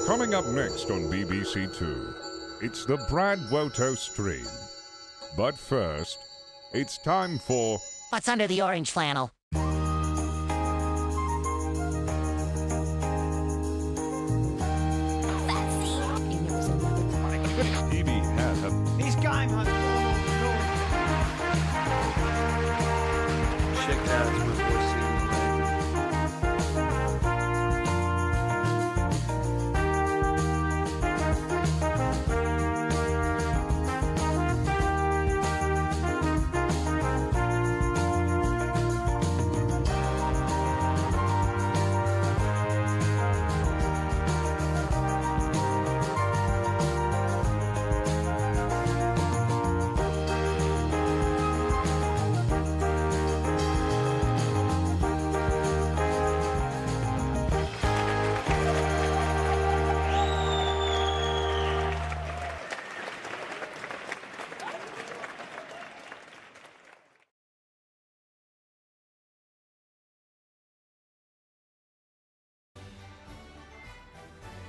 Coming up next on BBC Two, it's the BradWOTO stream. But first, it's time for... What's under the orange flannel? Evie has a... These game hunters. Check that out before seeing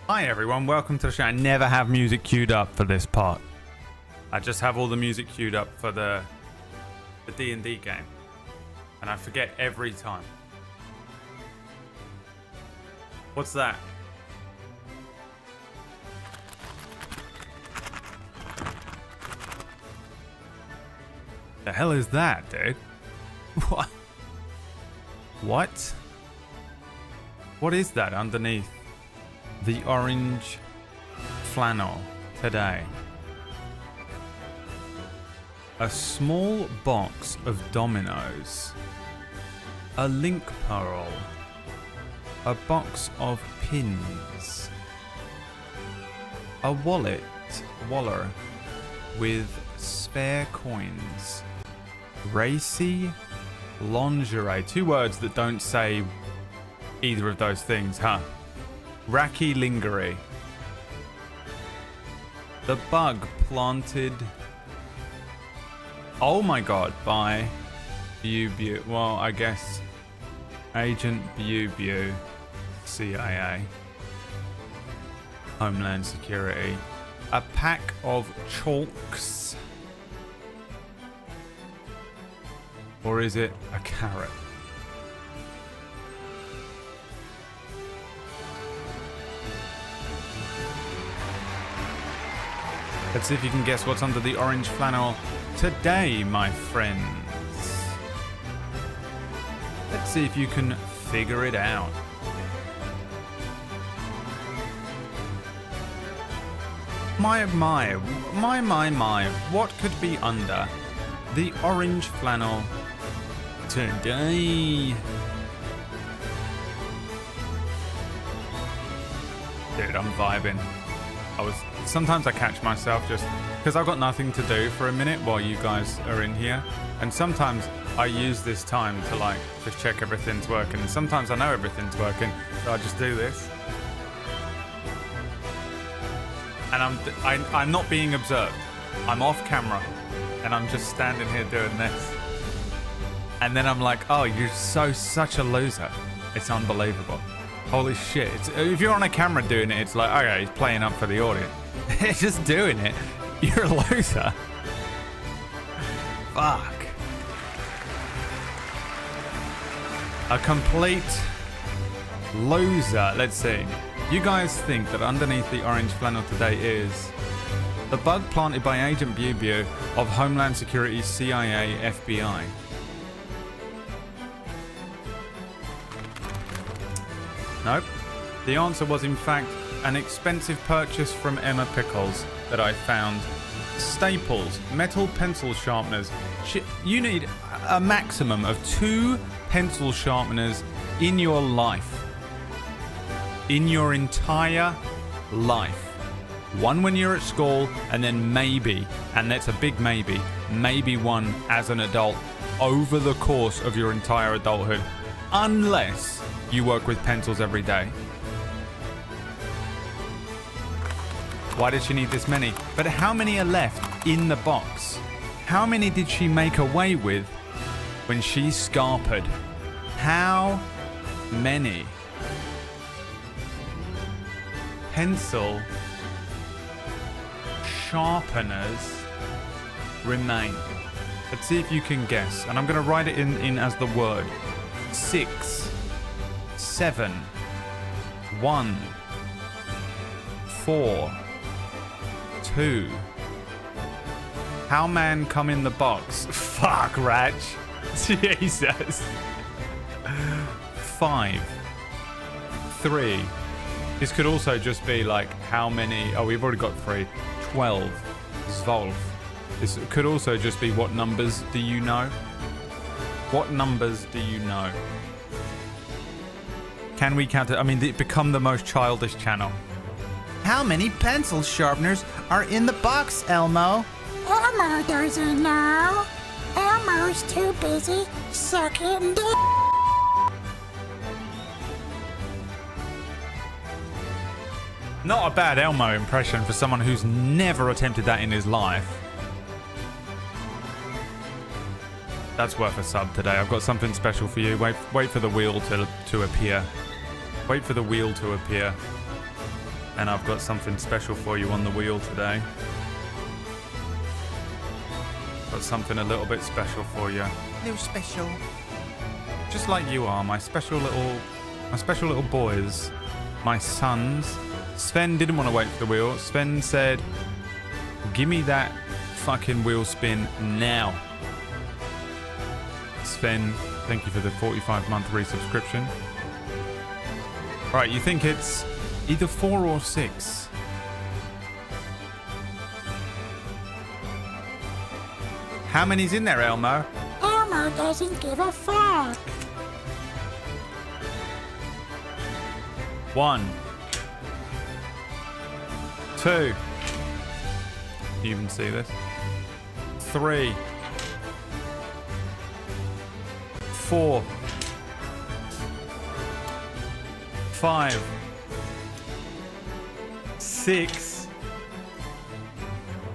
Hi everyone, welcome to the show. I never have music queued up for this part. I just have all the music queued up for the D&D game. And I forget every time. What's that? The hell is that, dude? What? What? What is that underneath the orange flannel today? A small box of dominoes, a link pearl, a box of pins, a waller with spare coins, racy lingerie. Two words that don't say either of those things, huh? Racky lingerie. The bug planted. Oh my god, by BradWOTO. Well, I guess Agent BradWOTO, CIA, Homeland Security. A pack of chalks. Or is it a carrot? Let's see if you can guess what's under the orange flannel today, my friends. Let's see if you can figure it out. My, what could be under the orange flannel today? Dude, I'm vibing. Sometimes I catch myself just because I've got nothing to do for a minute while you guys are in here, and sometimes I use this time to like just check everything's working, and sometimes I know everything's working, so I just do this, and I'm not being observed. I'm off camera, and I'm just standing here doing this, and then I'm like, oh, you're such a loser. It's unbelievable. Holy shit. If you're on a camera doing it, it's like, okay, he's playing up for the audience. Just doing it. You're a loser. Fuck. A complete loser. Let's see. You guys think that underneath the orange flannel today is the bug planted by Agent BradWOTO of Homeland Security, CIA, FBI. Nope. The answer was in fact an expensive purchase from Emma Pickles that I found. Staples, metal pencil sharpeners. You need a maximum of 2 pencil sharpeners in your life. In your entire life. One when you're at school, and then maybe, and that's a big maybe one as an adult over the course of your entire adulthood. Unless you work with pencils every day. Why did she need this many? But how many are left in the box? How many did she make away with when she scarpered? How many? pencil sharpeners remain? Let's see if you can guess. And I'm going to write it in as the word. 6, 7, 1, 4, 2. How man come in the box? Fuck, Raj. Jesus. 5, 3. This could also just be like how many. Oh, we've already got 3. 12. Zvolf. This could also just be what numbers do you know? What numbers do you know? Can we count it? I mean, become the most childish channel. How many pencil sharpeners are in the box, Elmo? Elmo doesn't know. Elmo's too busy sucking dick. Not a bad Elmo impression for someone who's never attempted that in his life. That's worth a sub today. I've got something special for you. Wait for the wheel to appear. Wait for the wheel to appear. And I've got something special for you on the wheel today. Got something a little bit special for you. They're special. Just like you are, my special little boys, my sons. Sven didn't want to wait for the wheel. Sven said, "Give me that fucking wheel spin now." Sven, thank you for the 45-month resubscription. Right, you think it's either 4 or 6? How many's in there, Elmo? Elmo doesn't give a fuck. 1, 2. You even see this? 3, 4, 5, 6,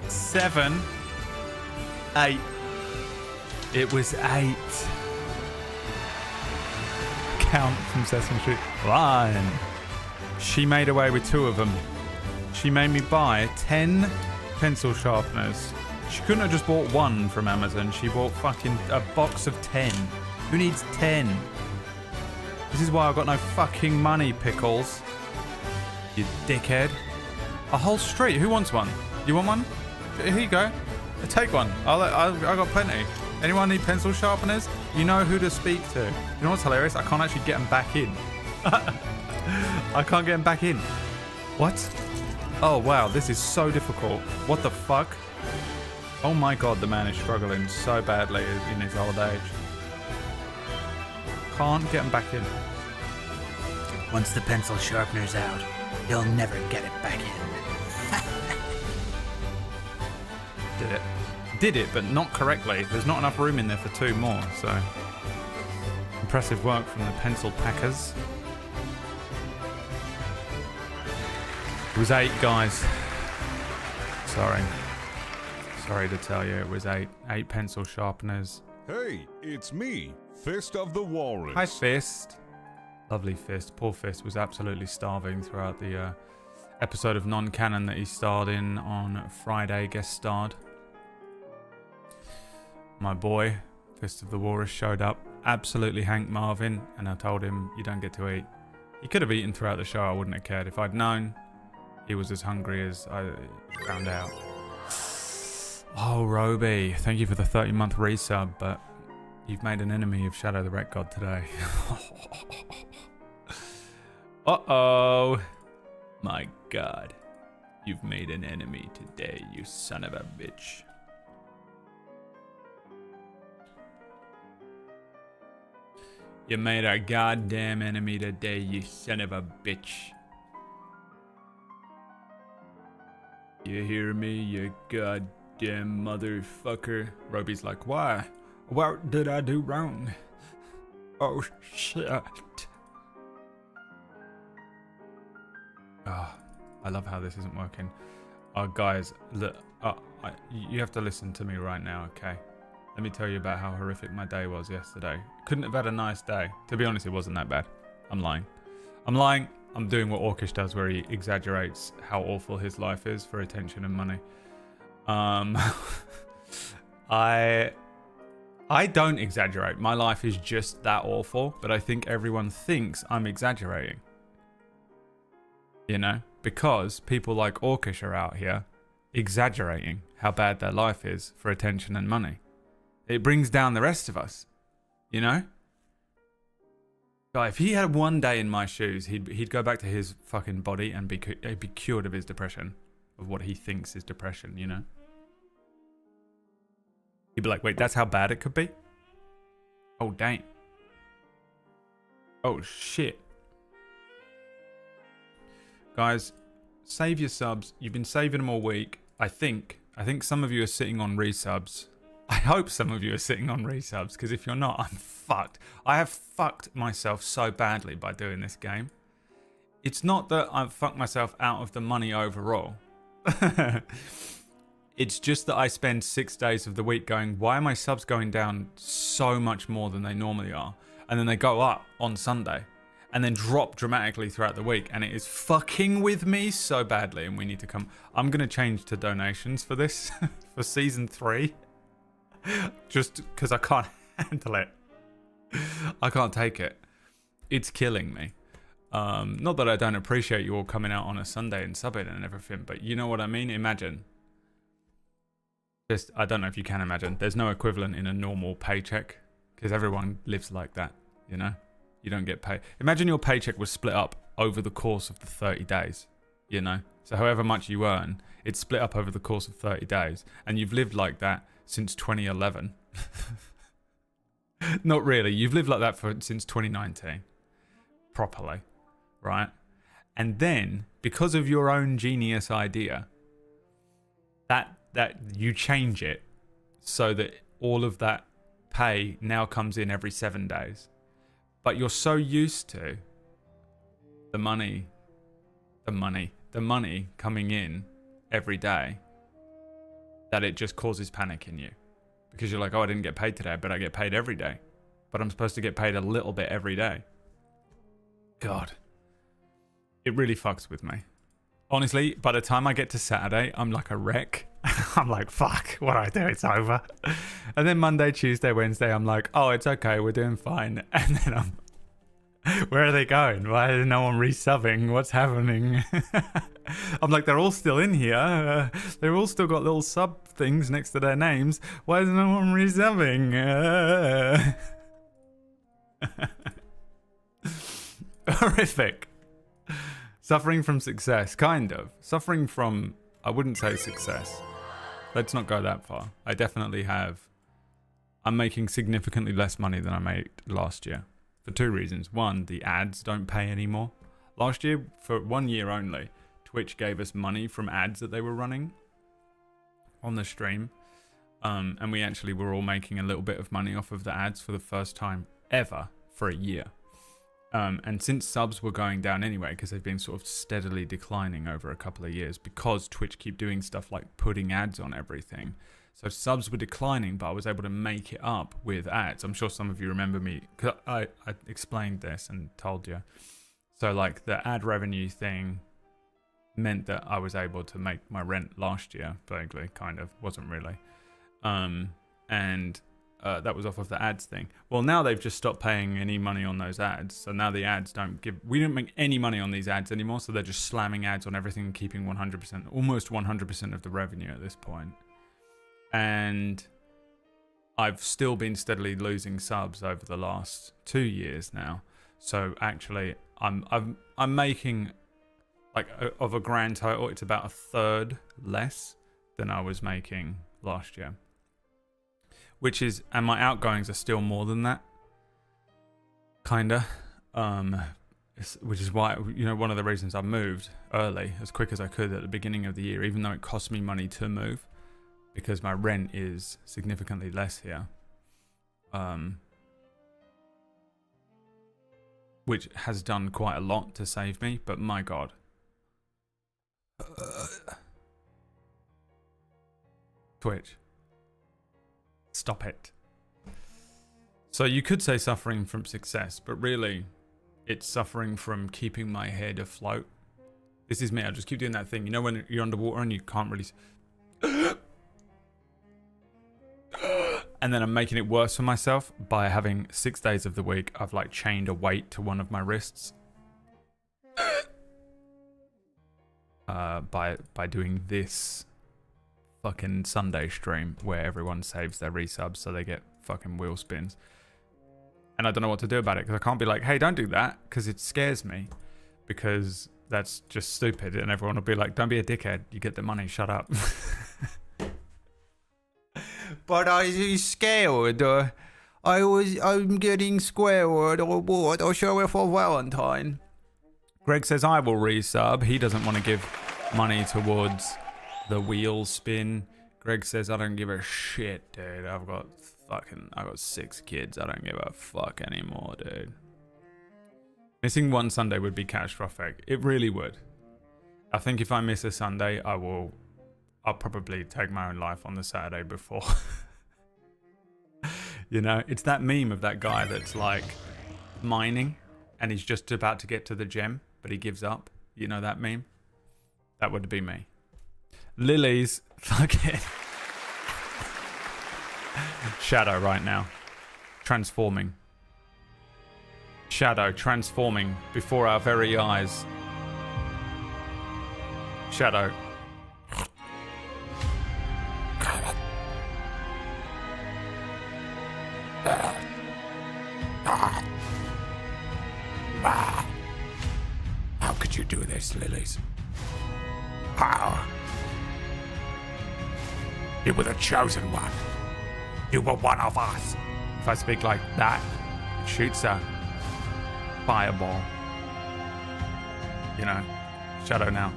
7, 8. It was 8. Count from Sesame Street. 1. She made away with 2 of them. She made me buy 10 pencil sharpeners. She couldn't have just bought 1 from Amazon. She bought fucking a box of 10. Who needs 10? This is why I've got no fucking money, Pickles. You dickhead. A whole street. Who wants one? You want one? Here you go. Take one. I got plenty. Anyone need pencil sharpeners? You know who to speak to. You know what's hilarious? I can't actually get them back in. I can't get them back in. What? Oh, wow. This is so difficult. What the fuck? Oh my god, the man is struggling so badly in his old age. Can't get them back in. Once the pencil sharpener's out, you'll never get it back in. Did it. Did it, but not correctly. There's not enough room in there for 2 more, so... Impressive work from the pencil packers. It was 8, guys. Sorry to tell you, it was 8. 8 pencil sharpeners. Hey, it's me, Fist of the Walrus. Hi, Fist. Lovely Fist. Poor Fist was absolutely starving throughout the episode of Non-Canon that he starred in on Friday, guest starred. My boy, Fist of the Walrus, showed up, absolutely Hank Marvin, and I told him, you don't get to eat. He could have eaten throughout the show, I wouldn't have cared. If I'd known he was as hungry as I found out. Oh, Roby, thank you for the 30-month resub, but you've made an enemy of Shadow the Ret God today. Uh-oh. My god. You've made an enemy today, you son of a bitch. You made a goddamn enemy today, you son of a bitch. You hear me, you goddamn motherfucker? Roby's like, why? What did I do wrong? Oh, shit. Oh, I love how this isn't working. Oh, guys, look, you have to listen to me right now, okay? Let me tell you about how horrific my day was yesterday. Couldn't have had a nice day. To be honest, it wasn't that bad. I'm lying. I'm doing what Orkish does, where he exaggerates how awful his life is for attention and money. I don't exaggerate. My life is just that awful, but I think everyone thinks I'm exaggerating. You know, because people like Orkish are out here exaggerating how bad their life is for attention and money. It brings down the rest of us, you know? God, if he had one day in my shoes, he'd go back to his fucking body and be cured of his depression, of what he thinks is depression, you know? He'd be like, wait, that's how bad it could be? Oh, dang. Oh, shit. Guys, save your subs. You've been saving them all week. I think some of you are sitting on resubs. I hope some of you are sitting on resubs, because if you're not, I'm fucked. I have fucked myself so badly by doing this game. It's not that I've fucked myself out of the money overall. It's just that I spend 6 days of the week going, why are my subs going down so much more than they normally are? And then they go up on Sunday and then drop dramatically throughout the week. And it is fucking with me so badly. And we need to come. I'm going to change to donations for this, for season 3. Just because I can't handle it. I can't take it. It's killing me. Not that I don't appreciate you all coming out on a Sunday and subbing and everything, but you know what I mean? Imagine. Just, I don't know if you can imagine. There's no equivalent in a normal paycheck because everyone lives like that, you know? You don't get paid. Imagine your paycheck was split up over the course of the 30 days, you know? So however much you earn, it's split up over the course of 30 days. And you've lived like that since 2011. Not really. You've lived like that since 2019. Properly, right? And then, because of your own genius idea, that you change it so that all of that pay now comes in every 7 days. But you're so used to the money coming in every day that it just causes panic in you. Because you're like, oh, I didn't get paid today, but I get paid every day. But I'm supposed to get paid a little bit every day. God. It really fucks with me. Honestly, by the time I get to Saturday, I'm like a wreck. I'm like, fuck, what do I do? It's over. And then Monday, Tuesday, Wednesday, I'm like, oh, it's okay, we're doing fine. And then where are they going? Why is no one resubbing? What's happening? I'm like, they're all still in here. They've all still got little sub things next to their names. Why is no one resubbing? Horrific. Suffering from success, kind of. Suffering from, I wouldn't say success. Let's not go that far. I definitely have. I'm making significantly less money than I made last year. For 2 reasons. One, the ads don't pay anymore. Last year, for 1 year only, Twitch gave us money from ads that they were running on the stream. And we actually were all making a little bit of money off of the ads for the first time ever for a year. And since subs were going down anyway, because they've been sort of steadily declining over a couple of years, because Twitch keep doing stuff like putting ads on everything. So subs were declining, but I was able to make it up with ads. I'm sure some of you remember me, cause I explained this and told you. So like the ad revenue thing meant that I was able to make my rent last year, vaguely, kind of, wasn't really. That was off of the ads thing. Well, now they've just stopped paying any money on those ads. So now the ads we don't make any money on these ads anymore. So they're just slamming ads on everything and keeping 100%, almost 100% of the revenue at this point. And I've still been steadily losing subs over the last 2 years now. So actually, I'm making, like, of a grand total, it's about 1/3 less than I was making last year. Which is, and my outgoings are still more than that, kinda. Which is why, you know, one of the reasons I moved early, as quick as I could at the beginning of the year, even though it cost me money to move, because my rent is significantly less here. Which has done quite a lot to save me, but my God. Twitch. Stop it. So you could say suffering from success, but really, it's suffering from keeping my head afloat. This is me. I just keep doing that thing. You know when you're underwater and you can't really... And then I'm making it worse for myself by having 6 days of the week, I've like chained a weight to one of my wrists. By doing this fucking Sunday stream where everyone saves their resubs so they get fucking wheel spins. And I don't know what to do about it because I can't be like, hey, don't do that, because it scares me, because that's just stupid. And everyone will be like, don't be a dickhead, you get the money, shut up. But I'm scared. I'm getting scared or what? I'll show it for Valentine. Greg says I will resub. He doesn't want to give money towards the wheel spin. Greg says I don't give a shit, dude. I got 6 kids. I don't give a fuck anymore, dude. Missing one Sunday would be catastrophic. It really would. I think if I miss a Sunday, I'll probably take my own life on the Saturday before. You know, it's that meme of that guy that's like mining and he's just about to get to the gem, but he gives up. You know that meme? That would be me. Lily's fucking Shadow right now. Transforming. Shadow transforming before our very eyes. Shadow. How could you do this, Lilies? How? You were the chosen one. You were one of us. If I speak like that, it shoots a fireball. You know, Shadow now.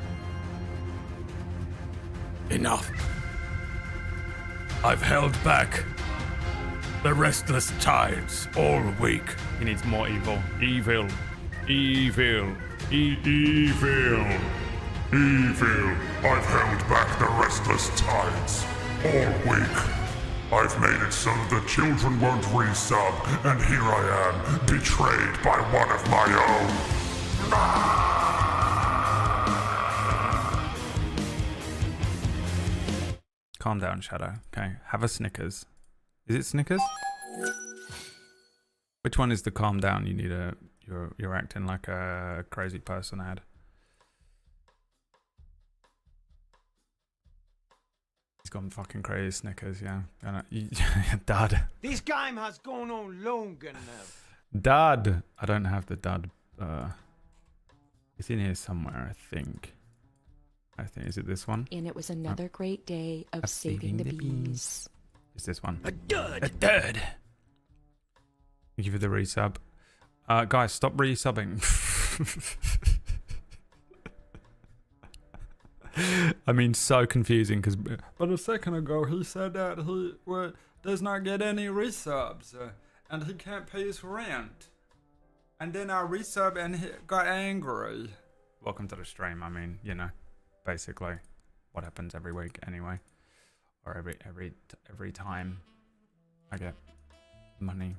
Enough. I've held back the restless tides all week. He needs more evil. Evil. Evil. Evil. Evil. I've held back the restless tides all week. I've made it so the children won't resub, and here I am, betrayed by one of my own. Calm down, Shadow. Okay, have a Snickers. Is it Snickers? Which one is the calm down? You need a... You're acting like a crazy person ad. He's gone fucking crazy, Snickers, yeah. Dad. This game has gone on long enough. Dad. I don't have the dad. It's in here somewhere, I think. Is it this one? And it was another great day of saving the bees. It's this one. A dud. A dud. Thank you for the resub. Guys, stop resubbing. I mean, so confusing because... But a second ago, he said that he does not get any resubs. And he can't pay his rent. And then I resub and he got angry. Welcome to the stream. I mean, you know, basically what happens every week anyway. Or every time I get money.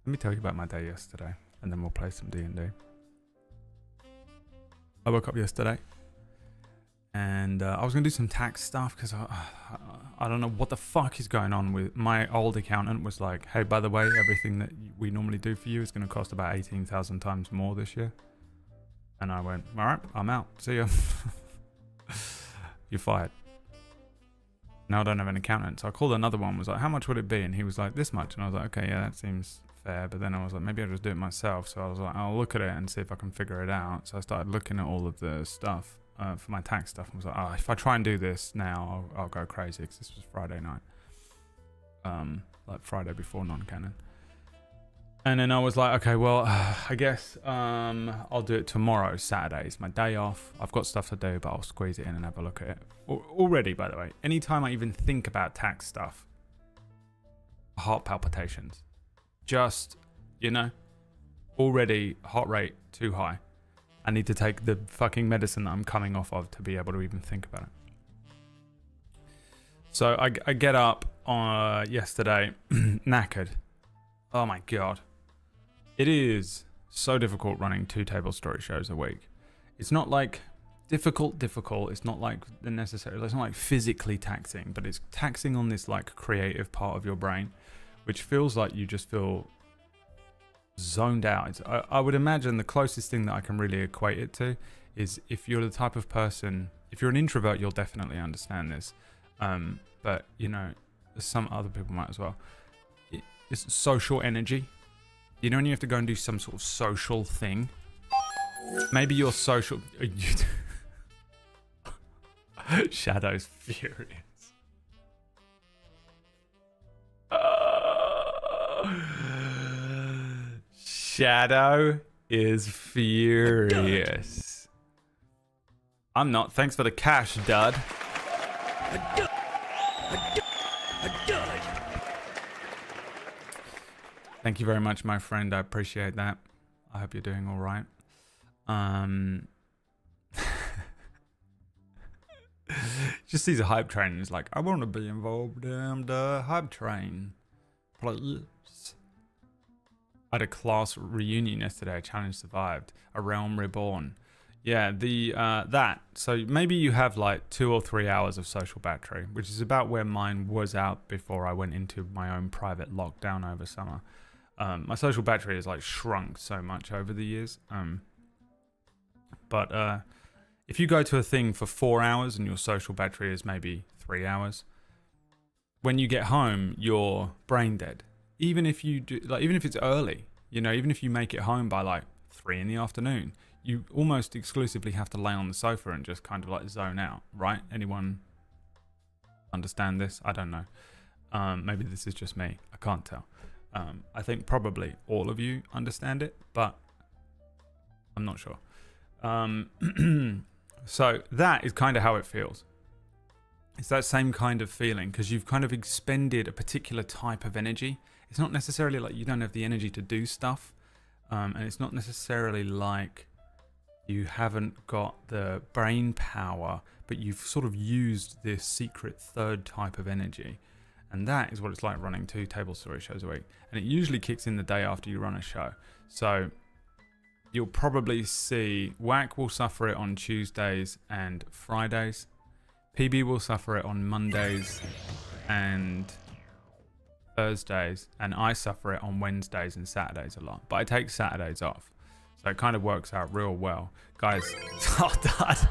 Let me tell you about my day yesterday, and then we'll play some D&D. I woke up yesterday, and I was going to do some tax stuff, because I don't know what the fuck is going on with... My old accountant was like, hey, by the way, everything that we normally do for you is going to cost about 18,000 times more this year. And I went, all right, I'm out. See ya. You're fired. Now I don't have an accountant. So I called another one, was like, how much would it be? And he was like, this much. And I was like, okay, yeah, that seems fair. But then I was like, maybe I'll just do it myself. So I was like, I'll look at it and see if I can figure it out. So I started looking at all of the stuff for my tax stuff. And was like, oh, if I try and do this now, I'll go crazy, because this was Friday night. Like Friday before non-canon. And then I was like, okay, well, I guess I'll do it tomorrow, Saturday. It's my day off. I've got stuff to do, but I'll squeeze it in and have a look at it. Already, by the way, anytime I even think about tax stuff, heart palpitations. Just, you know, already heart rate too high. I need to take the fucking medicine that I'm coming off of to be able to even think about it. So I get up yesterday, knackered. Oh my God. It is so difficult running 2 table story shows a week. It's not like difficult. It's not like it's not like physically taxing, but it's taxing on this like creative part of your brain, which feels like you just feel zoned out. I would imagine the closest thing that I can really equate it to is if you're the type of person, if you're an introvert, you'll definitely understand this. But you know, some other people might as well. It's social energy. You know, when you have to go and do some sort of social thing. Maybe you're social. Shadow's furious. Shadow is furious. I'm not. Thanks for the cash, dud. Thank you very much, my friend. I appreciate that. I hope you're doing all right. Just sees a hype train and is like, I want to be involved in the hype train, please. I had a class reunion yesterday. A challenge survived. A realm reborn. Yeah, that. So maybe you have like 2 or 3 hours of social battery, which is about where mine was out before I went into my own private lockdown over summer. My social battery has like shrunk so much over the years. But if you go to a thing for 4 hours and your social battery is maybe 3 hours, when you get home, you're brain dead. Even if you do, like, even if it's early, you know, even if you make it home by like 3 in the afternoon, you almost exclusively have to lay on the sofa and just kind of like zone out, right? Anyone understand this? I don't know. Maybe this is just me. I can't tell. I think probably all of you understand it, but I'm not sure. So that is kind of how it feels. It's that same kind of feeling because you've kind of expended a particular type of energy. It's not necessarily like you don't have the energy to do stuff. And it's not necessarily like you haven't got the brain power, but you've sort of used this secret third type of energy. And that is what it's like running 2 table story shows a week. And it usually kicks in the day after you run a show. So you'll probably see WAC will suffer it on Tuesdays and Fridays. PB will suffer it on Mondays and Thursdays. And I suffer it on Wednesdays and Saturdays a lot. But I take Saturdays off. So it kind of works out real well. Guys, oh, Dad.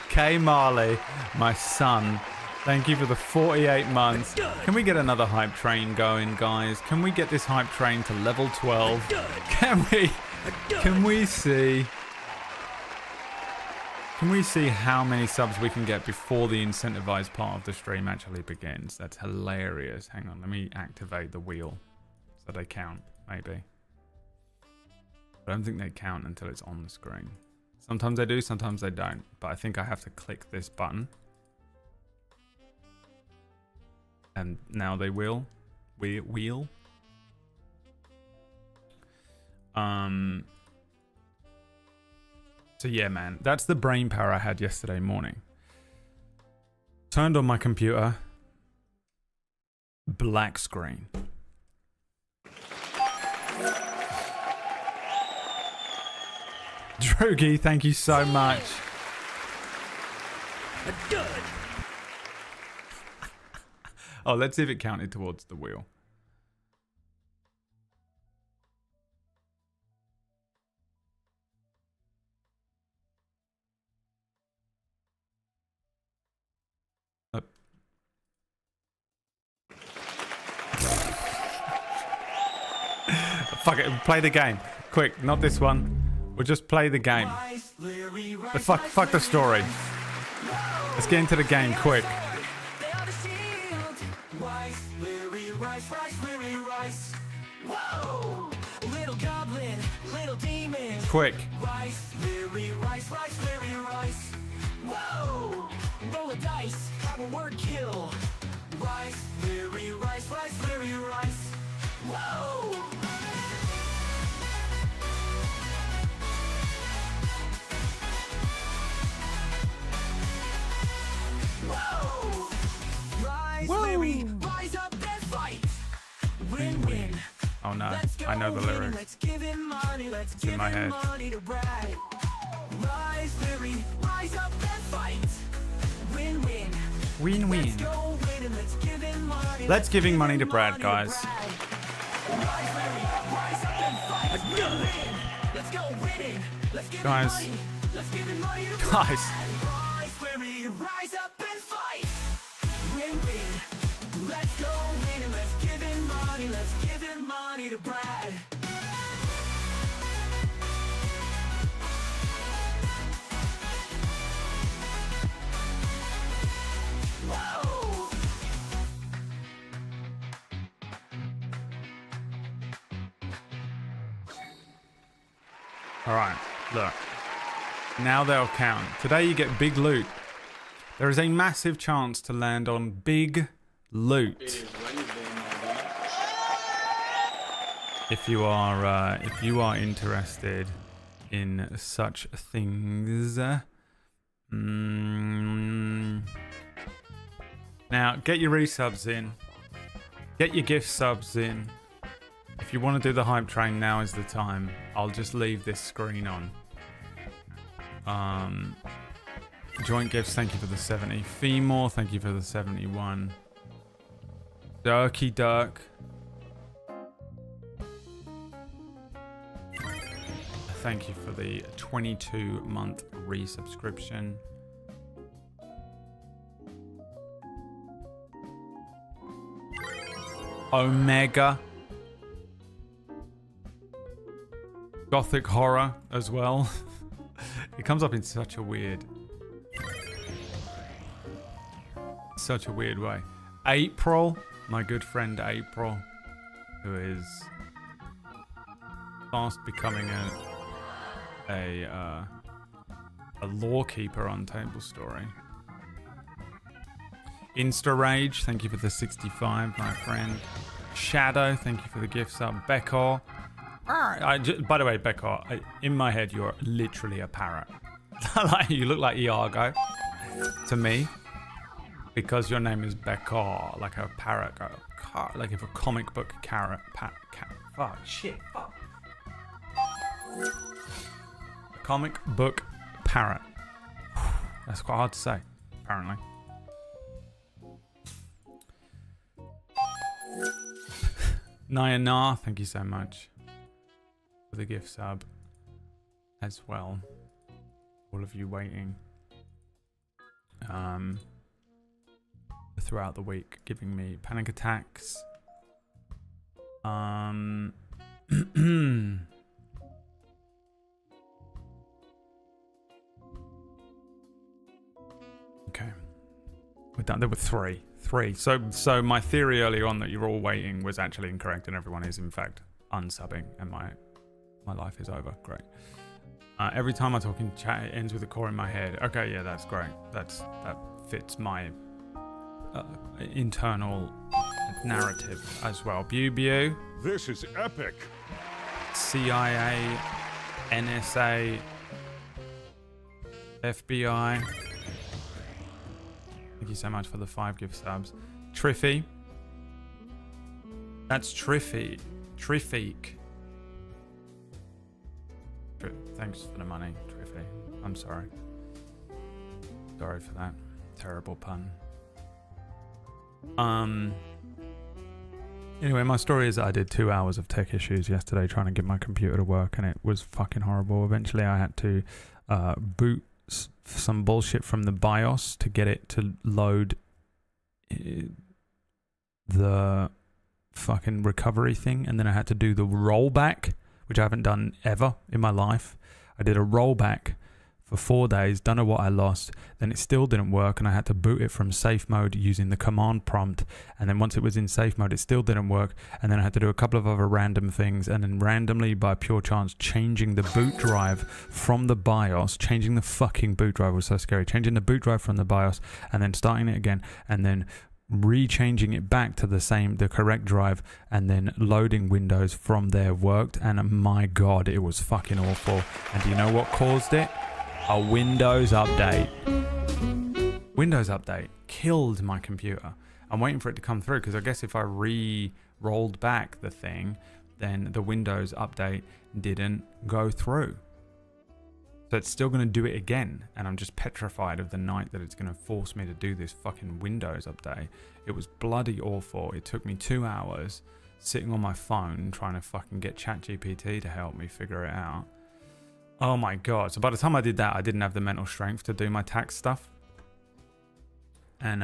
K Marley, my son, thank you for the 48 months. Can we get another hype train going, guys? Can we get this hype train to level 12? Can we see how many subs we can get before the incentivized part of the stream actually begins? That's hilarious. Hang on, let me activate the wheel so they count, maybe. I don't think they count until it's on the screen. Sometimes they do, sometimes they don't. But I think I have to click this button. And now they will. Wheel. So yeah, man. That's the brain power I had yesterday morning. Turned on my computer. Black screen. Drogi, thank you so much. Oh, let's see if it counted towards the wheel. Fuck it, play the game. Quick, not this one. We'll just play the game. Fuck the story. Let's get into the game quick. Quick. Roll a dice, have a word kill. Rice, berry, rice, berry, rice. Whoa! Whoa! Rise, Larry, rise up I know the lyrics. It's in my head. Win-win. Let's giving money to Brad, guys. Guys. All right, look. Now they'll count. Today you get big loot. There is a massive chance to land on big loot. If you are interested in such things, now get your resubs in, get your gift subs in. If you want to do the hype train, now is the time. I'll just leave this screen on. Joint gifts, thank you for the 70. Femore, thank you for the 71. Dirky Dirk. Thank you for the 22-month resubscription. Omega. Gothic horror as well. It comes up in such a weird way. April, my good friend April, who is fast becoming a lore keeper on Table Story. Insta Rage, thank you for the 65, my friend. Shadow, thank you for the gift sub. Beckor. By the way, Beckor, in my head, you're literally a parrot. You look like Iago to me because your name is Beckor, like a parrot. Like if a comic book carrot. Fuck, shit, fuck. Comic book parrot. That's quite hard to say, apparently. Nayana, thank you so much for the gift sub as well. All of you waiting throughout the week, giving me panic attacks. Okay, we're done. There were three. So my theory earlier on that you're all waiting was actually incorrect, and everyone is in fact unsubbing, and my life is over. Great. Every time I talk in chat, it ends with a core in my head. Okay, yeah, that's great. That fits my internal narrative as well. Bew. This is epic. CIA, NSA, FBI. Thank you so much for the 5 gift subs. Triffy. That's Triffy. Triffique. Thanks for the money, Triffy. I'm sorry. Sorry for that. Terrible pun. Anyway, my story is that I did 2 hours of tech issues yesterday trying to get my computer to work, and it was fucking horrible. Eventually I had to boot some bullshit from the BIOS to get it to load the fucking recovery thing, and then I had to do the rollback, which I haven't done ever in my life. I did a rollback for 4 days, don't know what I lost, then it still didn't work, and I had to boot it from safe mode using the command prompt, and then once it was in safe mode it still didn't work, and then I had to do a couple of other random things, and then randomly, by pure chance, changing the boot drive from the BIOS, changing the fucking boot drive was so scary, changing the boot drive from the BIOS and then starting it again, and then re-changing it back to the correct drive, and then loading Windows from there worked, and my god, it was fucking awful. And do you know what caused it? A Windows update. Windows update killed my computer. I'm waiting for it to come through, because I guess if I re-rolled back the thing, then the Windows update didn't go through. So it's still going to do it again, and I'm just petrified of the night that it's going to force me to do this fucking Windows update. It was bloody awful. It took me 2 hours sitting on my phone trying to fucking get ChatGPT to help me figure it out. Oh my god. So by the time I did that, I didn't have the mental strength to do my tax stuff. And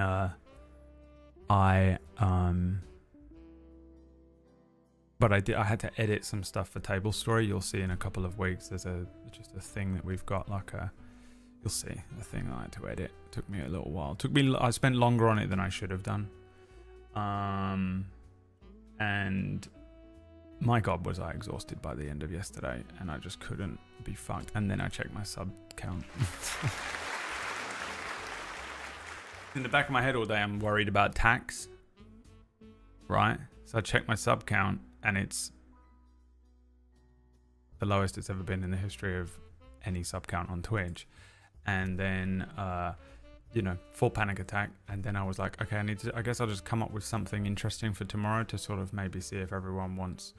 but I had to edit some stuff for Table Story. You'll see in a couple of weeks. There's just a thing that we've got, like you'll see a thing I had to edit. It took me a little while. I spent longer on it than I should have done. And my god, was I exhausted by the end of yesterday, and I just couldn't be fucked. And then I checked my sub count. In the back of my head all day, I'm worried about tax, right? So I checked my sub count, and it's the lowest it's ever been in the history of any sub count on Twitch. And then, full panic attack. And then I was like, okay, I guess I'll just come up with something interesting for tomorrow to sort of maybe see if everyone wants.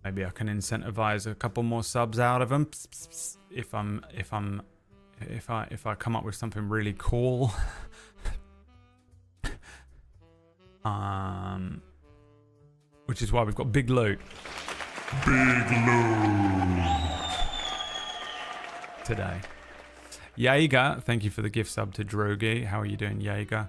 Maybe I can incentivize a couple more subs out of them if I come up with something really cool. Which is why we've got Big Loot. Big Loot. Today. Jaeger, thank you for the gift sub to Drogi. How are you doing, Jaeger?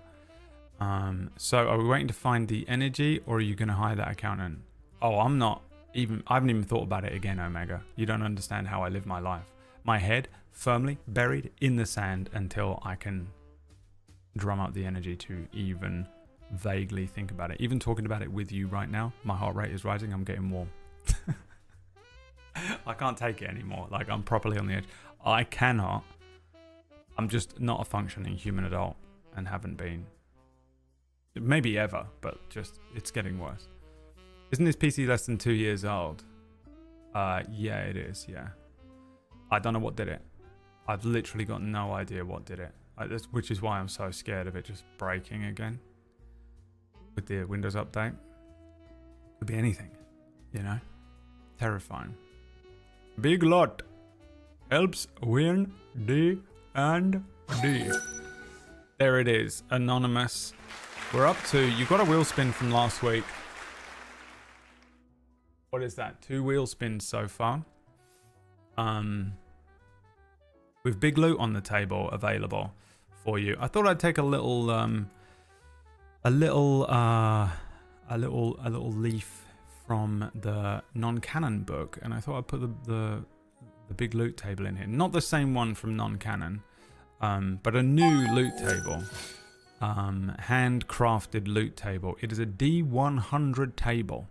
So are we waiting to find the energy, or are you going to hire that accountant? Oh, I haven't even thought about it again, Omega. You don't understand how I live my life. My head firmly buried in the sand until I can drum up the energy to even vaguely think about it. Even talking about it with you right now, my heart rate is rising. I'm getting warm. I can't take it anymore. Like, I'm properly on the edge. I cannot. I'm just not a functioning human adult, and haven't been. Maybe ever, but just, it's getting worse. Isn't this PC less than 2 years old? Yeah, it is, yeah. I don't know what did it. I've literally got no idea what did it. Which is why I'm so scared of it just breaking again. With the Windows update. Could be anything, Terrifying. Big Lot helps win D and D. There it is, anonymous. We're up to, you got a wheel spin from last week. What is that? 2 wheel spins so far. With Big Loot on the table available for you. I thought I'd take a little leaf from the non-canon book, and I thought I'd put the Big Loot table in here. Not the same one from non-canon, but a new loot table. Handcrafted loot table. It is a D100 table.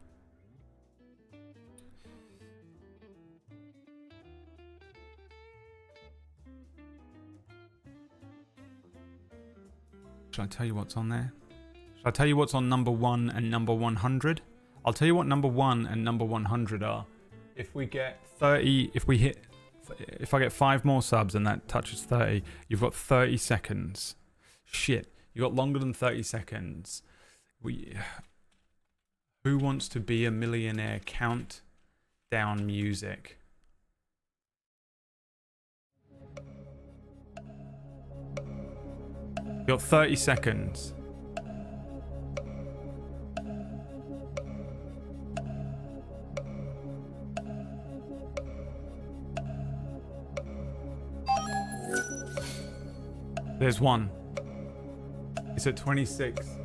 Shall I tell you what's on there? Shall I tell you what's on number 1 and number 100? I'll tell you what number 1 and number 100 are. If we get 30, if I get 5 more subs and that touches 30, you've got 30 seconds. Shit, you got longer than 30 seconds. Who wants to be a millionaire? Countdown music. You got 30 seconds. There's one. It's at 26.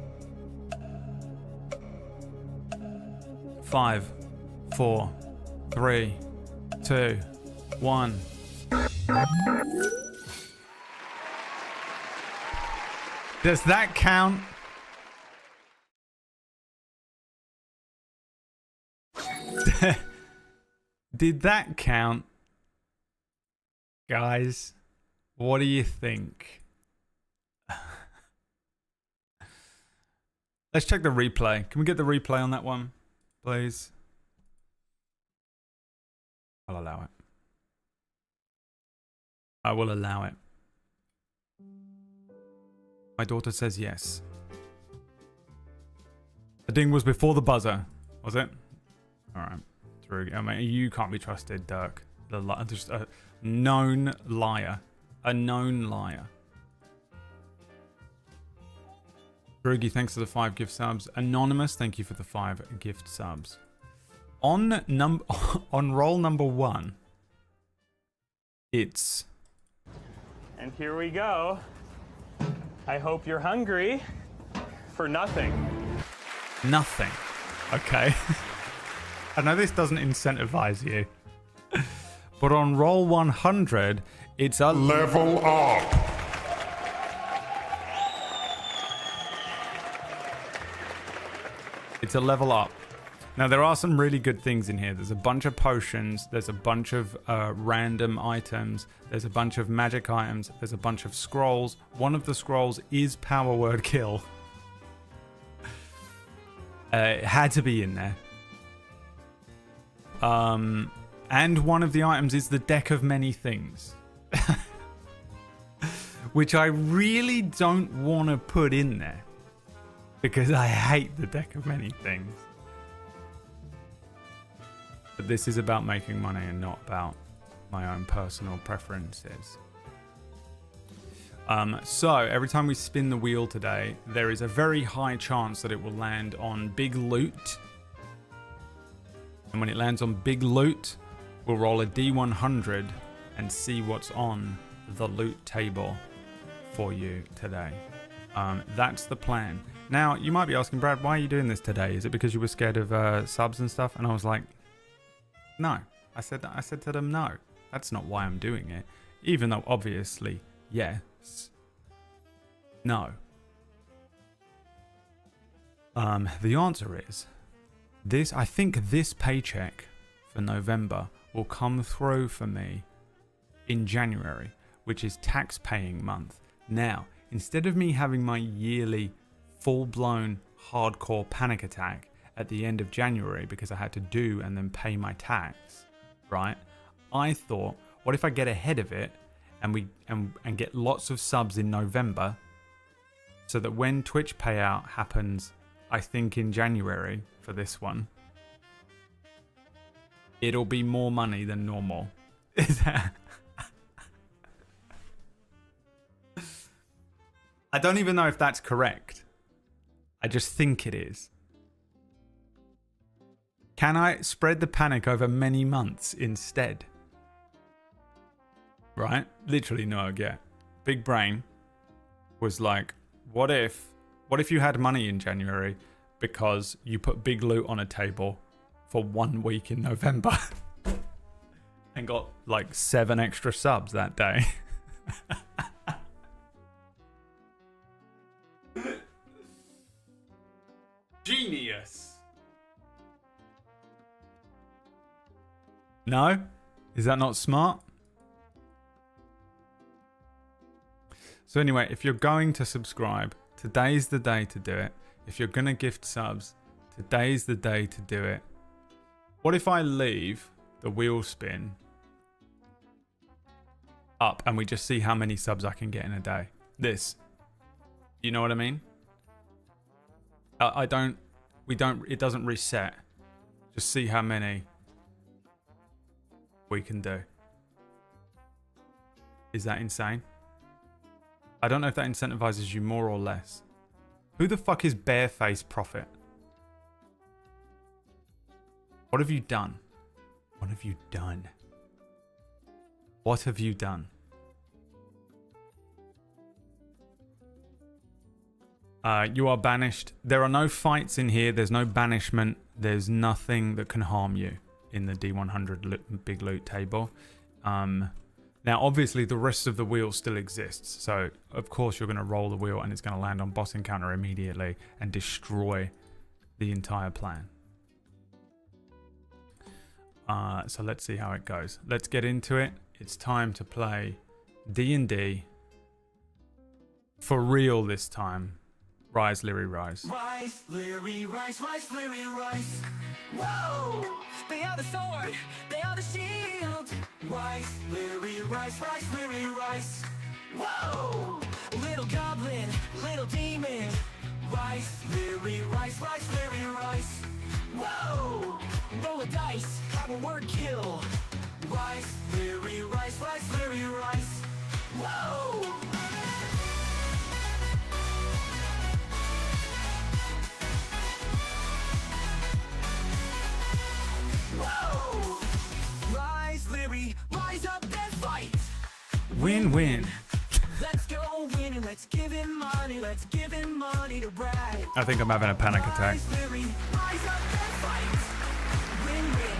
5, 4, 3, 2, 1. Does that count? Did that count? Guys, what do you think? Let's check the replay. Can we get the replay on that one, please? I'll allow it. I will allow it. My daughter says yes. The ding was before the buzzer, was it? All right. through. I mean, you can't be trusted, Dirk. Just a known liar. A known liar. Drugi, thanks for the 5 gift subs. Anonymous, thank you for the 5 gift subs. On roll number 1, it's... And here we go. I hope you're hungry for nothing. Nothing. Okay. I know this doesn't incentivize you. But on roll 100, it's a Level up! It's a level up. Now, there are some really good things in here. There's a bunch of potions. There's a bunch of random items. There's a bunch of magic items. There's a bunch of scrolls. One of the scrolls is power word kill. It had to be in there. And one of the items is the deck of many things. Which I really don't want to put in there. Because I hate the deck of many things. But this is about making money and not about my own personal preferences. So every time we spin the wheel today, there is a very high chance that it will land on big loot. And when it lands on big loot, we'll roll a D100 and see what's on the loot table for you today. That's the plan. Now, you might be asking, Brad, why are you doing this today? Is it because you were scared of subs and stuff? And I was like, no. I said to them, no. That's not why I'm doing it. Even though, obviously, yes. No. The answer is, I think this paycheck for November will come through for me in January, which is tax-paying month. Now, instead of me having my yearly full-blown hardcore panic attack at the end of January because I had to do and then pay my tax, right? I thought, what if I get ahead of it and get lots of subs in November so that when Twitch payout happens, I think in January for this one, it'll be more money than normal. Is that... I don't even know if that's correct. I just think it is. Can I spread the panic over many months instead? Right? Literally no, yeah. Big Brain was like, what if you had money in January because you put big loot on a table for 1 week in November and got like 7 extra subs that day? Genius. No? Is that not smart? So anyway, if you're going to subscribe, today's the day to do it. If you're going to gift subs, today's the day to do it. What if I leave the wheel spin up and we just see how many subs I can get in a day? This. You know what I mean? It doesn't reset. Just see how many we can do. Is that insane? I don't know if that incentivizes you more or less. Who the fuck is Bareface Prophet? What have you done? What have you done? What have you done? You are banished. There are no fights in here. There's no banishment. There's nothing that can harm you in the D100 big loot table. Now, obviously, the rest of the wheel still exists. So, of course, you're going to roll the wheel and it's going to land on boss encounter immediately and destroy the entire plan. So let's see how it goes. Let's get into it. It's time to play D&D for real this time. Rise, Leary, rise. Rise, Leary, rise, rise, Leary, rise. Whoa! They are the sword, they are the shield. Rise, Leary, rise, rise, Leary, rise. Whoa! Little goblin, little demon. Rise, Leary, rise, rise, Leary, rise. Whoa! Roll a dice, have a word kill. Rice, Leary, rice, rice, Leary, rice. Whoa! Whoa! Rise, Leary, rise up and fight. Win-win. Let's go winning, let's give him money, let's give him money to Brad. I think I'm having a panic attack. Rise, Leary, rise up and fight. Win-win.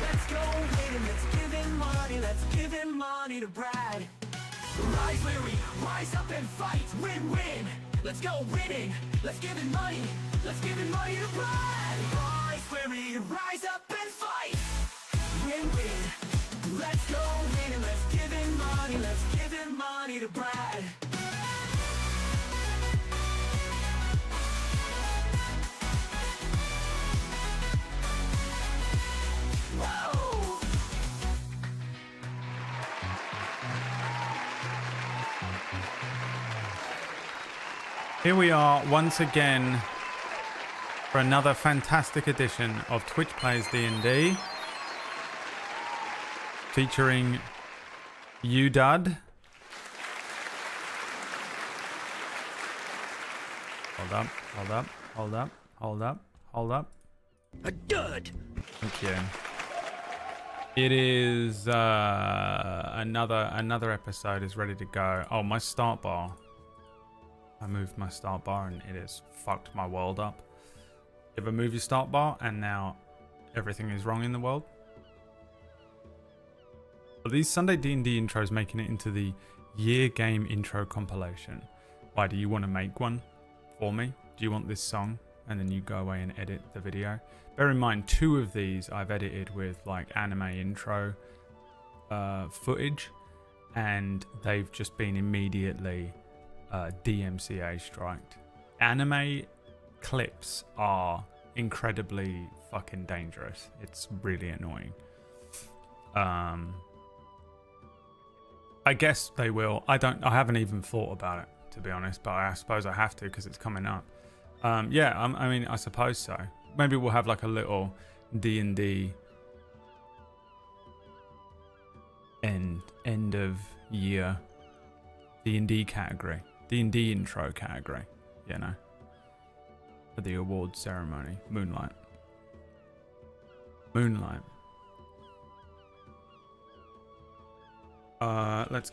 Let's go winning, let's give him money, let's give him money to Brad. Rise, Leary, rise up and fight. Win-win. Let's go winning, let's give him money, let's give him money to Brad. Rise, Leary, rise up and fight. Win-win. Let's go winning, let's give him money, let's give him money to Brad. Whoa! Here we are once again for another fantastic edition of Twitch Plays D&D, featuring UDUD. Hold up, hold up, hold up, hold up, hold up. A dud. Thank you. It is another episode is ready to go. Oh, my start bar. I moved my start bar and it has fucked my world up. You ever move your start bar and now everything is wrong in the world? Are these Sunday D&D intros making it into the year game intro compilation? Why, do you want to make one for me? Do you want this song? And then you go away and edit the video. Bear in mind, 2 of these I've edited with like anime intro footage, and they've just been immediately DMCA striked. Anime clips are incredibly fucking dangerous. It's really annoying. I guess they will. I haven't even thought about it, to be honest, but I suppose I have to because it's coming up. Yeah, I mean, I suppose so. Maybe we'll have like a little D&D end of year D&D category, D&D intro category, you know, for the award ceremony. Moonlight. Let's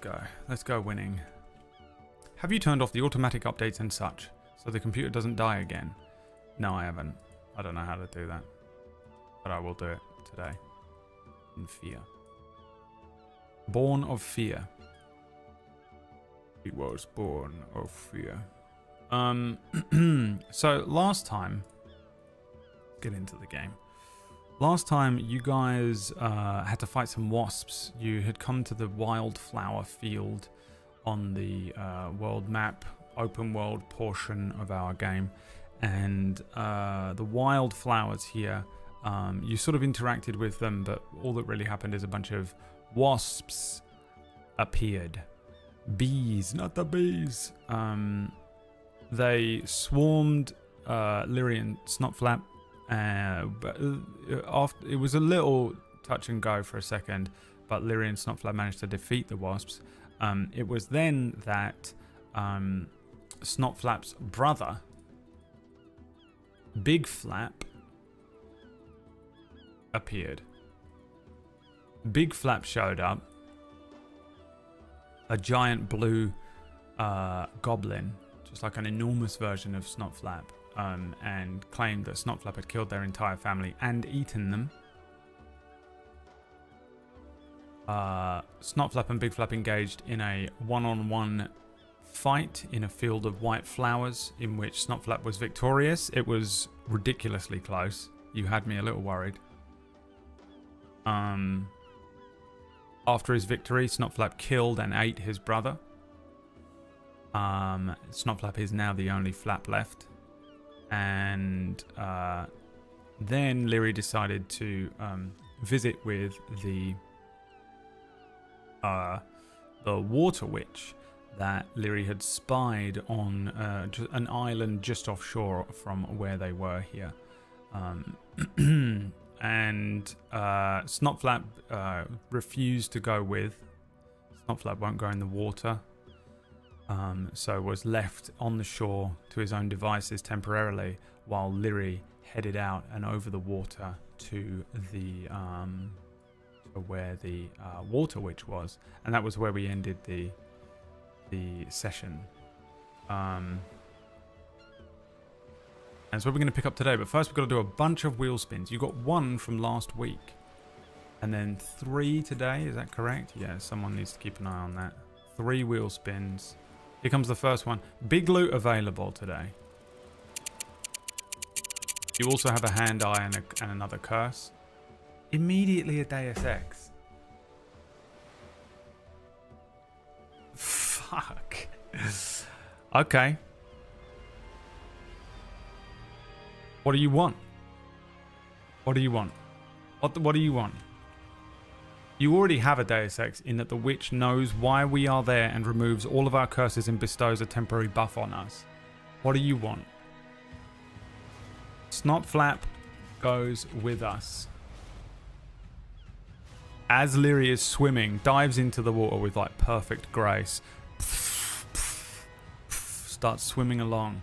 go winning. Have you turned off the automatic updates and such so the computer doesn't die again? No, I haven't. I don't know how to do that, but I will do it today. In fear. Born of fear. He was born of fear. So last time, get into the game. Last time you guys had to fight some wasps. You had come to the wildflower field on the world map, open world portion of our game. And the wildflowers here, you sort of interacted with them, but all that really happened is a bunch of wasps appeared. Bees, not the bees. They swarmed Lyrian Snotflap, but it was a little touch and go for a second, but Lyrian Snotflap managed to defeat the wasps. It was then that Snotflap's brother, Big Flap, appeared. Big Flap showed up, a giant blue goblin, just like an enormous version of Snotflap, and claimed that Snotflap had killed their entire family and eaten them. Snotflap and Big Flap engaged in a one-on-one fight in a field of white flowers in which Snotflap was victorious. It was ridiculously close. You had me a little worried. After his victory, Snotflap killed and ate his brother. Snotflap is now the only flap left. And then Leary decided to visit with the water witch that Leary had spied on an island just offshore from where they were here. And Snotflap refused to go with. Snotflap won't go in the water. So was left on the shore to his own devices temporarily while Lyri headed out and over the water to the where the water witch was, and that was where we ended the session. And so we're going to pick up today, but first we've got to do a bunch of wheel spins. You got 1 from last week, and then 3 today. Is that correct? Yeah, someone needs to keep an eye on that. 3 wheel spins. Here comes the first one. Big loot available today. You also have a hand eye and another curse. Immediately a Deus Ex. Fuck. Okay. What do you want? What do you want? What do you want? You already have a Deus Ex in that the witch knows why we are there and removes all of our curses and bestows a temporary buff on us. What do you want? Snotflap goes with us. As Lyri is swimming, dives into the water with like perfect grace. Starts swimming along.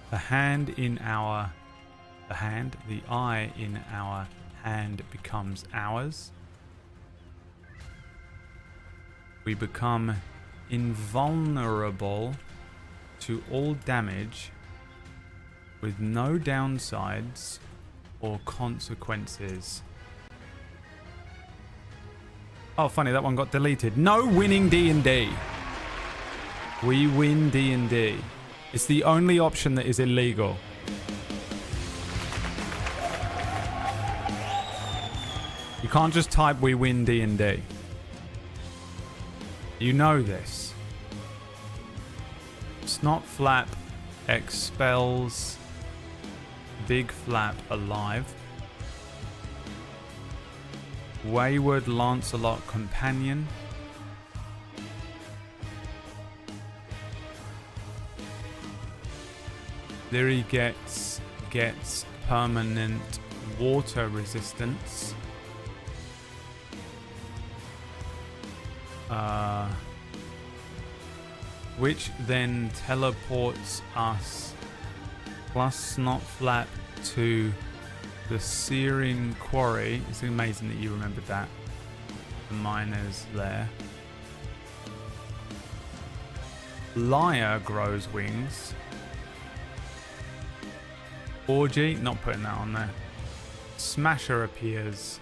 The eye in our hand becomes ours. We become invulnerable to all damage with no downsides or consequences. Oh, funny, that one got deleted. No winning D&D. We win D&D. It's the only option that is illegal. You can't just type "we win D&D." You know this. Snotflap expels Big Flap alive. Wayward Lancelot companion. Lyri gets permanent water resistance. Which then teleports us plus Snotflap to the Searing Quarry. It's amazing that you remembered that. The miners there. Liar grows wings. Orgy, not putting that on there. Smasher appears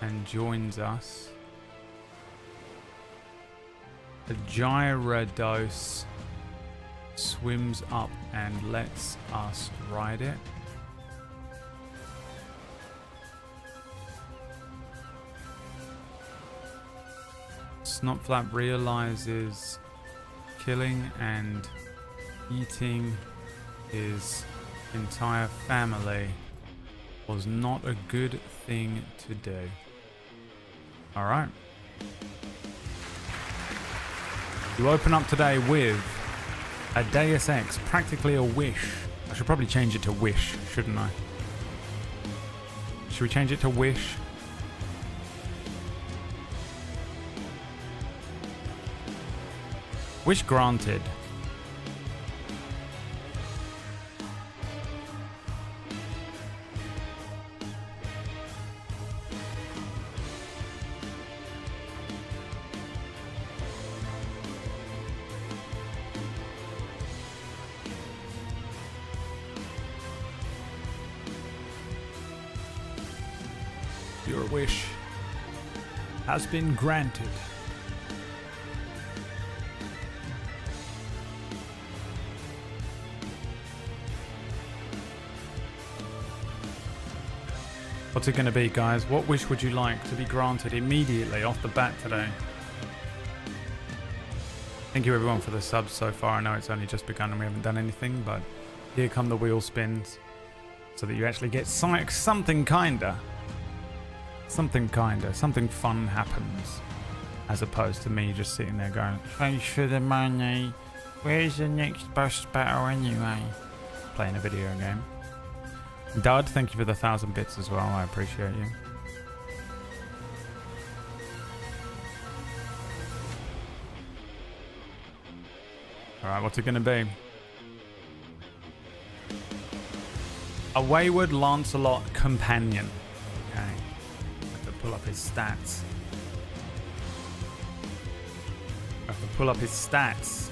and joins us. A Gyarados swims up and lets us ride it. Snotflap realizes killing and eating his entire family was not a good thing to do. Alright. You open up today with a Deus Ex, practically a wish. I should probably change it to wish, shouldn't I? Should we change it to wish? Wish granted. Your wish has been granted. What's it going to be, guys? What wish would you like to be granted immediately off the bat today? Thank you everyone for the subs so far. I know it's only just begun and we haven't done anything, but here come the wheel spins so that you actually get something kinda. Something fun happens, as opposed to me just sitting there going, thanks for the money, where's the next boss battle anyway? Playing a video game. Dud, thank you for the 1,000 bits as well. I appreciate you. Alright, what's it going to be? A wayward Lancelot companion. Okay. I have to pull up his stats. I have to pull up his stats.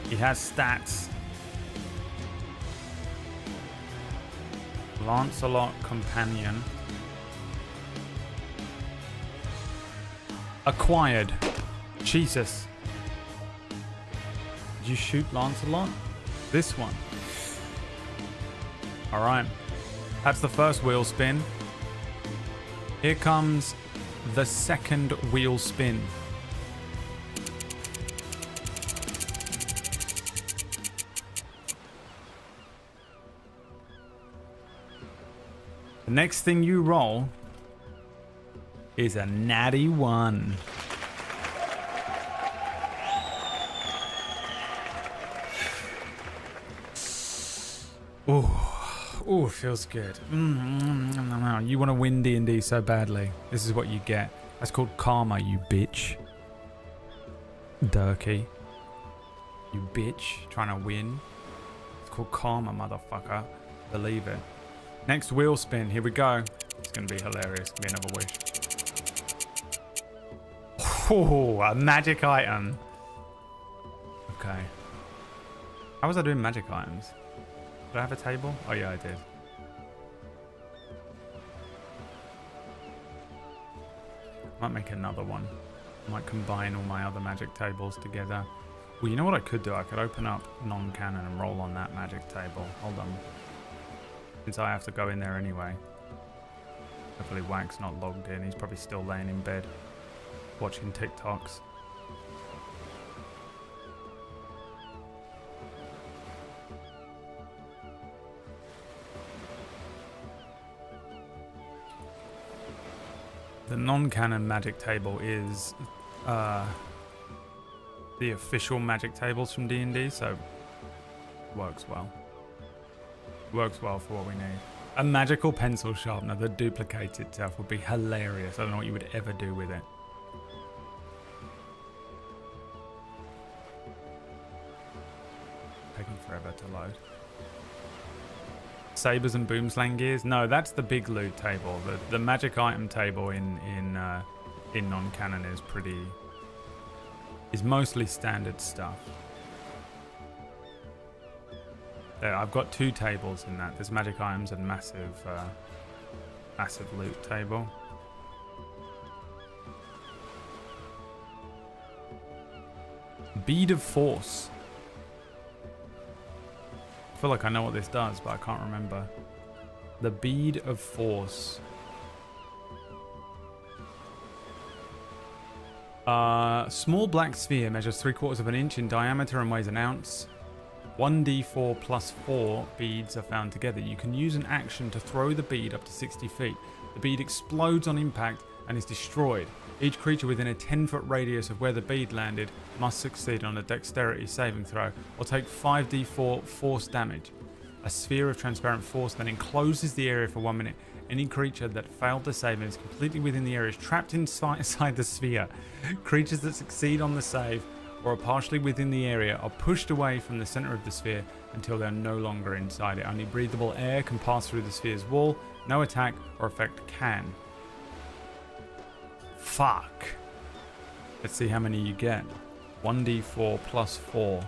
He has stats. Lancelot companion. Acquired. Jesus. Did you shoot Lancelot? This one. Alright. That's the first wheel spin. Here comes the second wheel spin. The next thing you roll is a natty 1. Ooh, feels good. You want to win D&D so badly. This is what you get. That's called karma, you bitch. Durkee. You bitch. Trying to win. It's called karma, motherfucker. Believe it. Next wheel spin. Here we go. It's going to be hilarious. It's going to be another wish. Oh, a magic item. Okay. How was I doing magic items? Did I have a table? Oh yeah, I did. Might make another one. Might combine all my other magic tables together. Well, you know what I could do? I could open up non-canon and roll on that magic table. Hold on. Since I have to go in there anyway. Hopefully Wack's not logged in. He's probably still laying in bed watching TikToks. The non-canon magic table is the official magic tables from D&D, so works well. Works well for what we need. A magical pencil sharpener that duplicates itself would be hilarious. I don't know what you would ever do with it. Taking forever to load. Sabers and boomslang gears? No, that's the big loot table. The magic item table in non-canon is mostly standard stuff. There, I've got 2 tables in that. There's magic items and massive loot table. Bead of Force. I feel like I know what this does, but I can't remember. The Bead of Force. Small black sphere measures 3/4 of an inch in diameter and weighs an ounce. 1d4 plus 4 beads are found together. You can use an action to throw the bead up to 60 feet. The bead explodes on impact and is destroyed. Each creature within a 10-foot radius of where the bead landed must succeed on a dexterity saving throw or take 5d4 force damage. A sphere of transparent force then encloses the area for 1 minute. Any creature that failed to save and is completely within the area is trapped inside the sphere. Creatures that succeed on the save or are partially within the area are pushed away from the center of the sphere until they're no longer inside it. Only breathable air can pass through the sphere's wall. No attack or effect can. Fuck. Let's see how many you get. 1d4 plus 4.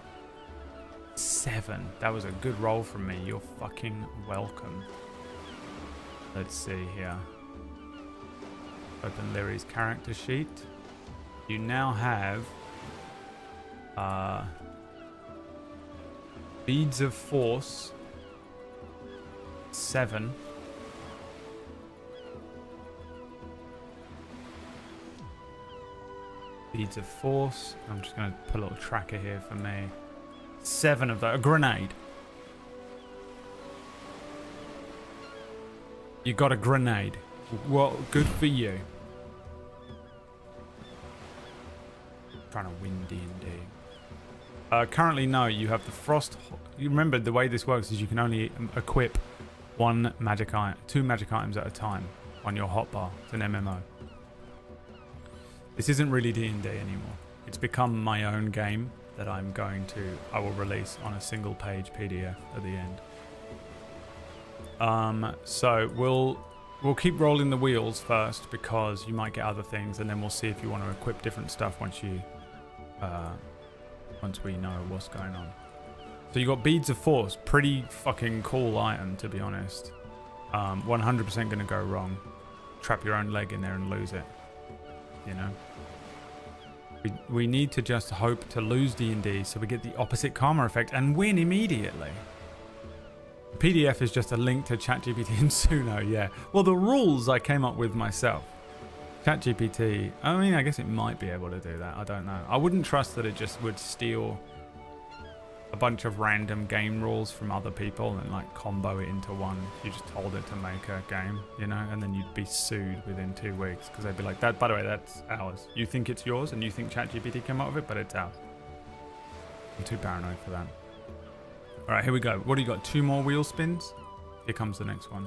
7. That was a good roll from me. You're fucking welcome. Let's see here. Open Lyri's character sheet. You now have Beads of Force 7. Beads of Force. I'm just going to put a little tracker here for me. 7 of those. A grenade. You got a grenade. Well, good for you. Trying to win D&D. Currently, no. You have the frost. You remember the way this works is you can only equip 2 magic items at a time on your hotbar. It's an MMO. This isn't really D&D anymore. It's become my own game that I will release on a single page PDF at the end. So we'll keep rolling the wheels first because you might get other things, and then we'll see if you want to equip different stuff once we know what's going on. So you got Beads of Force, pretty fucking cool item to be honest. 100% gonna go wrong. Trap your own leg in there and lose it. You know. We need to just hope to lose D&D so we get the opposite karma effect and win immediately. PDF is just a link to ChatGPT and Suno, yeah. Well, the rules I came up with myself. ChatGPT, I mean, I guess it might be able to do that. I don't know. I wouldn't trust that it just would steal a bunch of random game rules from other people and like combo it into one. You just told it to make a game, you know, and then you'd be sued within 2 weeks because they'd be like, "That, by the way, that's ours. You think it's yours and you think ChatGPT came up with it, but it's ours." I'm too paranoid for that. All right, here we go. What do you got? 2 more wheel spins? Here comes the next one.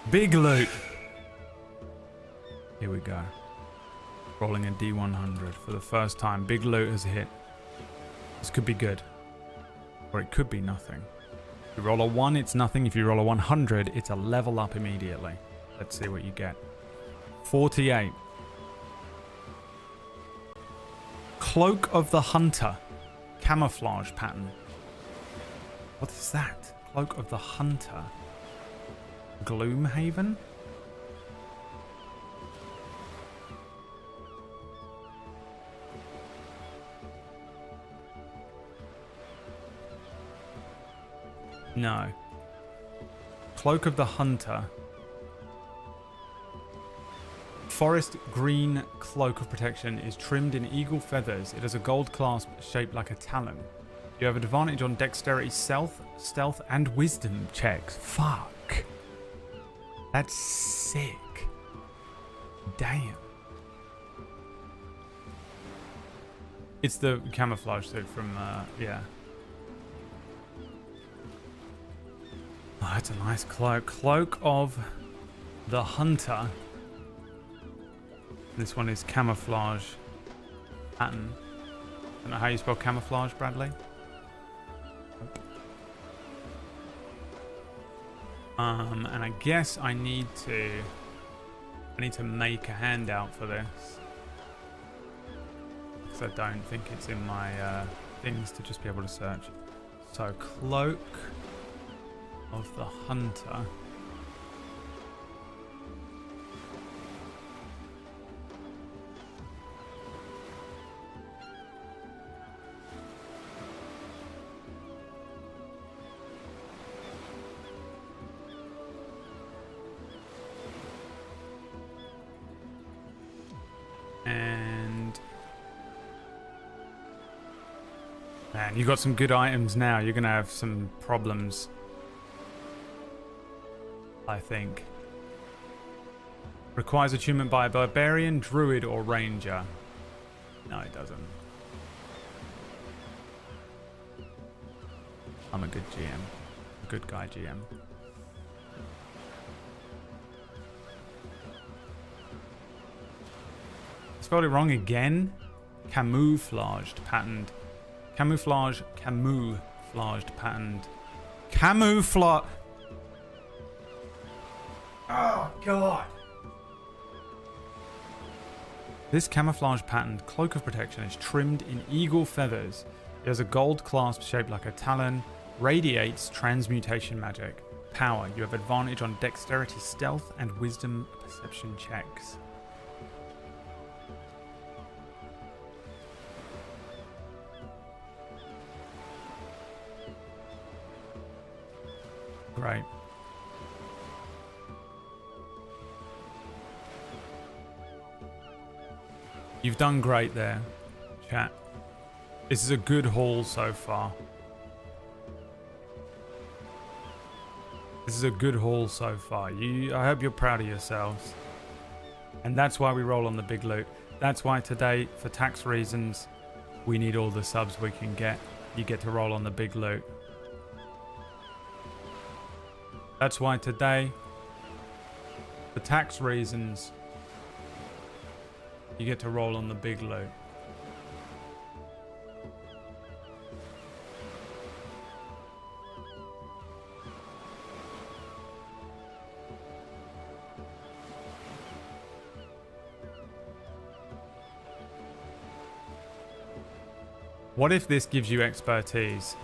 Big loot. Here we go. Rolling a D100 for the first time. Big loot has hit. This could be good. Or it could be nothing. If you roll a 1, it's nothing. If you roll a 100, it's a level up immediately. Let's see what you get. 48. Cloak of the Hunter. Camouflage pattern. What is that? Cloak of the Hunter. Gloomhaven? No. Cloak of the Hunter. Forest green cloak of protection is trimmed in eagle feathers. It has a gold clasp shaped like a talon. You have an advantage on dexterity, stealth, and wisdom checks. Fuck. That's sick. Damn. It's the camouflage suit from, yeah. Oh, that's a nice cloak. Cloak of the Hunter. This one is camouflage pattern. I don't know how you spell camouflage, Bradley. And I guess I need to make a handout for this. Because I don't think it's in my things to just be able to search. So, Cloak of the Hunter. And man, you got some good items now. You're gonna have some problems, I think. Requires attunement by a barbarian, druid, or ranger. No, it doesn't. I'm a good GM. A good guy GM. Spelled it wrong again. Camouflaged patterned. Camouflaged patterned. Camouflage. Oh, God. This camouflage patterned cloak of protection is trimmed in eagle feathers. It has a gold clasp shaped like a talon. Radiates transmutation magic. Power. You have advantage on dexterity, stealth, and wisdom perception checks. Great. You've done great there, chat. This is a good haul so far. This is a good haul so far. I hope you're proud of yourselves. And that's why we roll on the big loot. That's why today, for tax reasons, we need all the subs we can get. You get to roll on the big loot. That's why today, for tax reasons, you get to roll on the big loot. What if this gives you expertise?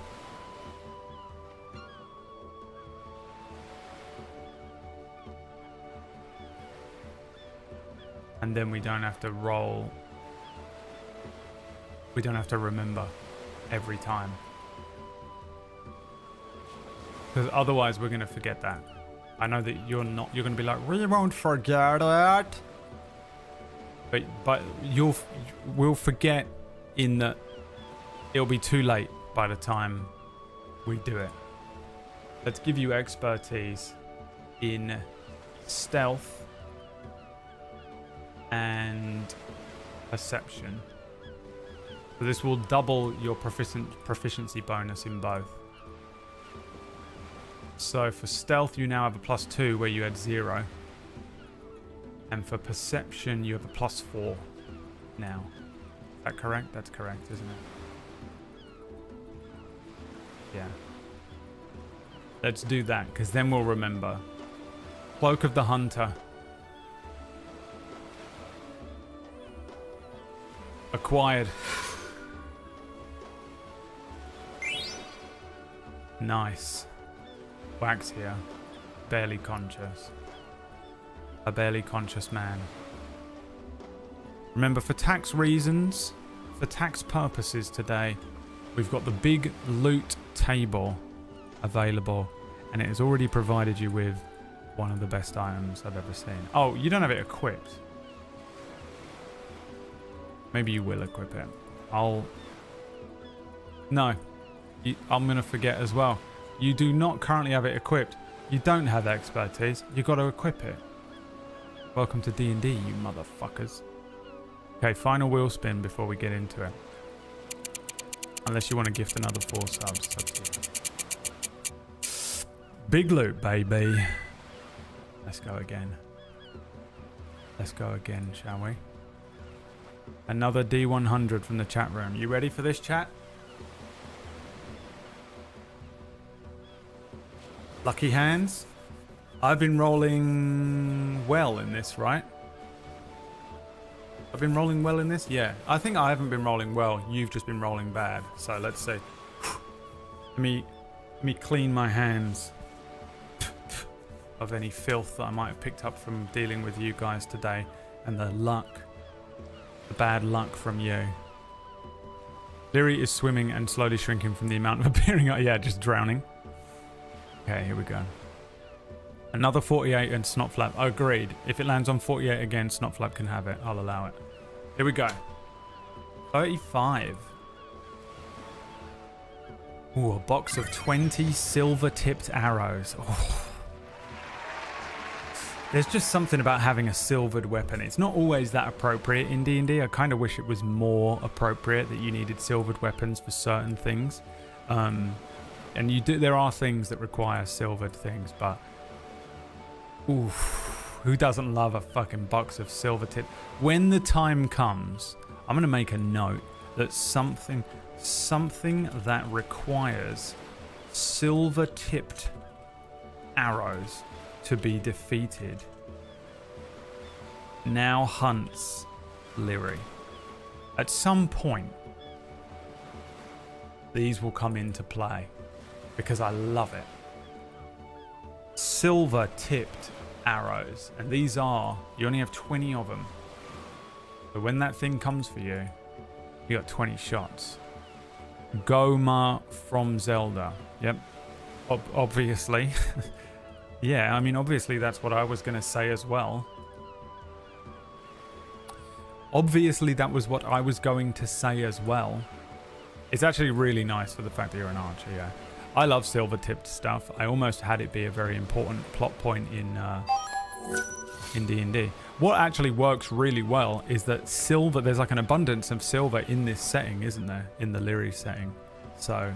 And then we don't have to roll. We don't have to remember every time. Because otherwise we're going to forget that. I know that you're not. You're going to be like, we won't forget it. But we'll forget in that it'll be too late by the time we do it. Let's give you expertise in stealth and perception. So this will double your proficiency bonus in both. So for stealth, you now have a +2 where you had 0. And for perception, you have a +4 now. Is that correct? That's correct, isn't it? Yeah. Let's do that, because then we'll remember. Cloak of the Hunter. Acquired. Nice. Wax here. Barely conscious. A barely conscious man. Remember, for tax reasons, for tax purposes today, we've got the big loot table available, and it has already provided you with one of the best items I've ever seen. Oh, you don't have it equipped. Maybe you will equip it. No. I'm going to forget as well. You do not currently have it equipped. You don't have expertise. You got to equip it. Welcome to D&D, you motherfuckers. Okay, final wheel spin before we get into it. Unless you want to gift another 4 subs. It's up to you. Big loot, baby. Let's go again. Let's go again, shall we? Another D100 from the chat room. You ready for this, chat? Lucky hands. I've been rolling well in this, right? I've been rolling well in this? Yeah. I think I haven't been rolling well. You've just been rolling bad. So let's see. Let me clean my hands of any filth that I might have picked up from dealing with you guys today. And the bad luck from you. Leary is swimming and slowly shrinking from the amount of appearing. Yeah, just drowning. Okay, here we go. Another 48 and Snotflap. Agreed. If it lands on 48 again, Snotflap can have it. I'll allow it. Here we go. 35. Ooh, a box of 20 silver-tipped arrows. Oh. There's just something about having a silvered weapon. It's not always that appropriate in D&D. I kind of wish it was more appropriate that you needed silvered weapons for certain things. And there are things that require silvered things, but oof, who doesn't love a fucking box of silver tip? When the time comes, I'm going to make a note that something that requires silver-tipped arrows to be defeated now hunts Leary. At some point, these will come into play because I love it. Silver-tipped arrows, and these are, you only have 20 of them. So when that thing comes for you, you got 20 shots. Goma from Zelda. Yep. Obviously. Yeah, I mean, obviously that's what I was going to say as well. Obviously that was what I was going to say as well. It's actually really nice for the fact that you're an archer, yeah. I love silver-tipped stuff. I almost had it be a very important plot point in in D&D. What actually works really well is that silver, there's like an abundance of silver in this setting, isn't there? In the Lyri setting. So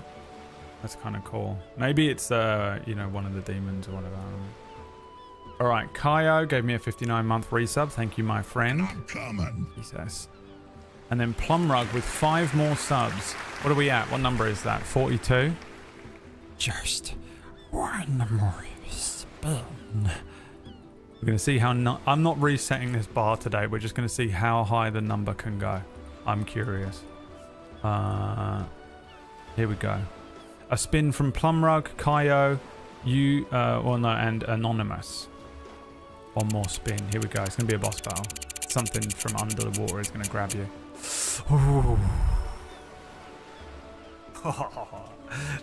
that's kind of cool. Maybe it's, you know, one of the demons or whatever. All right, Kaio gave me a 59-month resub. Thank you, my friend. I'm coming. Jesus. And then Plumrug with 5 more subs. What are we at? What number is that? 42? Just one more spin. We're going to see how... I'm not resetting this bar today. We're just going to see how high the number can go. I'm curious. Here we go. A spin from Plumrug, Kaio, and Anonymous. One more spin. Here we go. It's going to be a boss battle. Something from under the water is going to grab you. Ooh.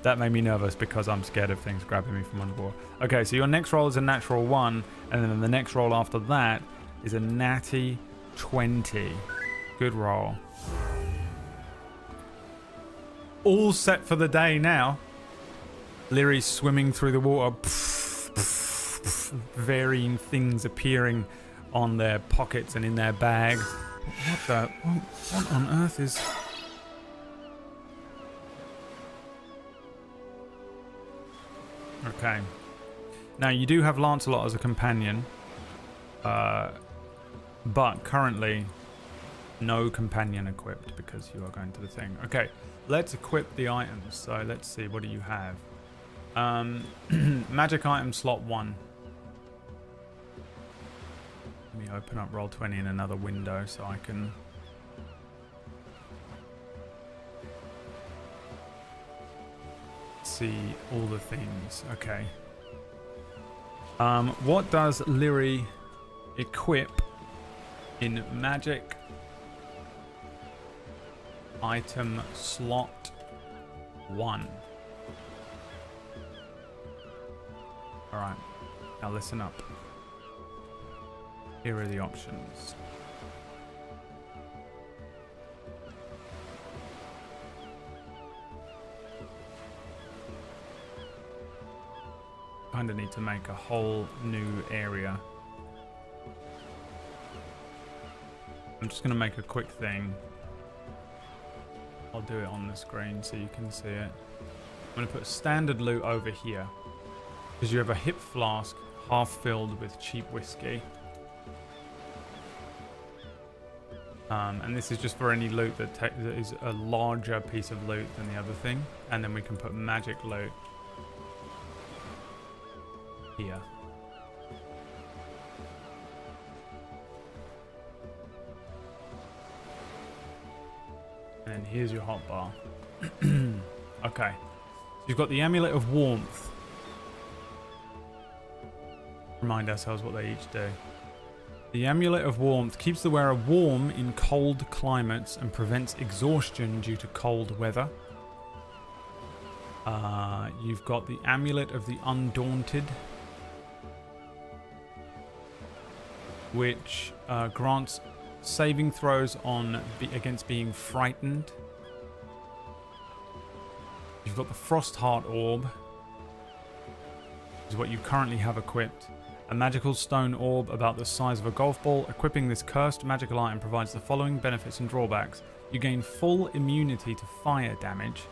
That made me nervous because I'm scared of things grabbing me from underwater. Okay, so your next roll is a natural 1, and then the next roll after that is a natty 20. Good roll. All set for the day now. Lyri's swimming through the water. Varying things appearing on their pockets and in their bags. What on earth is... Okay. Now, you do have Lancelot as a companion. But currently, no companion equipped because you are going to the thing. Okay, let's equip the items. So, let's see. What do you have? Magic item slot 1. Let me open up Roll20 in another window so I can... see all the things. Okay. What does Lyri equip in magic item slot 1? Alright, now listen up. Here are the options. Kind of need to make a whole new area. I'm just going to make a quick thing. I'll do it on the screen so you can see it. I'm going to put standard loot over here. Because you have a hip flask half filled with cheap whiskey. And this is just for any loot that is a larger piece of loot than the other thing. And then we can put magic loot here. And then here's your hotbar. Okay. So you've got the Amulet of Warmth. Remind ourselves what they each do. The Amulet of Warmth keeps the wearer warm in cold climates and prevents exhaustion due to cold weather. You've got the Amulet of the Undaunted, which grants saving throws against being frightened. You've got the Frostheart Orb, which is what you currently have equipped. A magical stone orb about the size of a golf ball. Equipping this cursed magical item provides the following benefits and drawbacks. You gain full immunity to fire damage.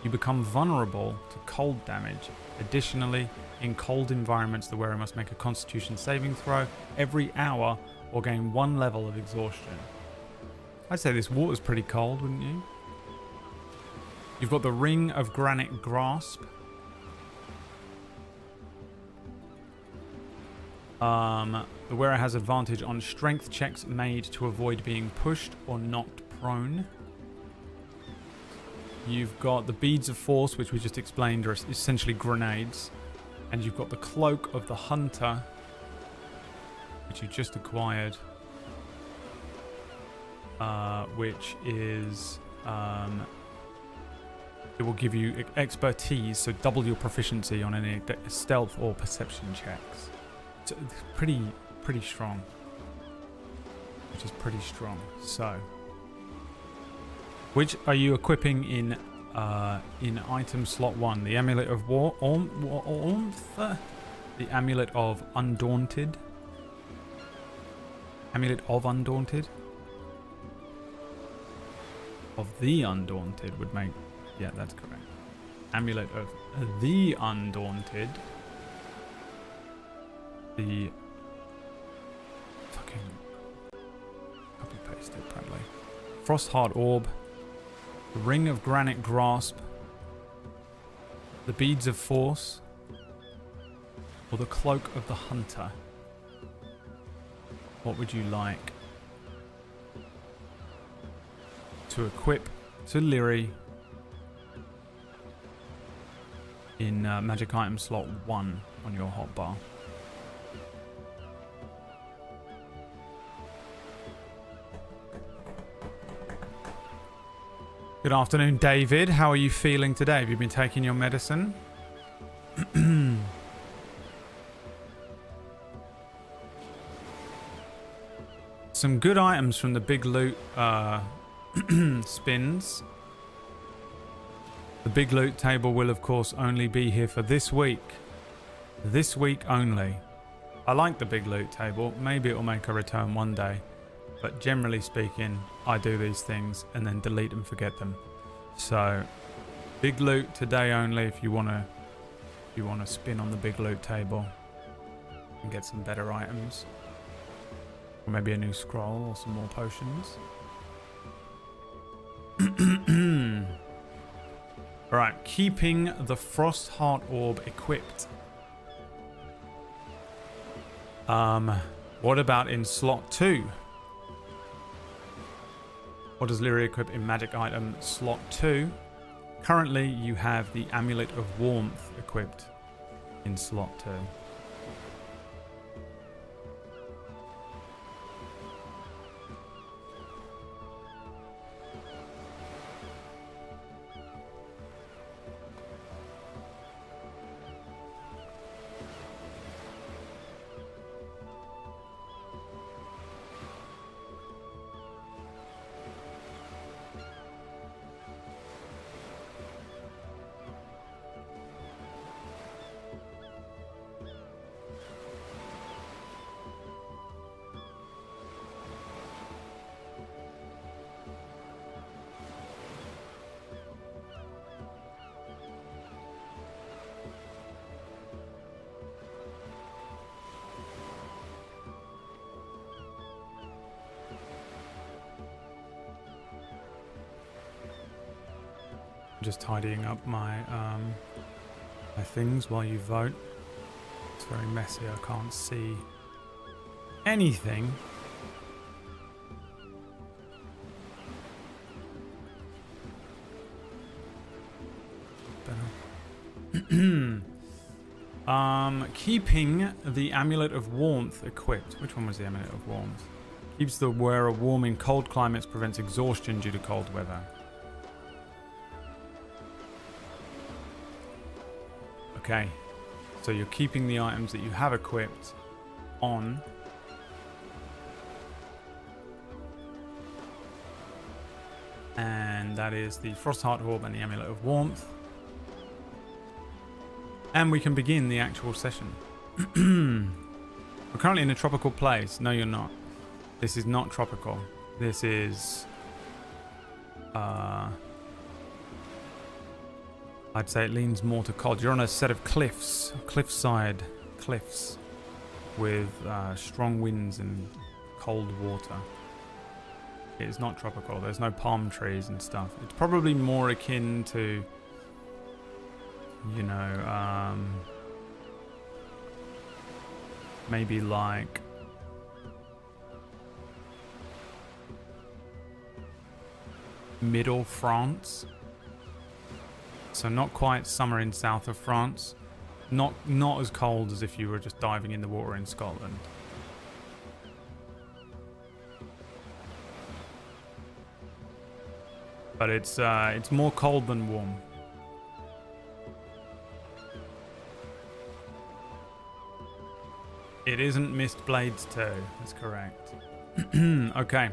You become vulnerable to cold damage. Additionally, in cold environments, the wearer must make a Constitution saving throw every hour or gain 1 level of exhaustion. I'd say this water's pretty cold, wouldn't you? You've got the Ring of Granite Grasp. The wearer has advantage on strength checks made to avoid being pushed or knocked prone. You've got the Beads of Force, which we just explained are essentially grenades. And you've got the Cloak of the Hunter, which you just acquired, which is... it will give you expertise, so double your proficiency on any stealth or perception checks. So it's pretty strong. Which is pretty strong. So, which are you equipping in item slot 1? The Amulet of Warmth, the Amulet of Undaunted, Amulet of Undaunted? Of the Undaunted would make... Yeah, that's correct. Amulet of the Undaunted. The... Fucking... Copy paste it, Bradley. Frostheart Orb. The Ring of Granite Grasp. The Beads of Force. Or the Cloak of the Hunter. What would you like to equip to Lyri in magic item slot 1 on your hotbar? Good afternoon, David. How are you feeling today? Have you been taking your medicine? Some good items from the big loot spins. The big loot table will, of course, only be here for this week. This week only. I like the big loot table. Maybe it will make a return one day. But generally speaking, I do these things and then delete and forget them. So, big loot today only if you wanna spin on the big loot table and get some better items. Or maybe a new scroll or some more potions. Alright, keeping the Frostheart Orb equipped. What about in slot 2? What does Lyri equip in magic item slot 2? Currently, you have the Amulet of Warmth equipped in slot 2. Just tidying up my my things while you vote. It's very messy. I can't see anything. Keeping the Amulet of Warmth equipped. Which one was the Amulet of Warmth? Keeps the wearer warm in cold climates, prevents exhaustion due to cold weather. Okay, so you're keeping the items that you have equipped on. And that is the Frostheart Orb and the Amulet of Warmth. And we can begin the actual session. We're currently in a tropical place. No, you're not. This is not tropical. This is... I'd say it leans more to cold. You're on a set of cliffs, cliffside cliffs, with strong winds and cold water. It is not tropical. There's no palm trees and stuff. It's probably more akin to, you know, maybe like middle France. So not quite summer in south of France. Not as cold as if you were just diving in the water in Scotland. But it's more cold than warm. It isn't Mistblades 2, that's correct. Okay.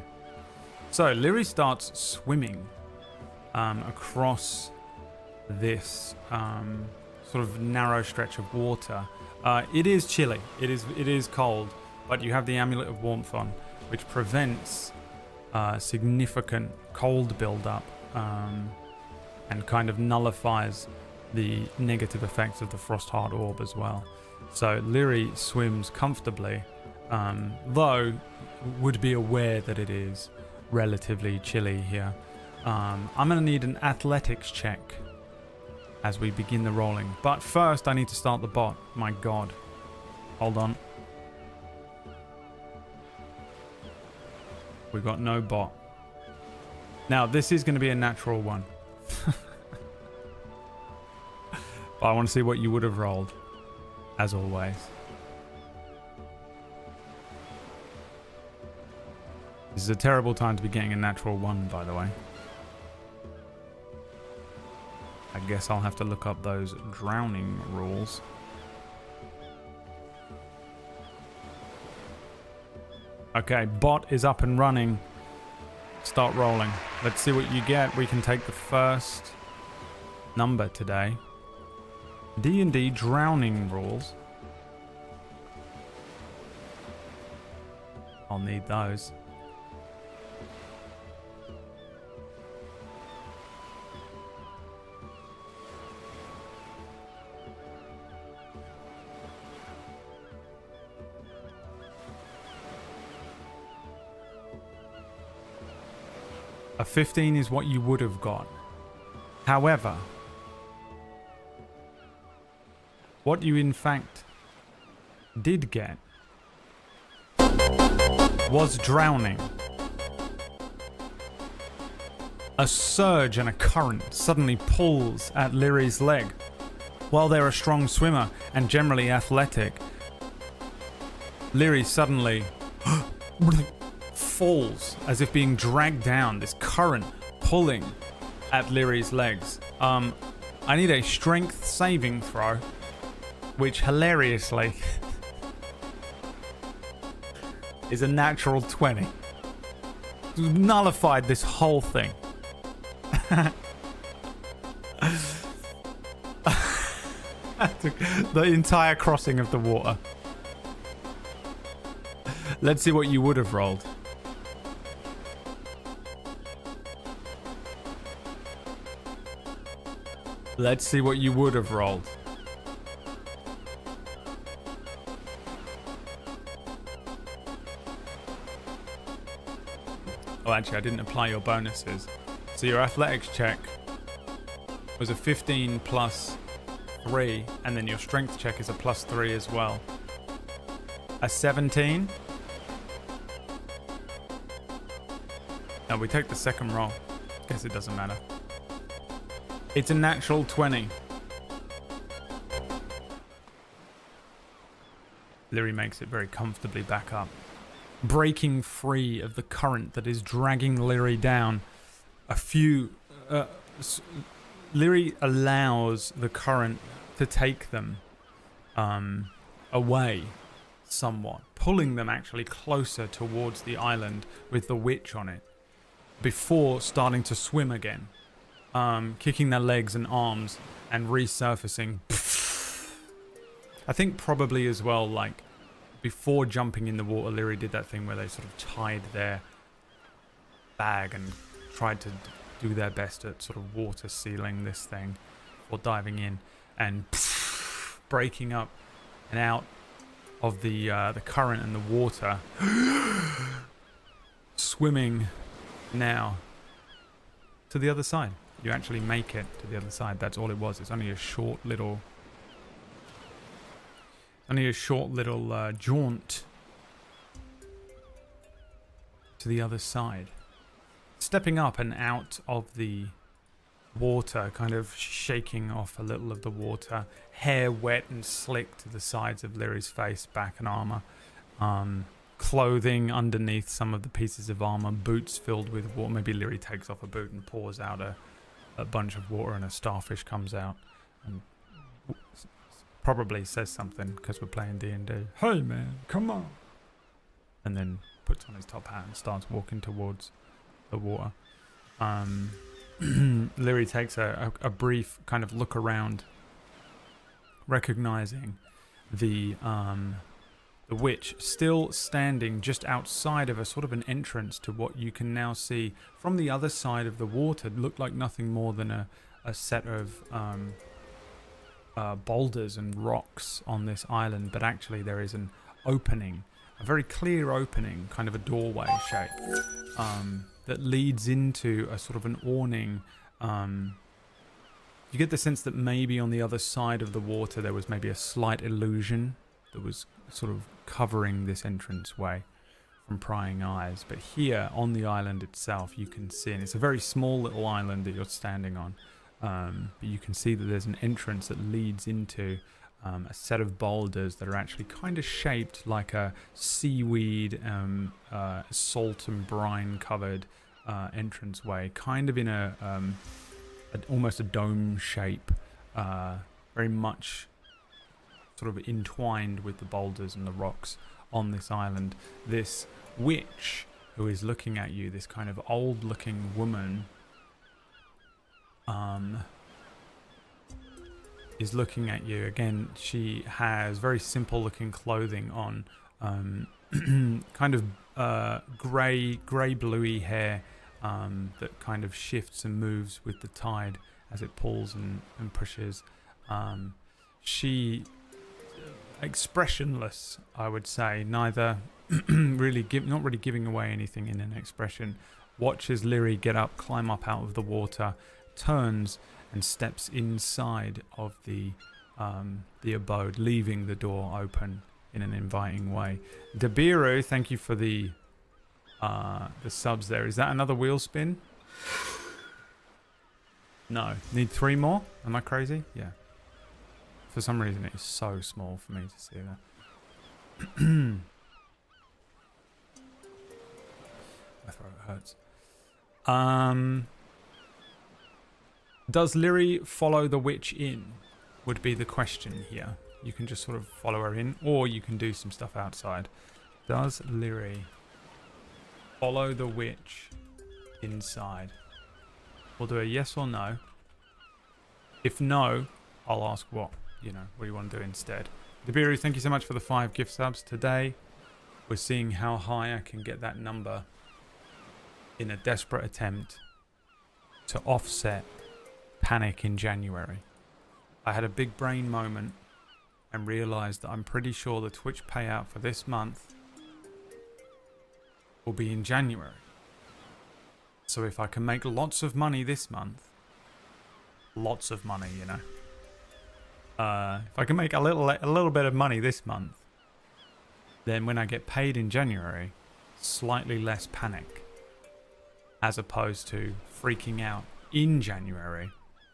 So Lyri starts swimming across this sort of narrow stretch of water. It is chilly. It is cold, but you have the Amulet of Warmth on. which prevents significant cold buildup and kind of nullifies the negative effects of the frost hard orb as well. So Lyri swims comfortably, though would be aware that it is relatively chilly here. I'm going to need an athletics check as we begin the rolling. But first I need to start the bot. My god. Hold on. We got no bot. Now this is going to be a natural one. But I want to see what you would have rolled, as always. This is a terrible time to be getting a natural one, by the way. I guess I'll have to look up those drowning rules. Okay, bot is up and running. Start rolling. Let's see what you get. We can take the first number today. D&D drowning rules. I'll need those. A 15 is what you would have got. However, what you in fact did get was drowning. A surge and a current suddenly pulls at Lyri's leg. While they're a strong swimmer and generally athletic, Lyri suddenly falls as if being dragged down, this current pulling at Lyri's legs. I need a strength saving throw, which hilariously is a natural 20. Nullified this whole thing. The entire crossing of the water. Let's see what you would have rolled. Let's see what you would have rolled. Oh, actually, I didn't apply your bonuses. So your athletics check was a 15 plus 3, and then your strength check is a plus 3 as well. A 17. Now we take the second roll. Guess it doesn't matter. It's a natural 20. Lyri makes it very comfortably back up, breaking free of the current that is dragging Lyri down. Lyri allows the current to take them away somewhat, pulling them actually closer towards the island with the witch on it, before starting to swim again, kicking their legs and arms and resurfacing. I think probably as well, like, before jumping in the water, Lyri did that thing where they sort of tied their bag and tried to do their best at sort of water sealing this thing or diving in and breaking up and out of the current and the water. Swimming now to the other side. You actually make it to the other side. That's all it was. It's only a short little jaunt to the other side. Stepping up and out of the water, kind of shaking off a little of the water, hair wet and slick to the sides of Lyri's face, back and armor, clothing underneath some of the pieces of armor, boots filled with water. Maybe Lyri takes off a boot and pours out a bunch of water, and a starfish comes out and probably says something because we're playing D&D. Hey man, come on. And then puts on his top hat and starts walking towards the water. Lyri takes a brief kind of look around, recognizing the the witch still standing just outside of a sort of an entrance to what you can now see from the other side of the water. It looked like nothing more than a set of boulders and rocks on this island, but actually there is an opening, a very clear opening, kind of a doorway shape, that leads into a sort of an awning. You get the sense that maybe on the other side of the water there was maybe a slight illusion that was sort of covering this entranceway from prying eyes. But here on the island itself you can see, and it's a very small little island that you're standing on, but you can see that there's an entrance that leads into a set of boulders that are actually kind of shaped like a seaweed, salt and brine covered entranceway, kind of in almost a dome shape, very much sort of entwined with the boulders and the rocks on this island. This witch who is looking at you, this kind of old looking woman, is looking at you. Again, she has very simple looking clothing on, kind of grey bluey hair that kind of shifts and moves with the tide as it pulls and pushes. She expressionless, I would say, neither not really giving away anything in an expression. Watches Lyri get up, climb up out of the water, turns and steps inside of the abode, leaving the door open in an inviting way. Dabiru, thank you for the subs there. Is that another wheel spin? No. Need 3 more? Am I crazy? Yeah. For some reason it is so small for me to see that. My throat hurts. Does Lyri follow the witch in? Would be the question here. You can just sort of follow her in, or you can do some stuff outside. Does Lyri follow the witch inside? We'll do a yes or no. If no, I'll ask what do you want to do instead. Dabiru, thank you so much for the 5 gift subs. Today we're seeing how high I can get that number in a desperate attempt to offset panic in January. I had a big brain moment and realized that I'm pretty sure the Twitch payout for this month will be in January. So if I can make lots of money this month, lots of money, if I can make a little bit of money this month, then when I get paid in January, slightly less panic, as opposed to freaking out in January,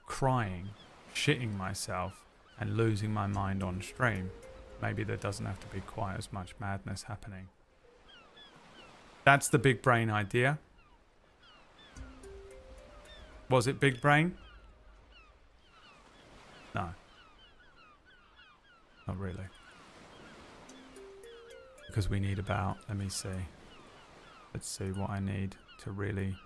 crying, shitting myself, and losing my mind on stream. Maybe there doesn't have to be quite as much madness happening. That's the big brain idea. Was it big brain? No. Not really. Because we need about, let's see what I need to really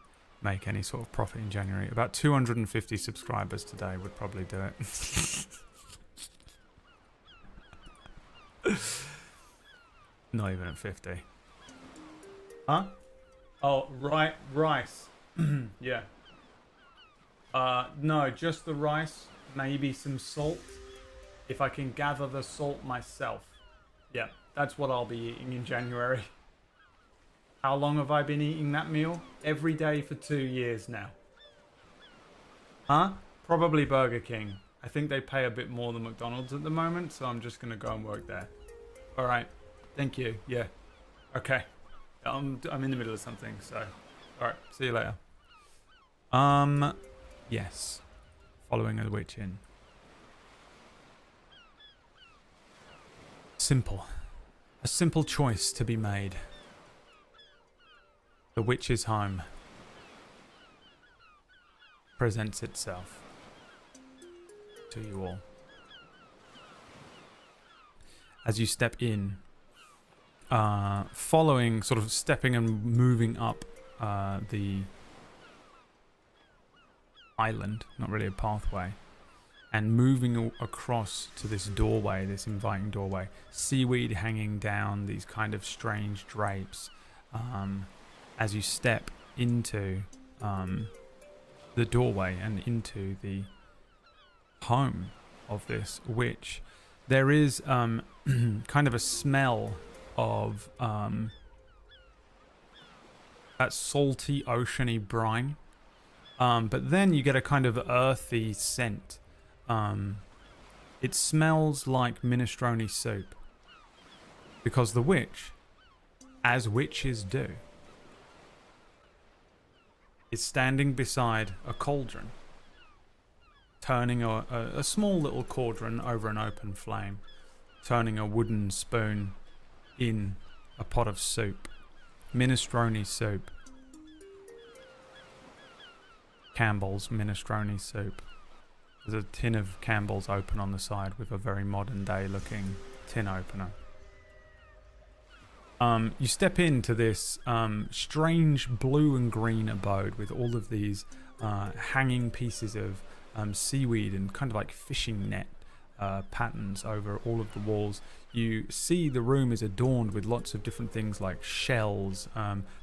make any sort of profit in January. About 250 subscribers today would probably do it. Not even at 50. Huh? Oh, right, rice. Yeah. No, just the rice, maybe some salt. If I can gather the salt myself. Yeah, that's what I'll be eating in January. How long have I been eating that meal? Every day for 2 years now. Huh? Probably Burger King. I think they pay a bit more than McDonald's at the moment, so I'm just going to go and work there. Alright. Thank you. Yeah. Okay. I'm in the middle of something, so... Alright, see you later. Yes. Following a witch in. Simple. A simple choice to be made. The witch's home presents itself to you all. As you step in, following, sort of stepping and moving up the island, not really a pathway, and moving across to this doorway, this inviting doorway. Seaweed hanging down, these kind of strange drapes. As you step into the doorway and into the home of this witch, there is kind of a smell of that salty, oceany brine. But then you get a kind of earthy scent. It smells like minestrone soup. Because the witch, as witches do, is standing beside a cauldron, turning a small little cauldron over an open flame, turning a wooden spoon in a pot of soup. Minestrone soup. Campbell's minestrone soup. There's a tin of Campbell's open on the side with a very modern day looking tin opener. You step into this strange blue and green abode with all of these hanging pieces of seaweed and kind of like fishing net patterns over all of the walls. You see the room is adorned with lots of different things like shells.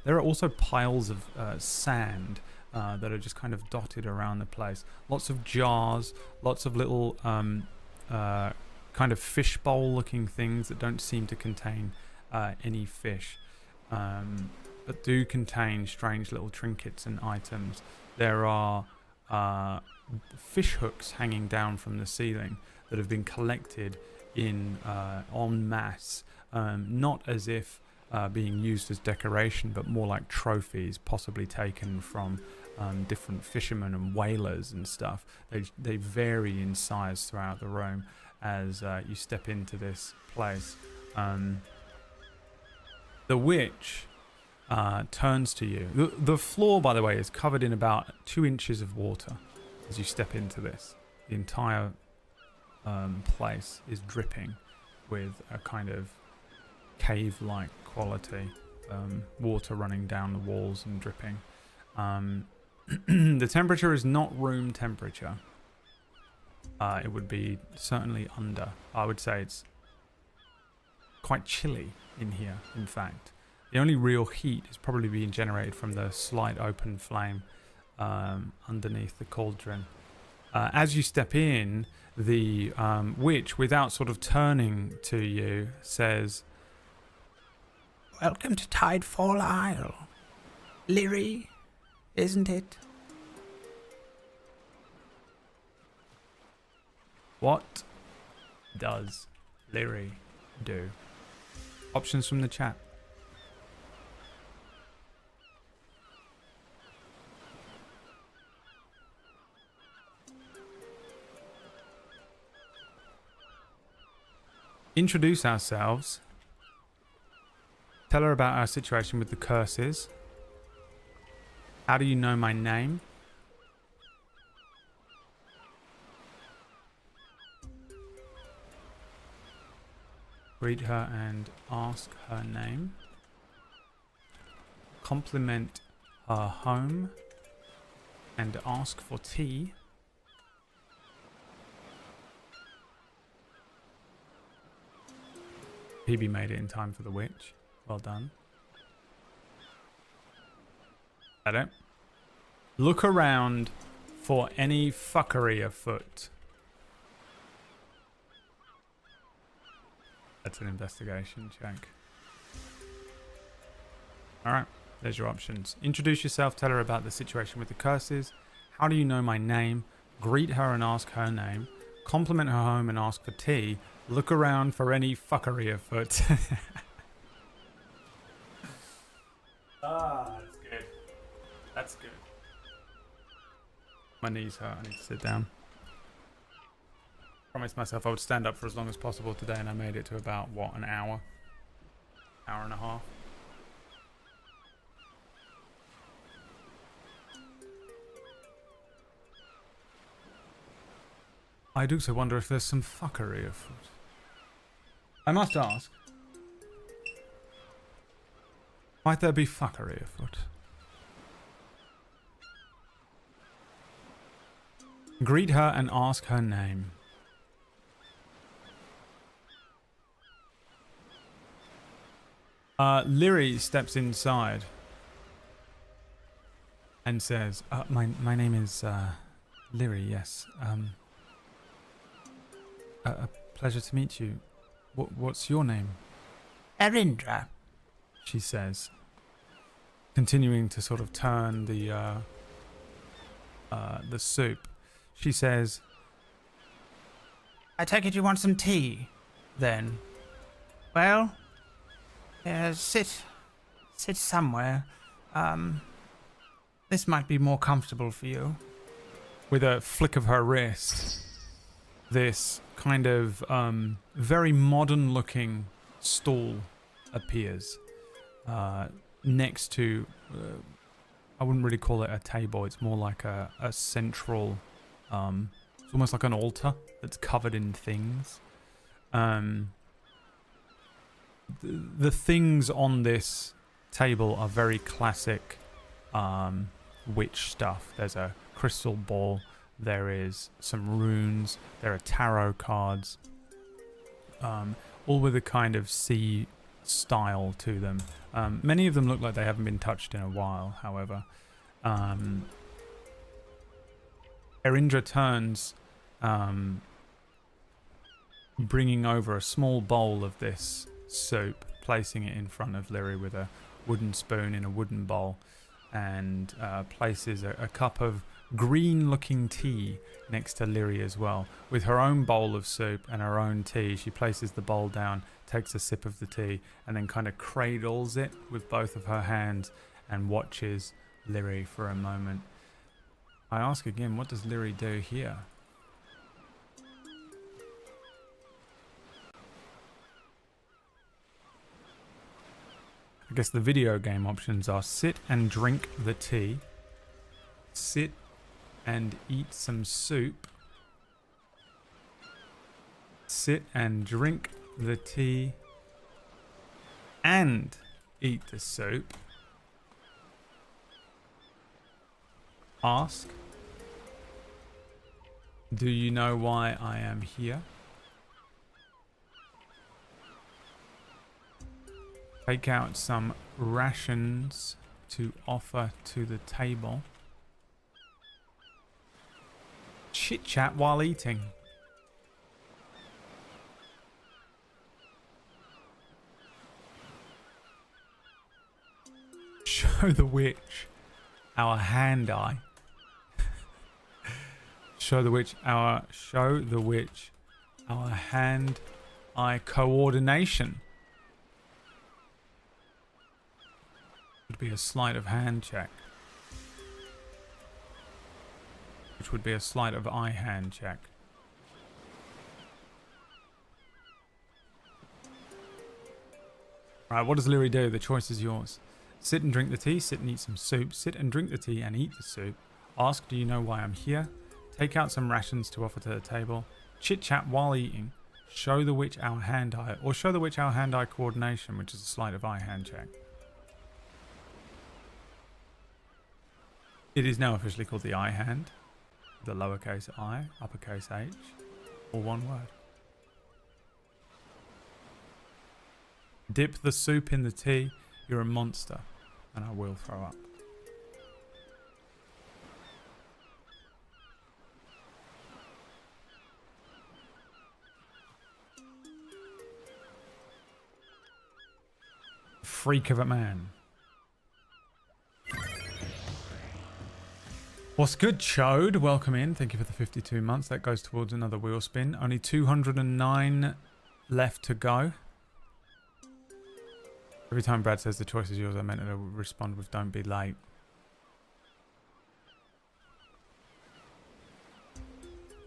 There are also piles of sand that are just kind of dotted around the place. Lots of jars, lots of little kind of fishbowl looking things that don't seem to contain any fish, but do contain strange little trinkets and items. There are fish hooks hanging down from the ceiling that have been collected in en masse, not as if being used as decoration, but more like trophies, possibly taken from different fishermen and whalers and stuff. They vary in size throughout the room as you step into this place. The witch turns to you. The floor, by the way, is covered in about 2 inches of water as you step into this. The entire place is dripping with a kind of cave-like quality. Water running down the walls and dripping. The temperature is not room temperature. It would be certainly under. I would say it's quite chilly in here, in fact. The only real heat is probably being generated from the slight open flame underneath the cauldron. As you step in, the witch, without sort of turning to you, says, Welcome to Tidefall Isle. Leary, isn't it? What does Leary do? Options from the chat. Introduce ourselves. Tell her about our situation with the curses. How do you know my name? Greet her and ask her name. Compliment her home and ask for tea. PB made it in time for the witch. Well done. Got it. Look around for any fuckery afoot. That's an investigation check. Alright, there's your options. Introduce yourself, tell her about the situation with the curses. How do you know my name? Greet her and ask her name. Compliment her home and ask for tea. Look around for any fuckery afoot. That's good. That's good. My knees hurt, I need to sit down. Promised myself I would stand up for as long as possible today, and I made it to about, what, an hour? Hour and a half. I do also wonder if there's some fuckery afoot. I must ask. Might there be fuckery afoot? Greet her and ask her name. Lyri steps inside and says, my name is Lyri, yes. A pleasure to meet you. What's your name? Arindra. She says, continuing to sort of turn the soup. She says, I take it you want some tea, then. Well, sit somewhere. This might be more comfortable for you. with a flick of her wrist, this kind of very modern looking stool appears next to, I wouldn't really call it a table, it's more like a central, it's almost like an altar that's covered in things. The things on this table are very classic witch stuff. There's a crystal ball, there is some runes, there are tarot cards, all with a kind of sea style to them. Many of them look like they haven't been touched in a while, however. Arindra turns, bringing over a small bowl of this soup, placing it in front of Lyri with a wooden spoon in a wooden bowl, and places a cup of green-looking tea next to Lyri as well. With her own bowl of soup and her own tea, she places the bowl down, takes a sip of the tea, and then kind of cradles it with both of her hands and watches Lyri for a moment. I ask again, what does Lyri do here? I guess the video game options are sit and drink the tea, sit and eat some soup, sit and drink the tea and eat the soup, ask, do you know why I am here? Take out some rations to offer to the table. Chit chat while eating. Show the witch our hand-eye. Show the witch our hand-eye coordination. Would be a sleight of hand check, which would be a sleight of eye hand check. Right, what does Lyri do? The choice is yours. Sit and drink the tea, sit and eat some soup, sit and drink the tea and eat the soup. Ask, do you know why I'm here? Take out some rations to offer to the table. Chit chat while eating. Show the witch our hand-eye, or show the witch our hand-eye coordination, which is a sleight of eye hand check. It is now officially called the eye hand. The lowercase I, uppercase H, all one word. Dip the soup in the tea. You're a monster, and I will throw up. Freak of a man. What's good, Chode? Welcome in. Thank you for the 52 months. That goes towards another wheel spin. Only 209 left to go. Every time Brad says the choice is yours, I meant to respond with don't be late.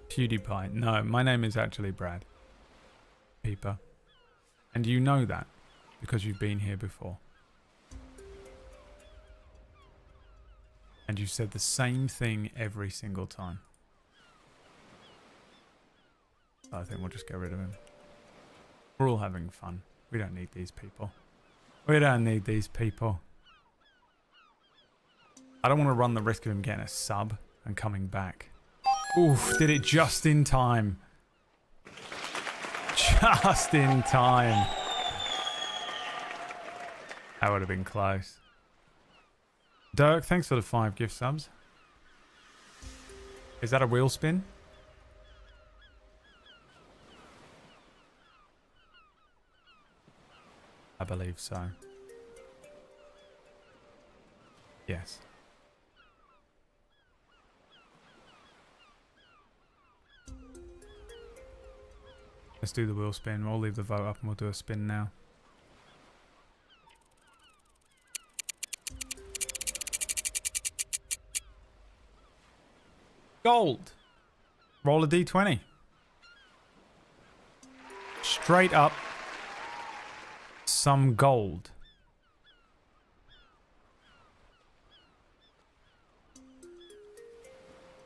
PewDiePie. No, my name is actually Brad. Peeper. And you know that because you've been here before. And you said the same thing every single time. I think we'll just get rid of him. We're all having fun. We don't need these people. We don't need these people. I don't want to run the risk of him getting a sub and coming back. Oof, did it just in time. Just in time. That would have been close. Dirk, thanks for the 5 gift subs. Is that a wheel spin? I believe so. Yes. Let's do the wheel spin. We'll leave the vote up and we'll do a spin now. Gold. Roll a d20. Straight up. Some gold.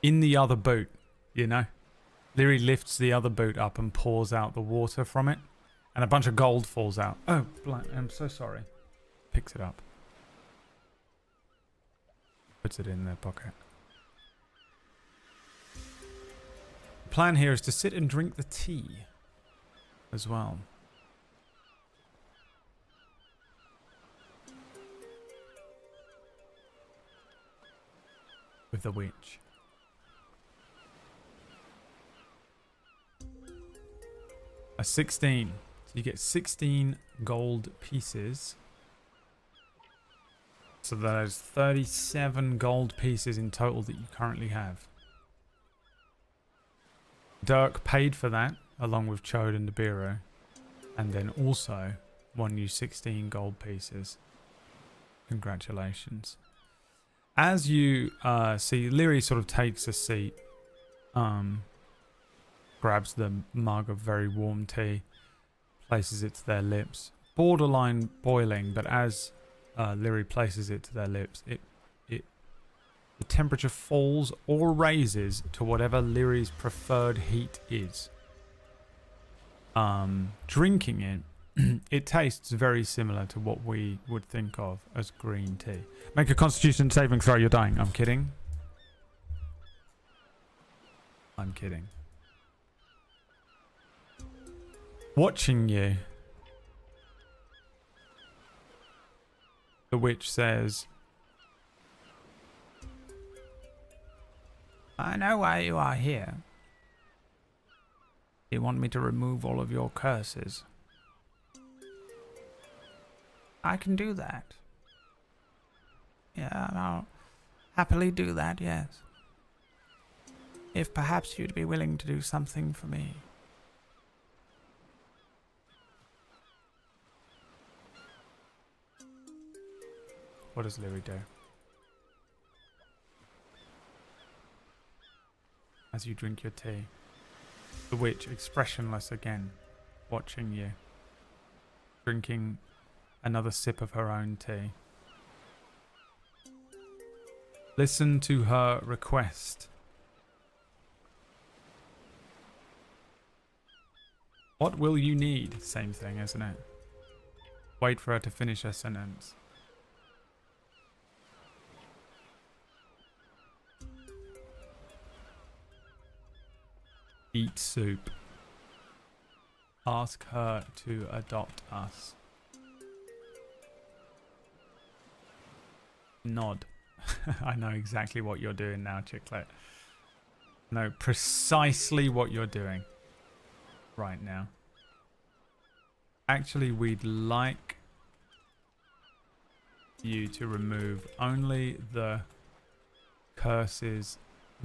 In the other boot, you know. Leary lifts the other boot up and pours out the water from it. And a bunch of gold falls out. Oh, I'm so sorry. Picks it up. Puts it in their pocket. The plan here is to sit and drink the tea as well. With the witch. A 16. So you get 16 gold pieces. So that is 37 gold pieces in total that you currently have. Dirk paid for that, along with Chode and the Bureau. And then also won you 16 gold pieces. Congratulations. As you see, Leary sort of takes a seat, grabs the mug of very warm tea, places it to their lips. Borderline boiling, but as Leary places it to their lips, the temperature falls or raises to whatever Leary's preferred heat is. Drinking it, it tastes very similar to what we would think of as green tea. Make a Constitution saving throw. You're dying. I'm kidding. I'm kidding. Watching you, the witch says, I know why you are here. You want me to remove all of your curses. I can do that. Yeah, I'll happily do that, yes. If perhaps you'd be willing to do something for me. what does Leary do? As you drink your tea, the witch, expressionless again, watching you, drinking another sip of her own tea. Listen to her request. What will you need? Same thing, isn't it? Wait for her to finish her sentence. Eat soup. Ask her to adopt us. Nod. I know exactly what you're doing now, Chicklet. Know precisely what you're doing right now. Actually, we'd like you to remove only the curses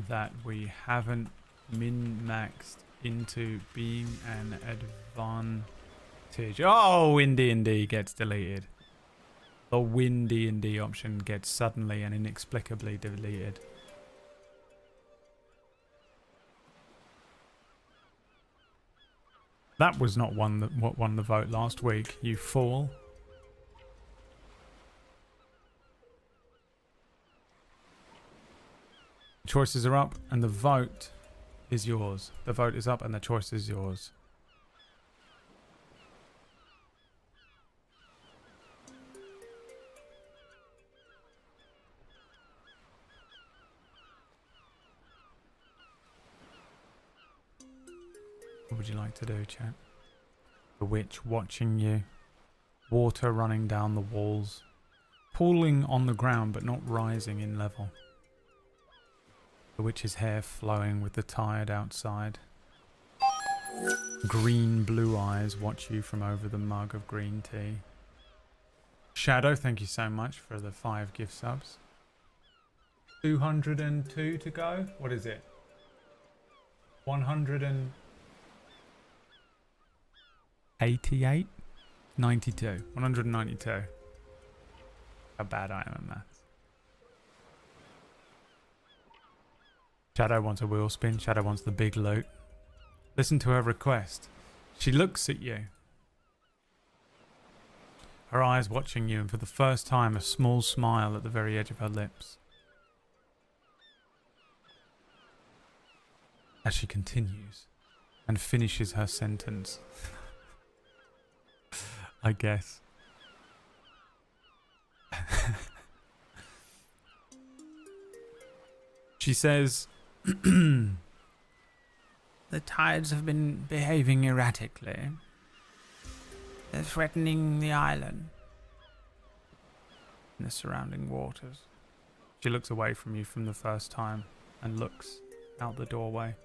that we haven't min-maxed into being an advantage. Oh, Windy gets deleted. The Windy option gets suddenly and inexplicably deleted. That was not what won the vote last week, you fool. Choices are up and the vote is yours. The vote is up and the choice is yours. What would you like to do, chat? The witch watching you. Water running down the walls. Pooling on the ground but not rising in level. The witch's hair flowing with the tide outside. Green blue eyes watch you from over the mug of green tea. Shadow, thank you so much for the 5 gift subs. 202 to go. What is it? 188? 92. 192. How bad I am at maths. Shadow wants a wheel spin. Shadow wants the big loot. Listen to her request. She looks at you. Her eyes watching you, and for the first time a small smile at the very edge of her lips. As she continues and finishes her sentence. I guess. She says, The tides have been behaving erratically. They're threatening the island and the surrounding waters. she looks away from you from the first time and looks out the doorway.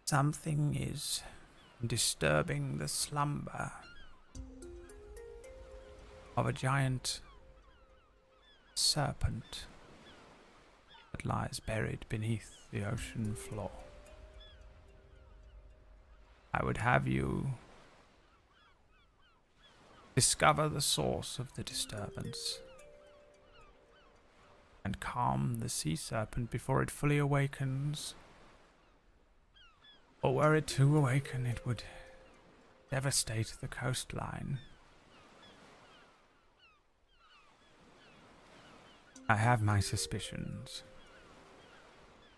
Something is disturbing the slumber of a giant serpent that lies buried beneath the ocean floor. I would have you discover the source of the disturbance and calm the sea serpent before it fully awakens. Or were it to awaken, it would devastate the coastline. I have my suspicions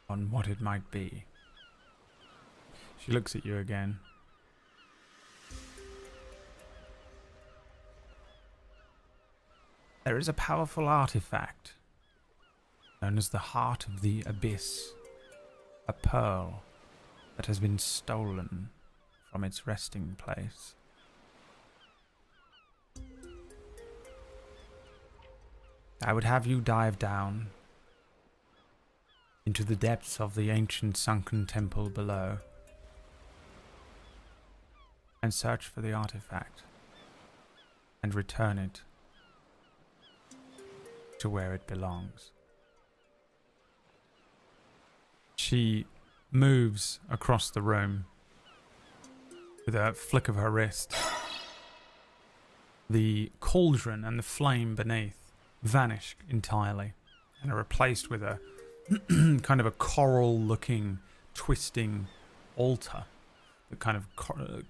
on what it might be. She looks at you again. There is a powerful artifact known as the Heart of the Abyss, a pearl that has been stolen from its resting place. I would have you dive down into the depths of the ancient sunken temple below and search for the artifact and return it to where it belongs. She moves across the room with a flick of her wrist. The cauldron and the flame beneath vanish entirely and are replaced with a kind of a coral-looking, twisting altar that kind of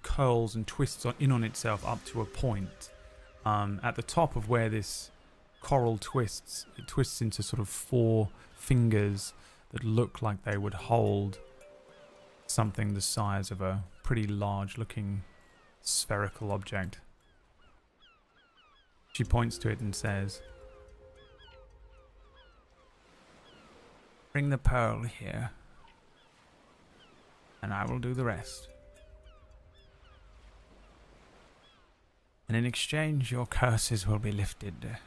curls and twists in on itself up to a point. At the top of where this coral twists, it twists into sort of 4 fingers that look like they would hold something the size of a pretty large-looking spherical object. She points to it and says, "Bring the pearl here, and I will do the rest. And in exchange, your curses will be lifted."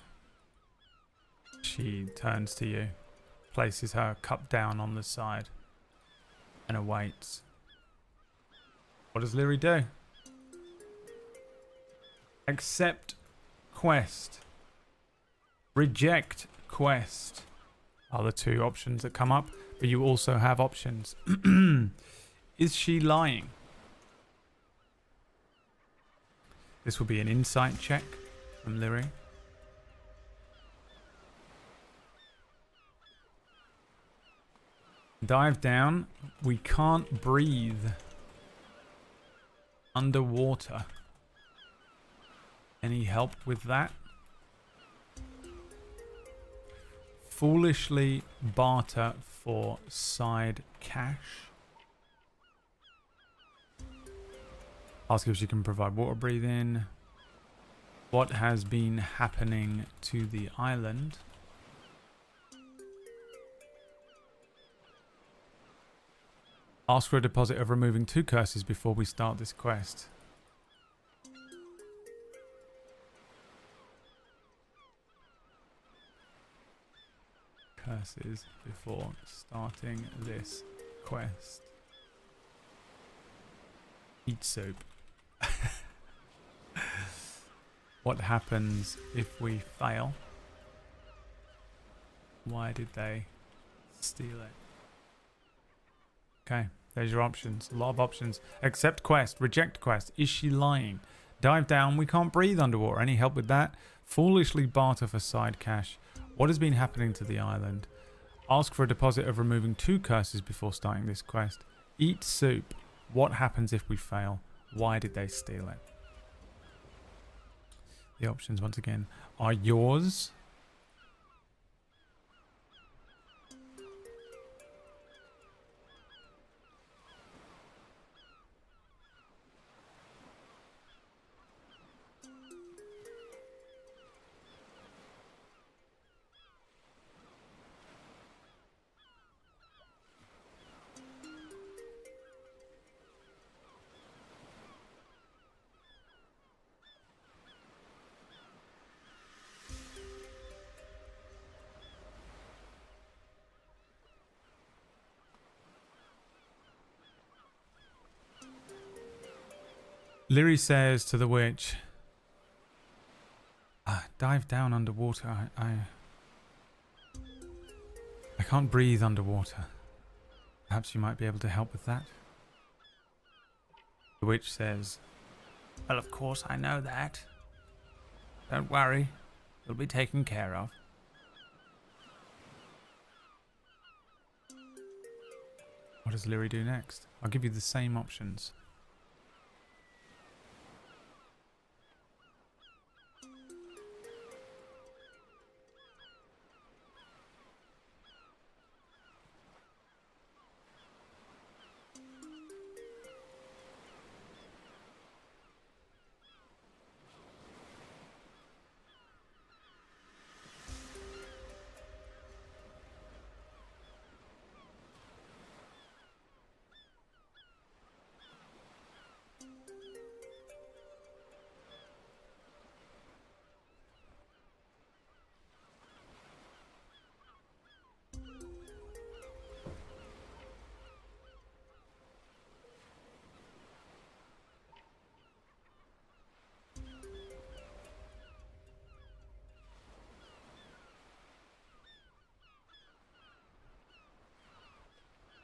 She turns to you, places her cup down on the side, and awaits. What does Lyri do? Accept quest. Reject quest are the 2 options that come up, but you also have options. Is she lying? This will be an insight check from Lyri. Dive down. We can't breathe underwater. Any help with that? Foolishly barter for side cash. Ask if she can provide water breathing. What has been happening to the island? Ask for a deposit of removing 2 curses before we start this quest. Curses before starting this quest. Eat soup. What happens if we fail? Why did they steal it? Okay, there's your options. A lot of options. Accept quest, reject quest. Is she lying? Dive down, we can't breathe underwater. Any help with that? Foolishly barter for side cash. What has been happening to the island? Ask for a deposit of removing 2 curses before starting this quest. Eat soup. What happens if we fail? Why did they steal it? The options, once again, are yours. Lyri says to the witch, dive down underwater. I can't breathe underwater. Perhaps you might be able to help with that. The witch says, well, of course I know that. Don't worry, you'll be taken care of. What does Lyri do next? I'll give you the same options.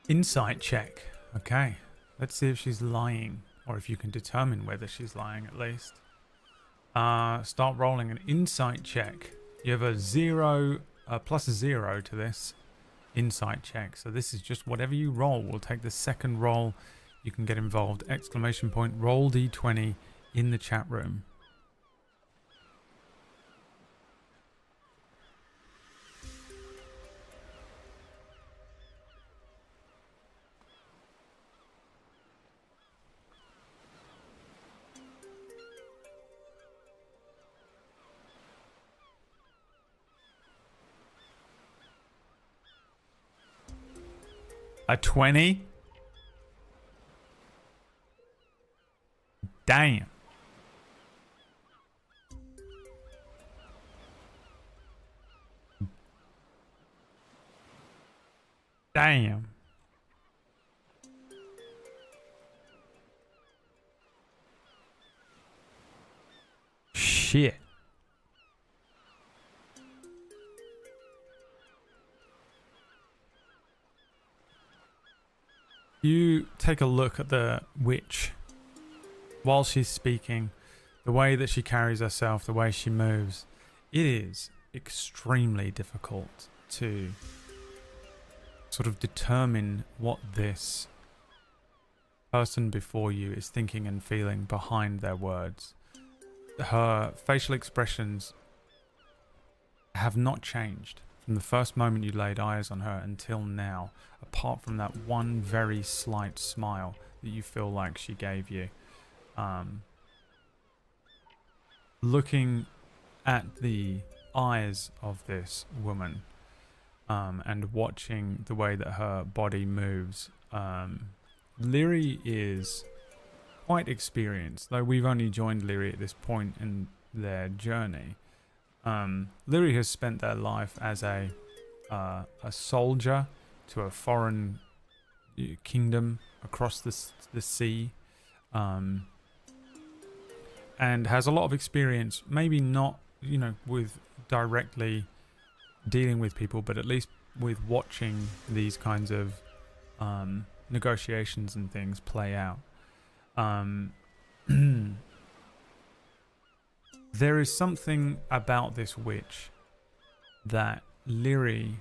Insight check. Okay. Let's see if she's lying. Or if you can determine whether she's lying at least. Start rolling an insight check. You have a +0 to this insight check. So this is just whatever you roll. We'll take the second roll. You can get involved. ! Roll d20 in the chat room. A 20? Damn. Damn. Shit. You take a look at the witch while she's speaking, the way that she carries herself, the way she moves. It is extremely difficult to sort of determine what this person before you is thinking and feeling behind their words. Her facial expressions have not changed from the first moment you laid eyes on her until now, apart from that one very slight smile that you feel like she gave you. Looking at the eyes of this woman and watching the way that her body moves, Lyri is quite experienced, though we've only joined Lyri at this point in their journey. Lyri has spent their life as a soldier to a foreign kingdom across the sea, and has a lot of experience, maybe not, you know, with directly dealing with people, but at least with watching these kinds of negotiations and things play out. There is something about this witch that Lyri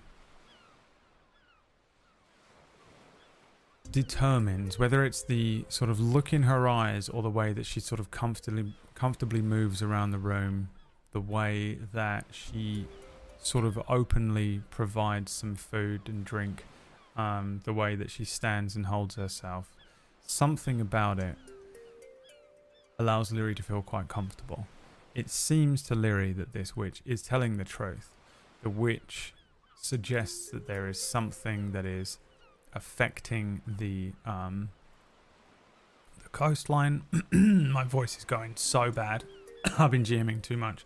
determines, whether it's the sort of look in her eyes or the way that she sort of comfortably moves around the room, the way that she sort of openly provides some food and drink, the way that she stands and holds herself. Something about it allows Lyri to feel quite comfortable. It seems to Lyri that this witch is telling the truth. The witch suggests that there is something that is affecting the coastline. My voice is going so bad. I've been GMing too much.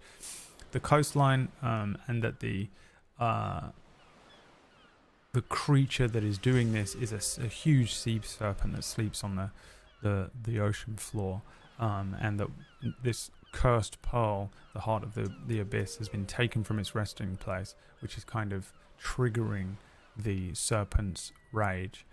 The coastline, and that the creature that is doing this is a huge sea serpent that sleeps on the ocean floor, and that this cursed pearl, the heart of the abyss, has been taken from its resting place, which is kind of triggering the serpent's rage.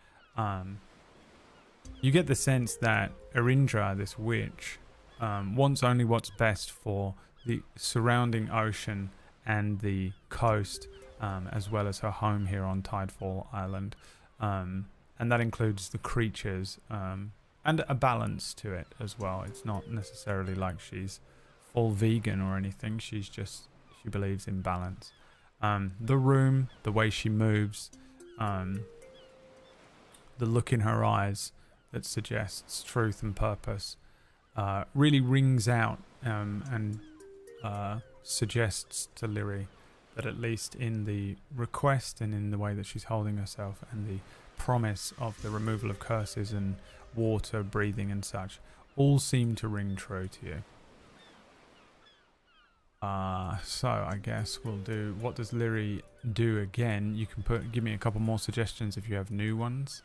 You get the sense that Erindra, this witch, wants only what's best for the surrounding ocean and the coast, as well as her home here on Tidefall Island, and that includes the creatures, and a balance to it as well. It's not necessarily like she's full vegan or anything. She believes in balance. The room, the way she moves, the look in her eyes that suggests truth and purpose, really rings out, and suggests to Lyri that, at least in the request and in the way that she's holding herself and the promise of the removal of curses and water, breathing and such, all seem to ring true to you. So I guess we'll do, what does Lyri do again? You can give me a couple more suggestions if you have new ones.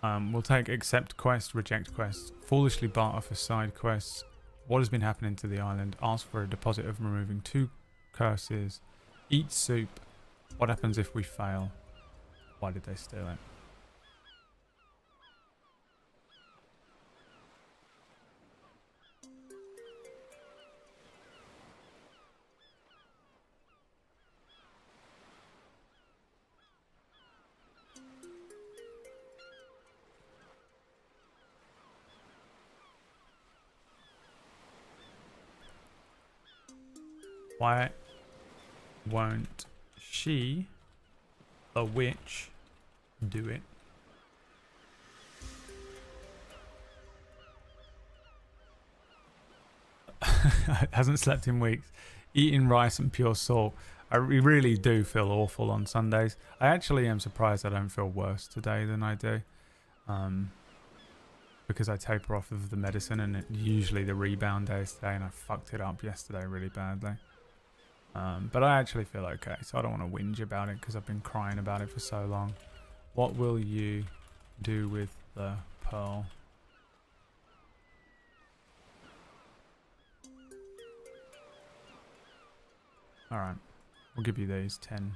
We'll take accept quest, reject quest, foolishly barter for side quests, what has been happening to the island, ask for a deposit of removing 2 curses, eat soup, what happens if we fail, why did they steal it? Why won't she, the witch, do it? Hasn't slept in weeks. Eating rice and pure salt. I really do feel awful on Sundays. I actually am surprised I don't feel worse today than I do. Because I taper off of the medicine, and usually the rebound day is today, and I fucked it up yesterday really badly. But I actually feel okay, so I don't want to whinge about it because I've been crying about it for so long. What will you do with the pearl? Alright, we'll give you these 10.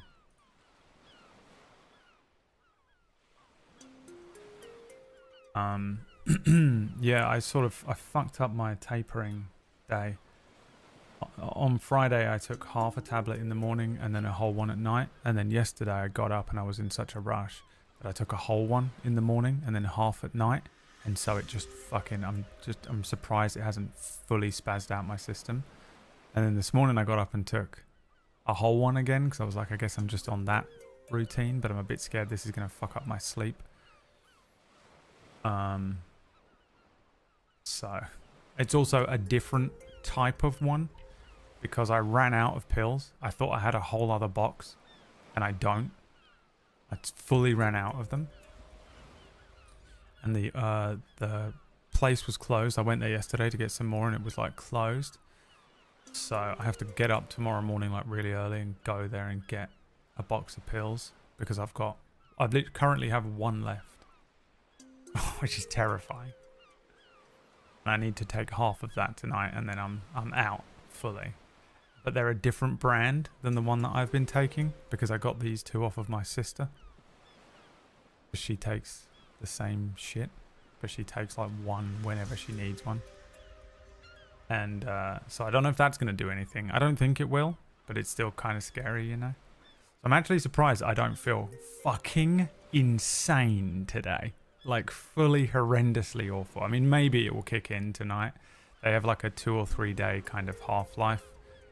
Yeah, I fucked up my tapering day. On Friday I took half a tablet in the morning and then a whole one at night, and then yesterday I got up and I was in such a rush that I took a whole one in the morning and then half at night, and so it just fucking, I'm surprised it hasn't fully spazzed out my system. And then this morning I got up and took a whole one again because I was like, I guess I'm just on that routine, but I'm a bit scared this is going to fuck up my sleep. So it's also a different type of one because I ran out of pills. I thought I had a whole other box and I don't. I fully ran out of them. and the place was closed. I went there yesterday to get some more, and it was like closed. So I have to get up tomorrow morning like really early and go there and get a box of pills because I currently have one left, which is terrifying. I need to take half of that tonight, and then I'm out fully. But they're a different brand than the one that I've been taking because I got these two off of my sister. She takes the same shit, but she takes like one whenever she needs one. And so I don't know if that's going to do anything. I don't think it will, but it's still kind of scary, you know? I'm actually surprised I don't feel fucking insane today. Like fully horrendously awful. I mean, maybe it will kick in tonight. They have like a 2 or 3 day kind of half-life,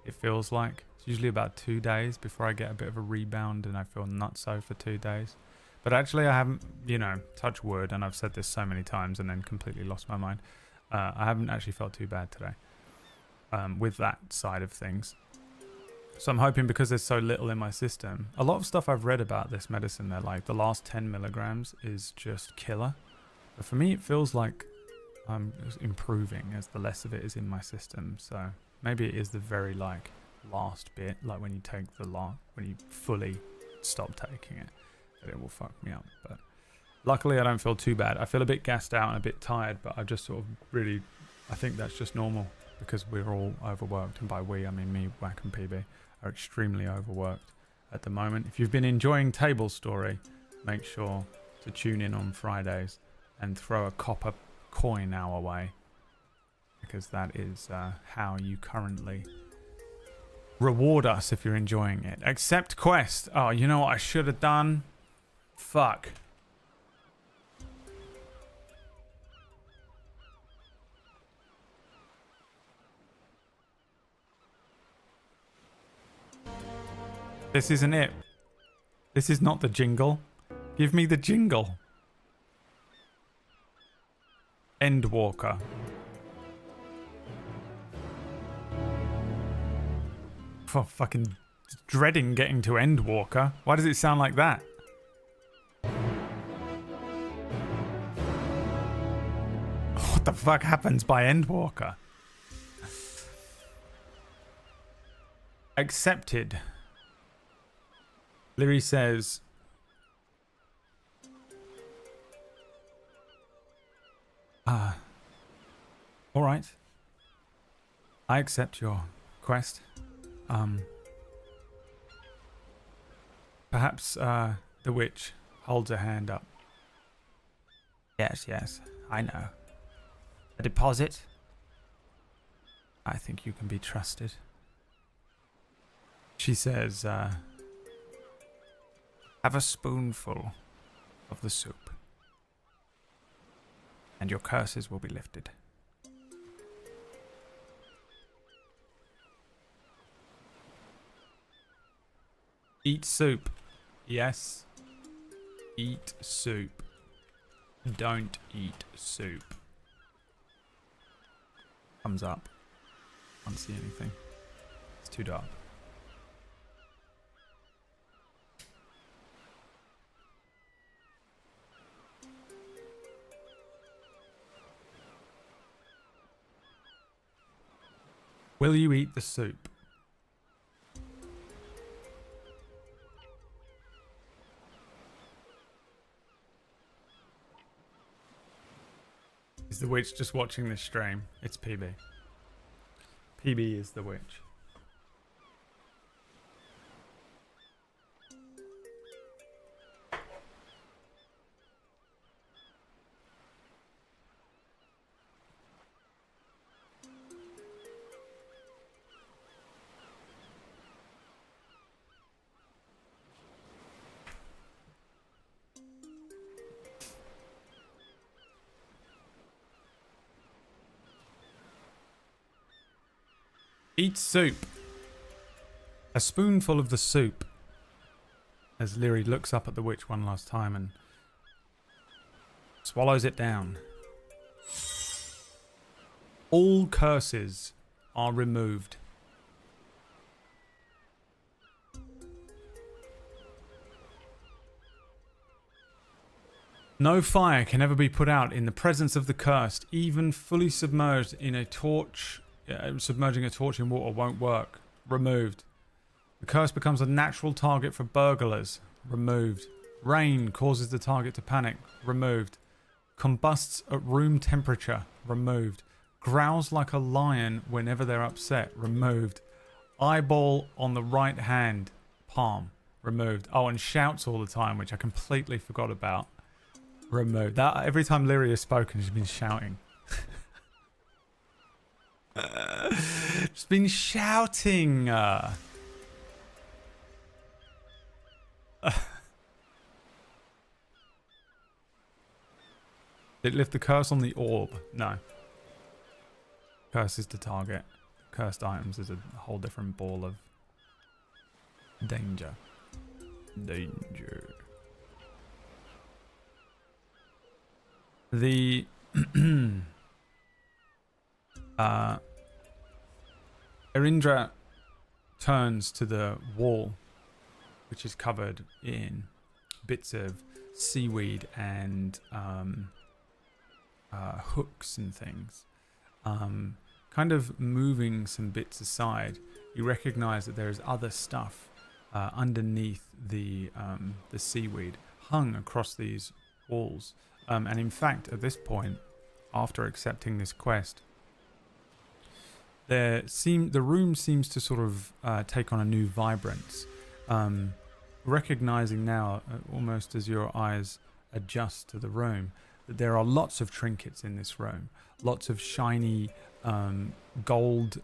it feels like. It's usually about 2 days before I get a bit of a rebound and I feel nutso for 2 days. But actually I haven't, you know, touch wood, and I've said this so many times and then completely lost my mind. I haven't actually felt too bad today with that side of things. So I'm hoping, because there's so little in my system. A lot of stuff I've read about this medicine, they're like the last 10 milligrams is just killer. But for me, it feels like I'm improving as the less of it is in my system. So maybe it is the very like last bit, like when you take when you fully stop taking it, that it will fuck me up. But luckily I don't feel too bad. I feel a bit gassed out and a bit tired, but I just sort of really, I think that's just normal because we're all overworked. And by we, I mean me, Whack and PB are extremely overworked at the moment. If you've been enjoying Table Story, make sure to tune in on Fridays and throw a copper coin our way, because that is how you currently reward us if you're enjoying it. Accept quest. Oh, you know what I should have done? Fuck. This isn't it. This is not the jingle. Give me the jingle. Endwalker. For fucking dreading getting to Endwalker. Why does it sound like that? What the fuck happens by Endwalker? Accepted. Leary says, all right. I accept your quest. Perhaps the witch holds her hand up. Yes, I know. A deposit? I think you can be trusted. She says, have a spoonful of the soup, and your curses will be lifted. Eat soup. Yes. Eat soup. Don't eat soup. Thumbs up. Can't see anything. It's too dark. Will you eat the soup? Is the witch just watching this stream? It's PB. PB is the witch. Eat soup. A spoonful of the soup. As Leary looks up at the witch one last time and swallows it down. All curses are removed. No fire can ever be put out in the presence of the cursed. Even fully submerged in a torch, submerging a torch in water won't work. Removed. The curse becomes a natural target for burglars. Removed. Rain causes the target to panic. Removed. Combusts at room temperature. Removed. Growls like a lion whenever they're upset. Removed. Eyeball on the right hand palm. Removed. Oh, and shouts all the time, which I completely forgot about. Removed. That every time Lyria has spoken, she's been shouting. She's been shouting. Did it lift the curse on the orb? No. Curse is the target. Cursed items is a whole different ball of danger. Danger. The Erindra turns to the wall, which is covered in bits of seaweed and hooks and things. Kind of moving some bits aside, you recognize that there is other stuff underneath the seaweed hung across these walls. And in fact, at this point, after accepting this quest, the room seems to sort of take on a new vibrance. Recognizing now, almost as your eyes adjust to the room, that there are lots of trinkets in this room, lots of shiny gold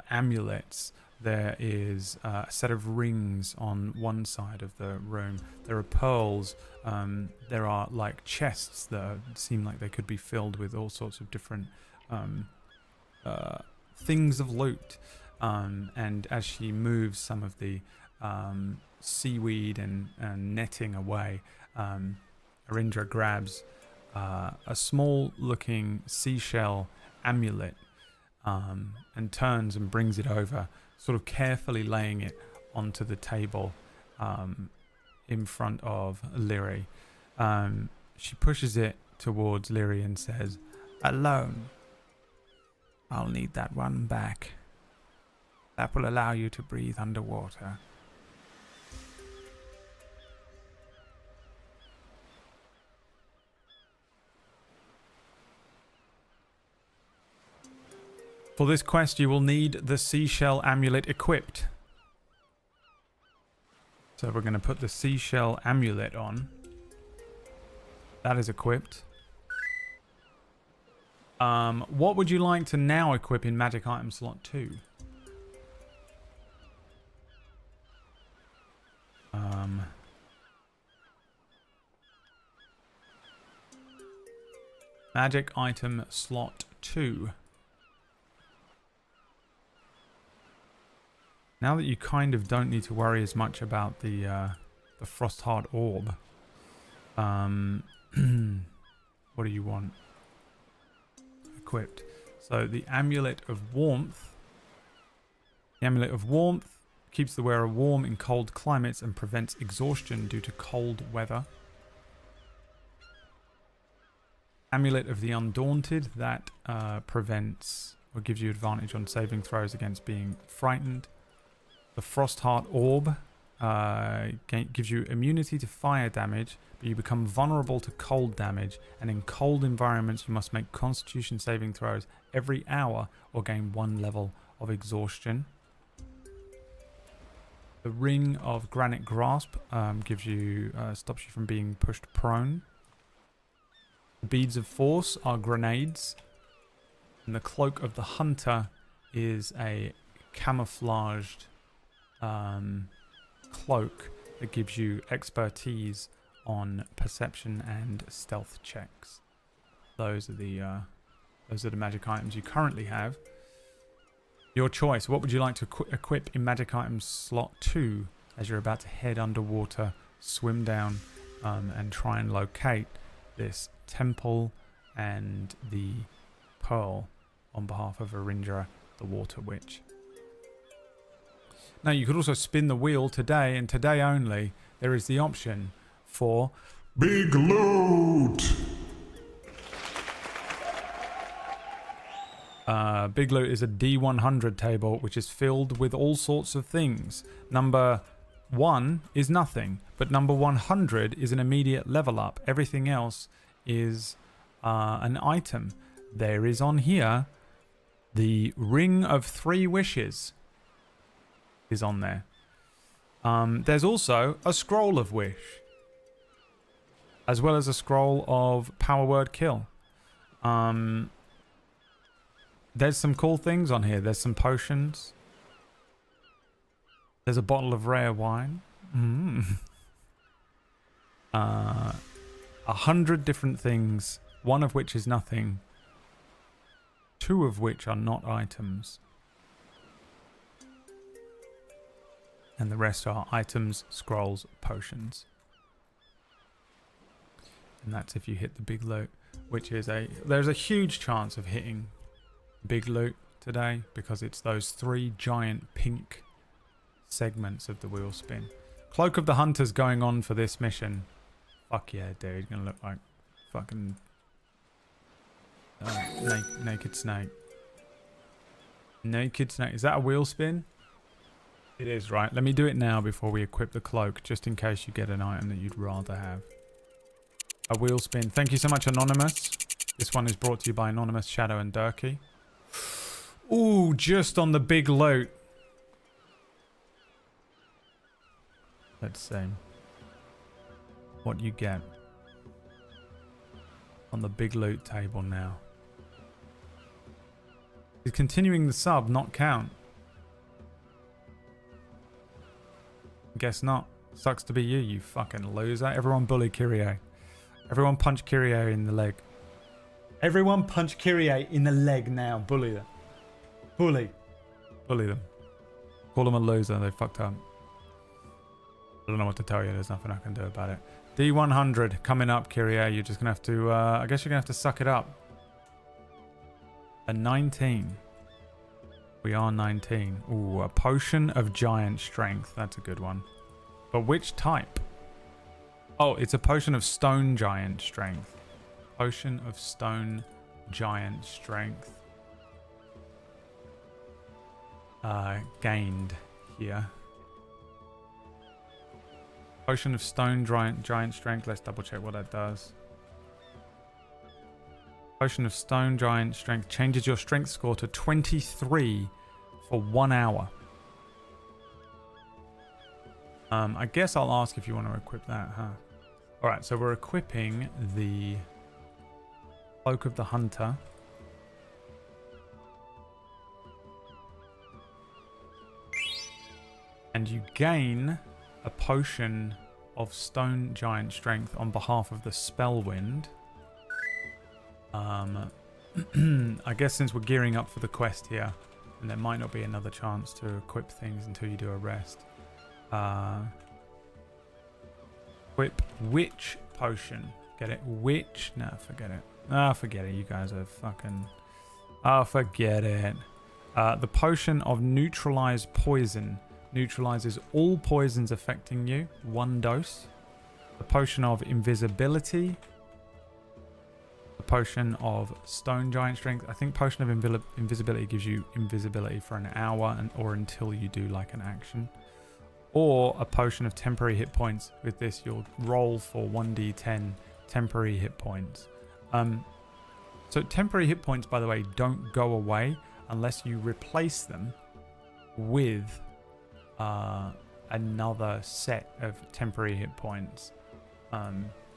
amulets. There is a set of rings on one side of the room. There are pearls. There are like chests that seem like they could be filled with all sorts of different things of loot. And as she moves some of the seaweed and netting away, Erindra grabs a small looking seashell amulet and turns and brings it over, sort of carefully laying it onto the table in front of Lyri. She pushes it towards Lyri and says, "Alone. I'll need that one back. That will allow you to breathe underwater." For this quest, you will need the seashell amulet equipped. So we're going to put the seashell amulet on. That is equipped. What would you like to now equip in magic item slot 2? Magic item slot 2. Now that you kind of don't need to worry as much about the frost hard orb, what do you want equipped? So the amulet of warmth. The amulet of warmth keeps the wearer warm in cold climates and prevents exhaustion due to cold weather. Amulet of the undaunted, that prevents or gives you advantage on saving throws against being frightened. The Frost Heart Orb gives you immunity to fire damage, but you become vulnerable to cold damage, and in cold environments you must make Constitution saving throws every hour or gain 1 level of exhaustion. The Ring of Granite Grasp gives you stops you from being pushed prone. The Beads of Force are grenades, and the Cloak of the Hunter is a camouflaged cloak that gives you expertise on perception and stealth checks. Those are the magic items you currently have. Your choice. What would you like to equip in magic items slot 2 as you're about to head underwater, swim down, and try and locate this temple and the pearl on behalf of Erindra, the Water Witch? Now, you could also spin the wheel today, and today only, there is the option for Big loot! Big loot is a D100 table, which is filled with all sorts of things. Number 1 is nothing, but number 100 is an immediate level up. Everything else is an item. There is on here the Ring of 3 Wishes is on there. There's also a Scroll of Wish, as well as a Scroll of Power Word Kill. There's some cool things on here. There's some potions. There's a bottle of rare wine. 100 different things, one of which is nothing, 2 of which are not items. And the rest are items, scrolls, potions. And that's if you hit the big loot, which is there's a huge chance of hitting big loot today because it's those 3 giant pink segments of the wheel spin. Cloak of the Hunter's going on for this mission. Fuck yeah, dude. Gonna look like fucking naked snake. Naked snake. Is that a wheel spin? It is, right? Let me do it now before we equip the cloak, just in case you get an item that you'd rather have. A wheel spin. Thank you so much, Anonymous. This one is brought to you by Anonymous, Shadow, and Durkee. Ooh, just on the big loot. Let's see what you get on the big loot table now. Is continuing the sub not count? Guess not. Sucks to be you, you fucking loser. Everyone bully Kyrie. Everyone punch Kyrie in the leg. Everyone punch Kyrie in the leg now. Bully them. Bully them. Call them a loser. They fucked up. I don't know what to tell you. There's nothing I can do about it. D100 coming up, Kyrie. You're just going to have to... I guess you're going to have to suck it up. A 19. We are 19. Ooh, a potion of giant strength. That's a good one. But which type? Oh, it's a potion of stone giant strength. Potion of stone giant strength. Gained here. Potion of stone giant strength. Let's double check what that does. Potion of stone giant strength changes your strength score to 23 for 1 hour. I guess I'll ask if you want to equip that, huh? Alright, so we're equipping the Cloak of the Hunter. And you gain a potion of stone giant strength on behalf of the Spellwind. I guess since we're gearing up for the quest here, and there might not be another chance to equip things until you do a rest. Equip Witch Potion. Get it? Witch? No, forget it. Forget it. You guys are fucking... forget it. The Potion of Neutralize Poison. Neutralizes all poisons affecting you. 1 dose. The Potion of Invisibility. The Potion of Stone Giant Strength. I think Potion of Invisibility gives you invisibility for an hour or until you do like an action. Or a Potion of Temporary Hit Points. With this, you'll roll for 1d10 temporary hit points. So temporary hit points, by the way, don't go away unless you replace them with another set of temporary hit points.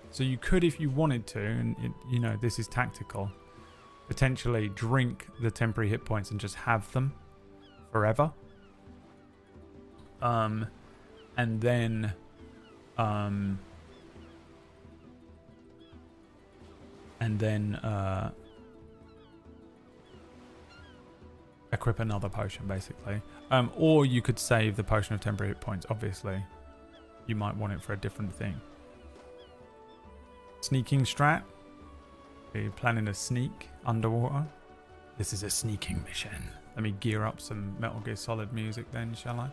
So you could, if you wanted to, and you know this is tactical, potentially drink the temporary hit points and just have them forever. And then equip another potion, basically. Or you could save the Potion of Temporary Hit Points. Obviously, you might want it for a different thing. Sneaking strat. Are you planning to sneak underwater? This is a sneaking mission. Let me gear up some Metal Gear Solid music then, shall I?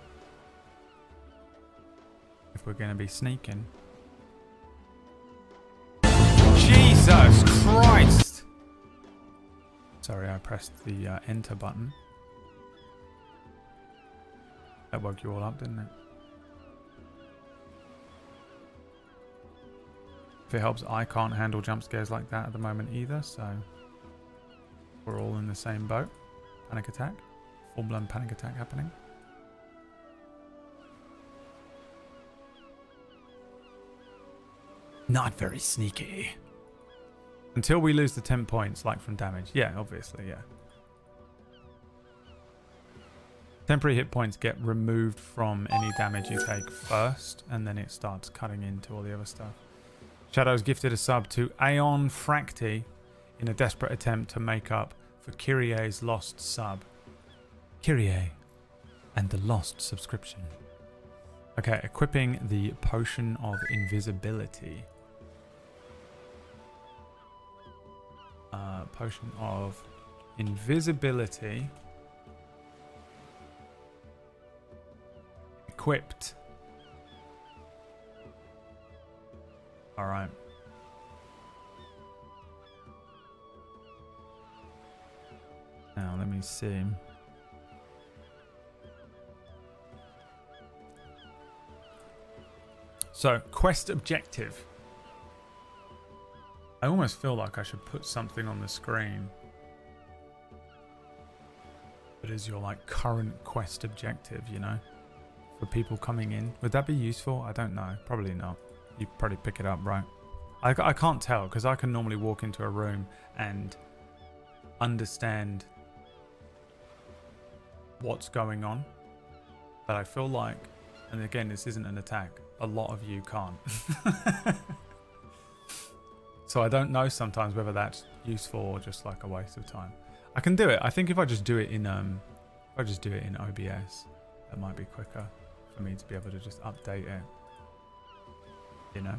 If we're going to be sneaking. Sorry, I pressed the enter button. That woke you all up, didn't it? If it helps, I can't handle jump scares like that at the moment either, so we're all in the same boat. Panic attack. Full-blown panic attack happening. Not very sneaky. Until we lose the 10 points, like from damage. Yeah, obviously, yeah. Temporary hit points get removed from any damage you take first, and then it starts cutting into all the other stuff. Shadow's gifted a sub to Aeon Fracti in a desperate attempt to make up for Kyrie's lost sub. Kyrie and the lost subscription. Okay, equipping the potion of invisibility. Potion of invisibility. Equipped. Alright. Now, let me see. So, quest objective. I almost feel like I should put something on the screen that is your like current quest objective, you know, for people coming in. Would that be useful? I don't know. Probably not. You probably pick it up, right? I can't tell because I can normally walk into a room and understand what's going on. But I feel like, and again, this isn't an attack, a lot of you can't. So I don't know sometimes whether that's useful or just like a waste of time. I can do it. I think if I just do it in OBS, that might be quicker for me to be able to just update it. You know?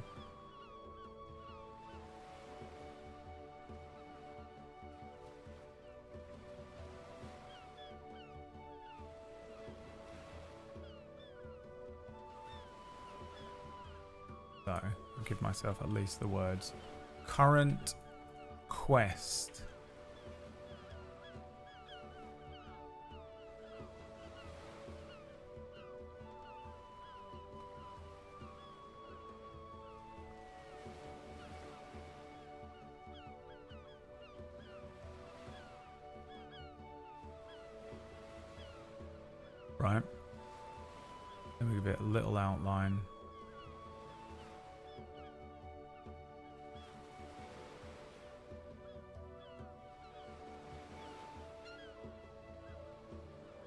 So I'll give myself at least the words. Current quest. Right. Let me give it a little outline.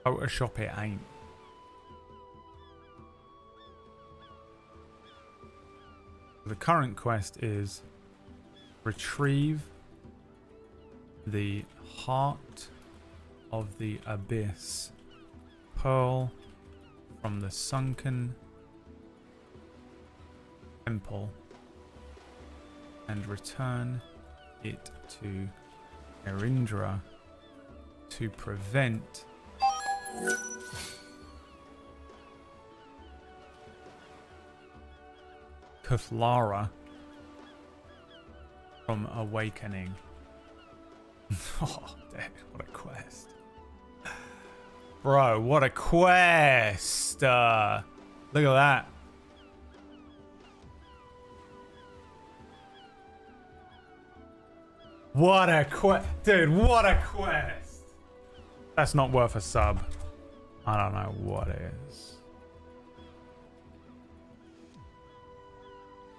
Photoshop it ain't. The current quest is retrieve the heart of the abyss, pearl from the sunken temple, and return it to Erindra to prevent Kuflara from awakening. Oh, damn, what a quest. Bro, what a quest. Look at that. What a quest. Dude, what a quest. That's not worth a sub. I don't know what is.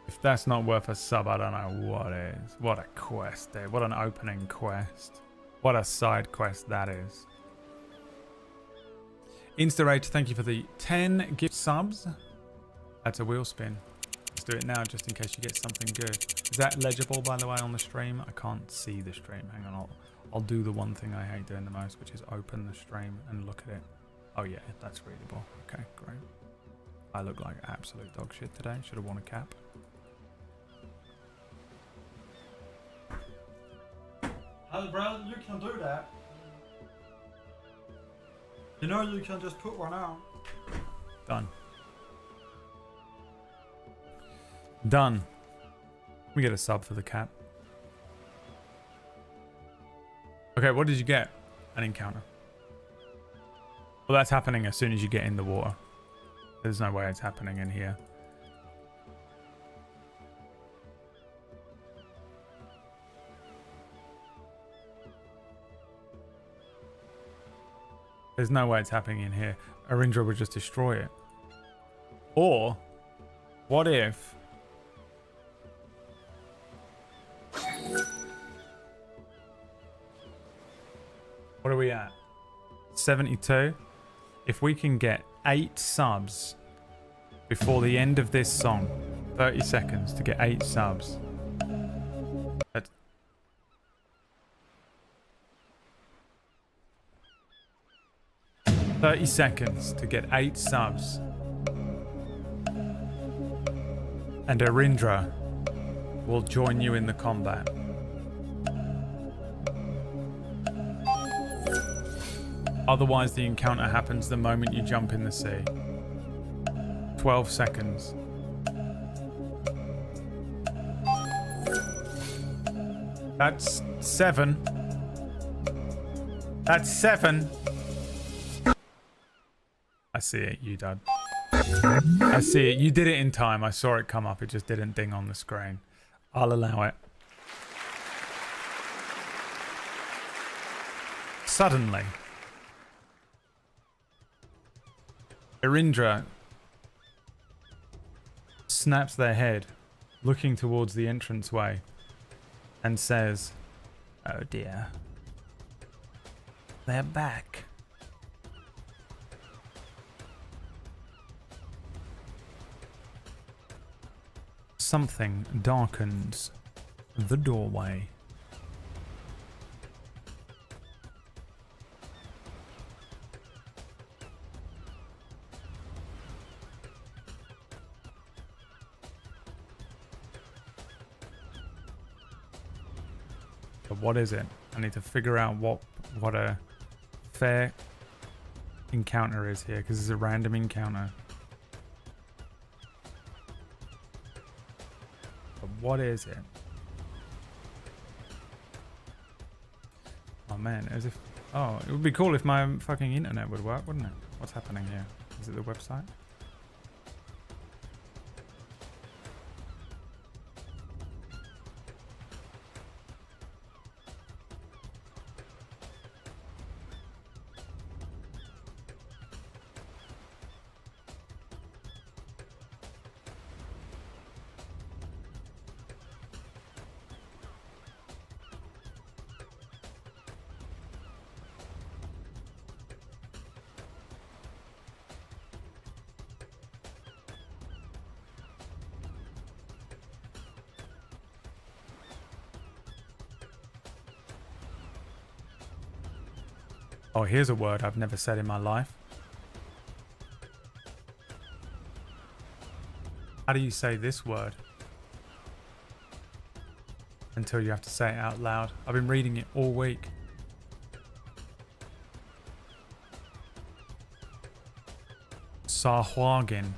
If that's not worth a sub, I don't know what is. What a quest, dude. What an opening quest. What a side quest that is. Instarate, thank you for the 10 gift subs. That's a wheel spin. Let's do it now just in case you get something good. Is that legible, by the way, on the stream? I can't see the stream. Hang on, I'll do the one thing I hate doing the most, which is open the stream and look at it. Oh yeah, that's readable. Okay, great. I look like absolute dog shit today. Should have worn a cap. Hey brother, you can do that. You know you can just put one out. Done. Done. We get a sub for the cap. Okay, what did you get? An encounter. Well, that's happening as soon as you get in the water. There's no way it's happening in here. There's no way it's happening in here. Arindra would just destroy it. Or, what if... What are we at? 72? If we can get 8 subs before the end of this song, 30 seconds to get 8 subs. That's... $30 seconds to get 8 subs. And Arindra will join you in the combat. Otherwise, the encounter happens the moment you jump in the sea. 12 seconds. That's 7. That's 7. I see it, you did. I see it. You did it in time. I saw it come up. It just didn't ding on the screen. I'll allow it. Suddenly, Arindra snaps their head, looking towards the entranceway, and says, "Oh dear. They're back." Something darkens the doorway. But what is it? I need to figure out what a fair encounter is here, because it's a random encounter. But what is it? Oh man, as if... Oh, it would be cool if my fucking internet would work, wouldn't it? What's happening here? Is it the website? Oh, here's a word I've never said in my life. How do you say this word? Until you have to say it out loud. I've been reading it all week. Sahwagin.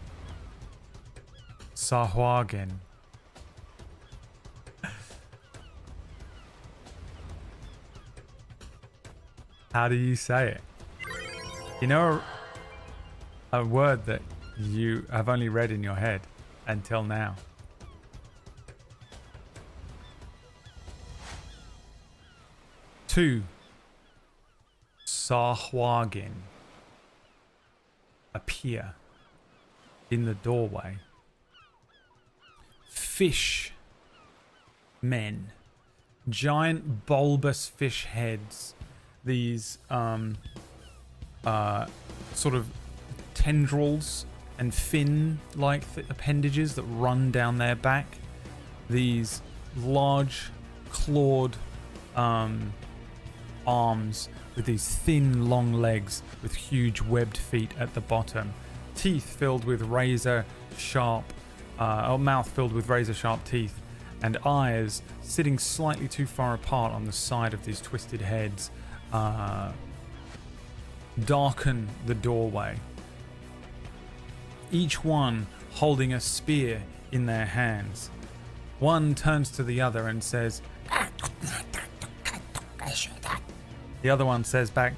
Sahwagin. How do you say it? You know a word that you have only read in your head until now? Two. Sahwagin appear in the doorway. Fish men. Giant bulbous fish heads. These sort of tendrils and fin-like appendages that run down their back. These large clawed arms with these thin long legs with huge webbed feet at the bottom. Teeth filled with razor sharp, or mouth filled with razor sharp teeth, and eyes sitting slightly too far apart on the side of these twisted heads. Darken the doorway. Each one holding a spear in their hands. One turns to the other and says, The other one says back,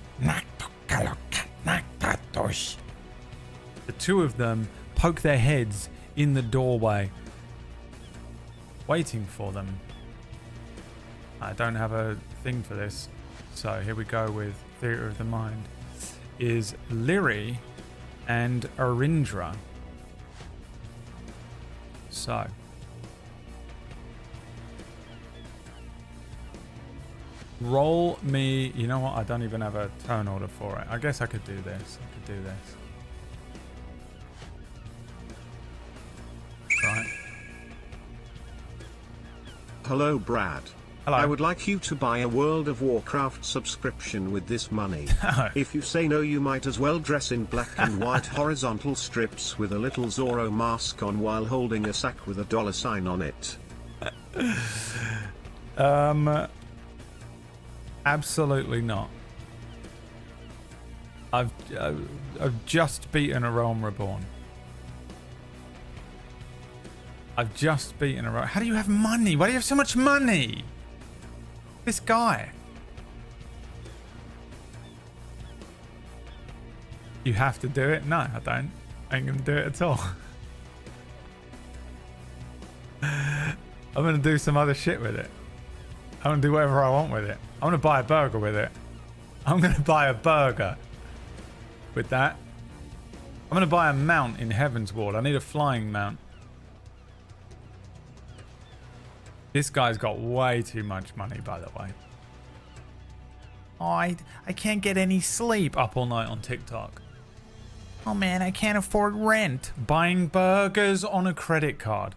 the two of them poke their heads in the doorway, waiting for them. I don't have a thing for this, so here we go with Theatre of the Mind. Is Lyri and Arindra. So. Roll me. You know what? I don't even have a turn order for it. I guess I could do this. Right. Hello, Brad. Hello. I would like you to buy a World of Warcraft subscription with this money. If you say no, you might as well dress in black and white horizontal strips with a little Zorro mask on while holding a sack with a $sign on it. Absolutely not. I've just beaten a Realm Reborn. I've just beaten a Realm. How do you have money? Why do you have so much money? This guy. You have to do it? No, I don't. I ain't gonna do it at all. I'm gonna do some other shit with it. I'm gonna do whatever I want with it. I'm gonna buy a burger with it. I'm gonna buy a burger with that. I'm gonna buy a mount in Heaven's Ward. I need a flying mount. This guy's got way too much money, by the way. I can't get any sleep. Up all night on TikTok. Oh man, I can't afford rent. Buying burgers on a credit card.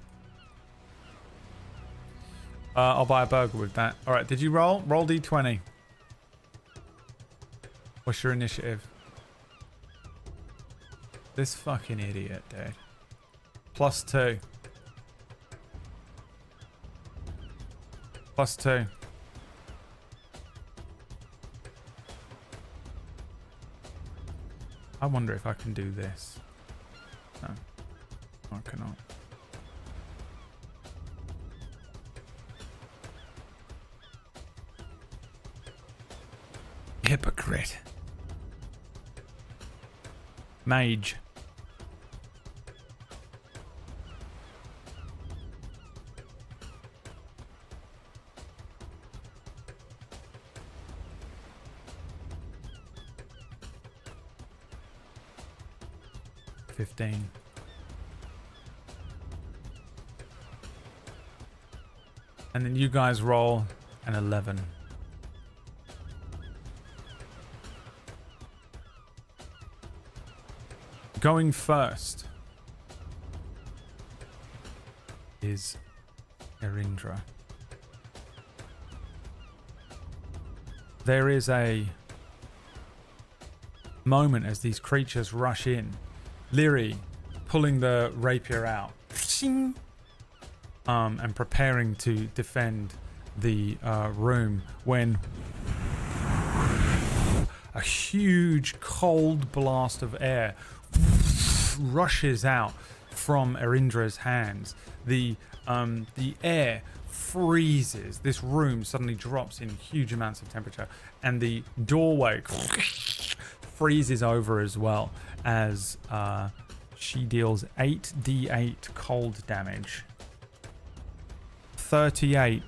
I'll buy a burger with that. All right, did you roll? Roll D20. What's your initiative? This fucking idiot, dude. +2. +2. I wonder if I can do this. No, I cannot. Hypocrite. Mage. And then you guys roll an 11. Going first is Arindra. There is a moment as these creatures rush in. Lyri pulling the rapier out and preparing to defend the room when a huge cold blast of air rushes out from Arindra's hands. The air freezes. This room suddenly drops in huge amounts of temperature, and the doorway freezes over as well as she deals 8d8 cold damage. 38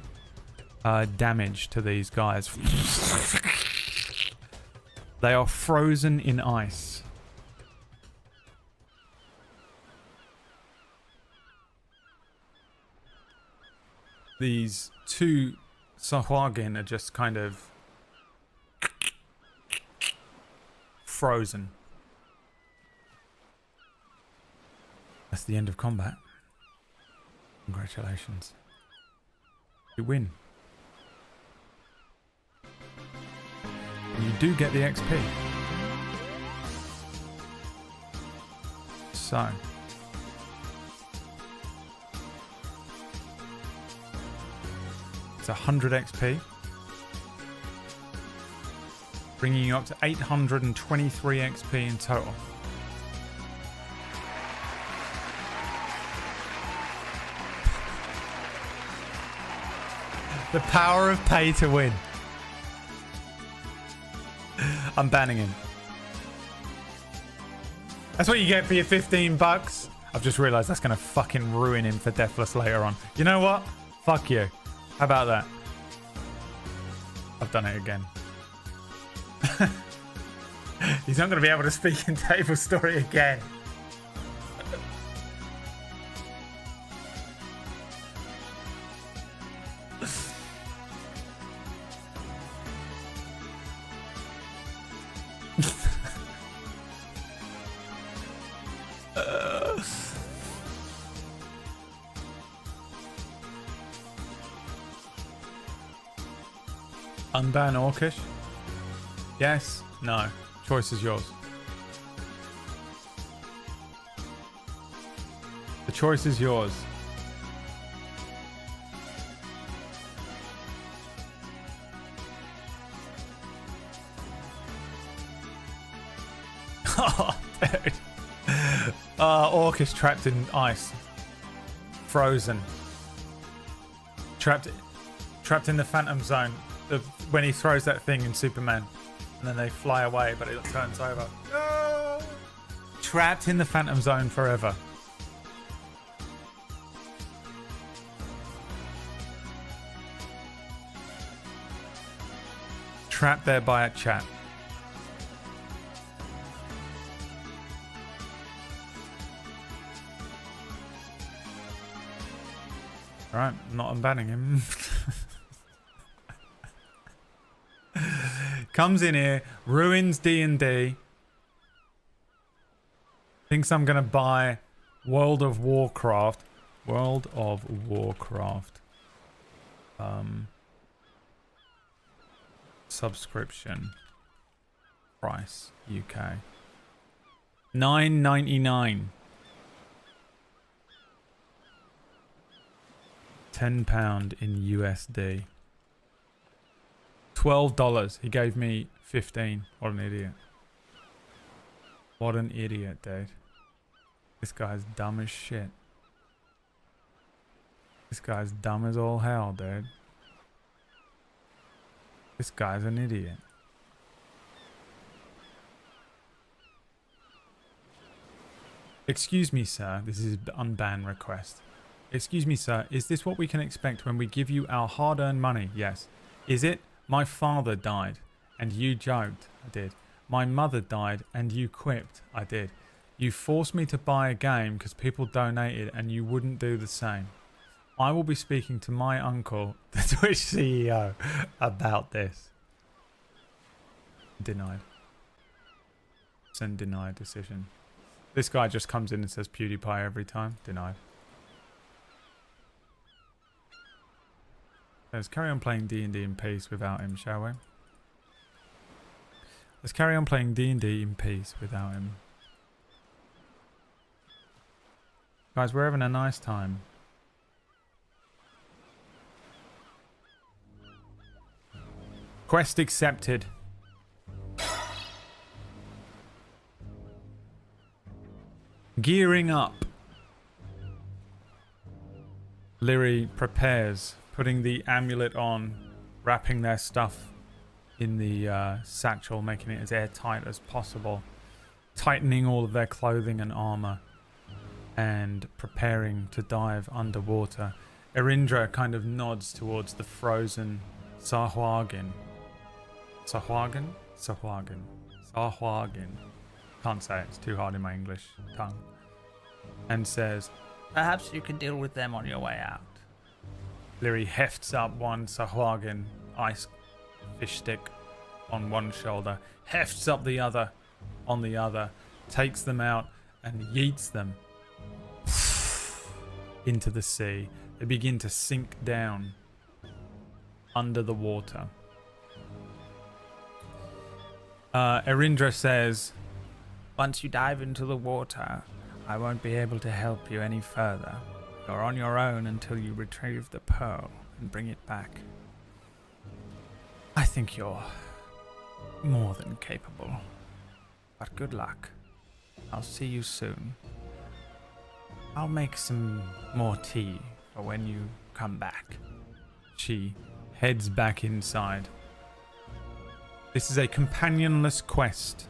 damage to these guys. They are frozen in ice. These two Sahwagin are just kind of frozen. That's the end of combat. Congratulations. You win. You do get the XP. So. It's 100 XP. Bringing you up to 823 XP in total. The power of pay to win. I'm banning him. That's what you get for your 15 bucks. I've just realized that's going to fucking ruin him for Deathless later on. You know what? Fuck you. How about that? I've done it again. He's not going to be able to speak in Table Story again. Unban Orcish? Yes? No. Choice is yours. The choice is yours. Oh, dude. Orcish trapped in ice. Frozen. Trapped in the Phantom Zone. When he throws that thing in Superman. And then they fly away, but it turns over. No! Trapped in the Phantom Zone forever. Trapped there by a chat. Alright, not unbanning him. Comes in here, ruins D&D. Thinks I'm gonna buy World of Warcraft. Subscription price UK $9.99. £10 in USD. $12. He gave me 15. What an idiot. What an idiot, dude. This guy's dumb as shit. This guy's dumb as all hell, dude. This guy's an idiot. Excuse me, sir. This is an unban request. Excuse me, sir. Is this what we can expect when we give you our hard-earned money? Yes. Is it? My father died, and you joked. I did. My mother died, and you quipped. I did. You forced me to buy a game because people donated, and you wouldn't do the same. I will be speaking to my uncle, the Twitch CEO, about this. Denied. Send denied decision. This guy just comes in and says PewDiePie every time. Denied. Let's carry on playing D&D in peace without him, shall we? Let's carry on playing D&D in peace without him. Guys, we're having a nice time. Quest accepted. Gearing up. Lyri prepares, putting the amulet on, wrapping their stuff in the satchel, making it as airtight as possible, tightening all of their clothing and armor, and preparing to dive underwater. Erindra kind of nods towards the frozen Sahuagin. Sahuagin? Sahuagin. Sahuagin. Can't say it, it's too hard in my English tongue. And says, perhaps you can deal with them on your way out. Lyri hefts up one Sahuagin ice fish stick on one shoulder, hefts up the other on the other, takes them out and yeets them into the sea. They begin to sink down under the water. Erindra says, once you dive into the water, I won't be able to help you any further. You're on your own until you retrieve the pearl and bring it back. I think you're more than capable. But good luck. I'll see you soon. I'll make some more tea for when you come back. She heads back inside. This is a companionless quest.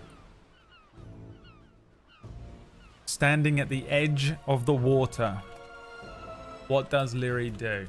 Standing at the edge of the water. What does Lyri do?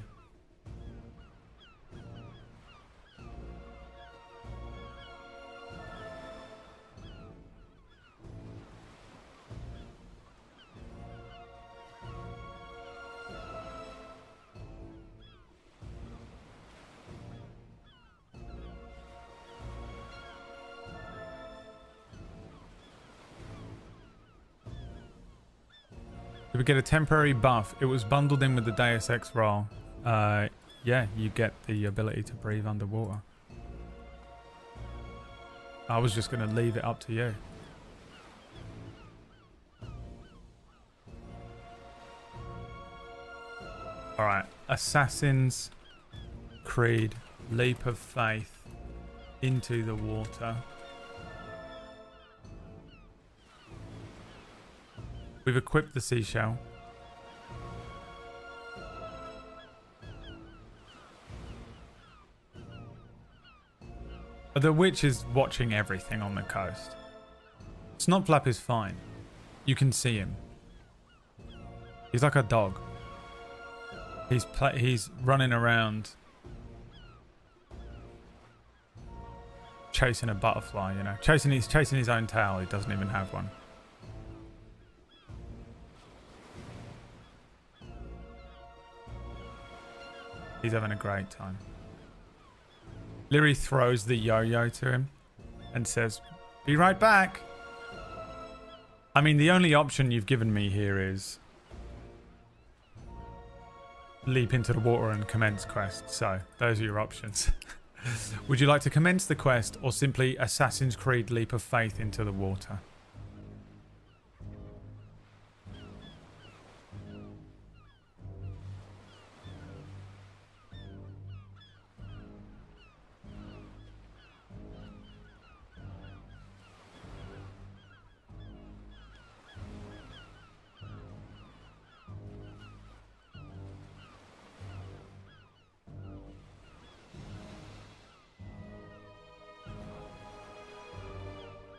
We get a temporary buff. It was bundled in with the Deus Ex role. Yeah, you get the ability to breathe underwater. I was just going to leave it up to you. Alright, Assassin's Creed Leap of Faith into the water. We've equipped the seashell. The witch is watching everything on the coast. Snotflap is fine. You can see him. He's like a dog. He's running around chasing a butterfly, you know. He's chasing his own tail. He doesn't even have one. He's having a great time. Lyri throws the yo-yo to him and says, "Be right back." I mean, the only option you've given me here is leap into the water and commence quest. So, those are your options. Would you like to commence the quest or simply Assassin's Creed Leap of Faith into the water?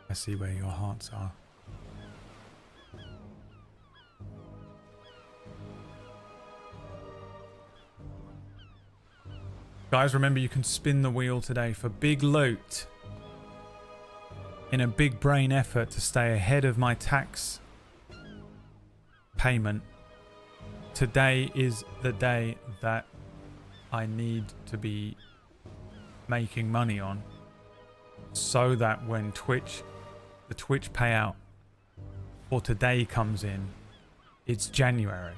I see where your hearts are. Guys, remember you can spin the wheel today for big loot. In a big brain effort to stay ahead of my tax payment, today is the day that I need to be making money on, so that when the Twitch payout for today comes in, it's January.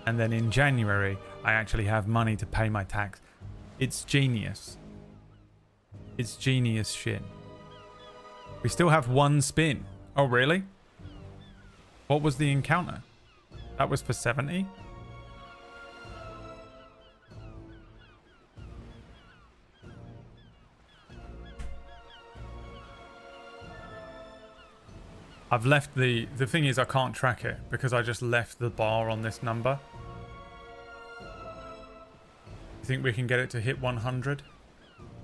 And then in January, I actually have money to pay my tax. It's genius. It's genius shit. We still have one spin. Oh, really? What was the encounter? That was for 70? I've left the thing is I can't track it because I just left the bar on this number. You think we can get it to hit 100?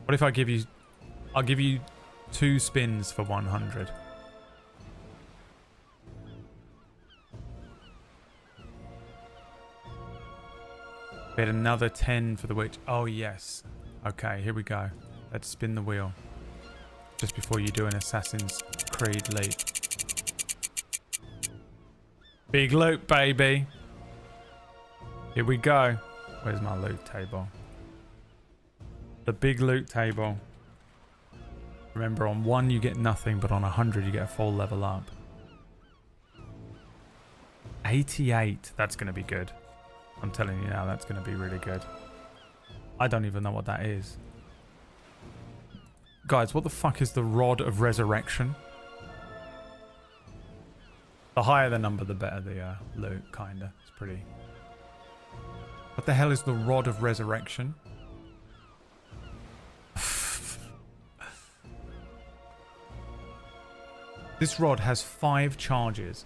What if I'll give you 2 spins for 100. We had another 10 for the witch. Oh yes. Okay, here we go. Let's spin the wheel. Just before you do an Assassin's Creed leap. Big loot, baby. Here we go. Where's my loot table? The big loot table. Remember, on 1 you get nothing, but on 100 you get a full level up. 88. That's going to be good. I'm telling you now, that's going to be really good. I don't even know what that is. Guys, what the fuck is the Rod of Resurrection? The higher the number, the better the loot, kinda. It's pretty... What the hell is the Rod of Resurrection? This rod has 5 charges.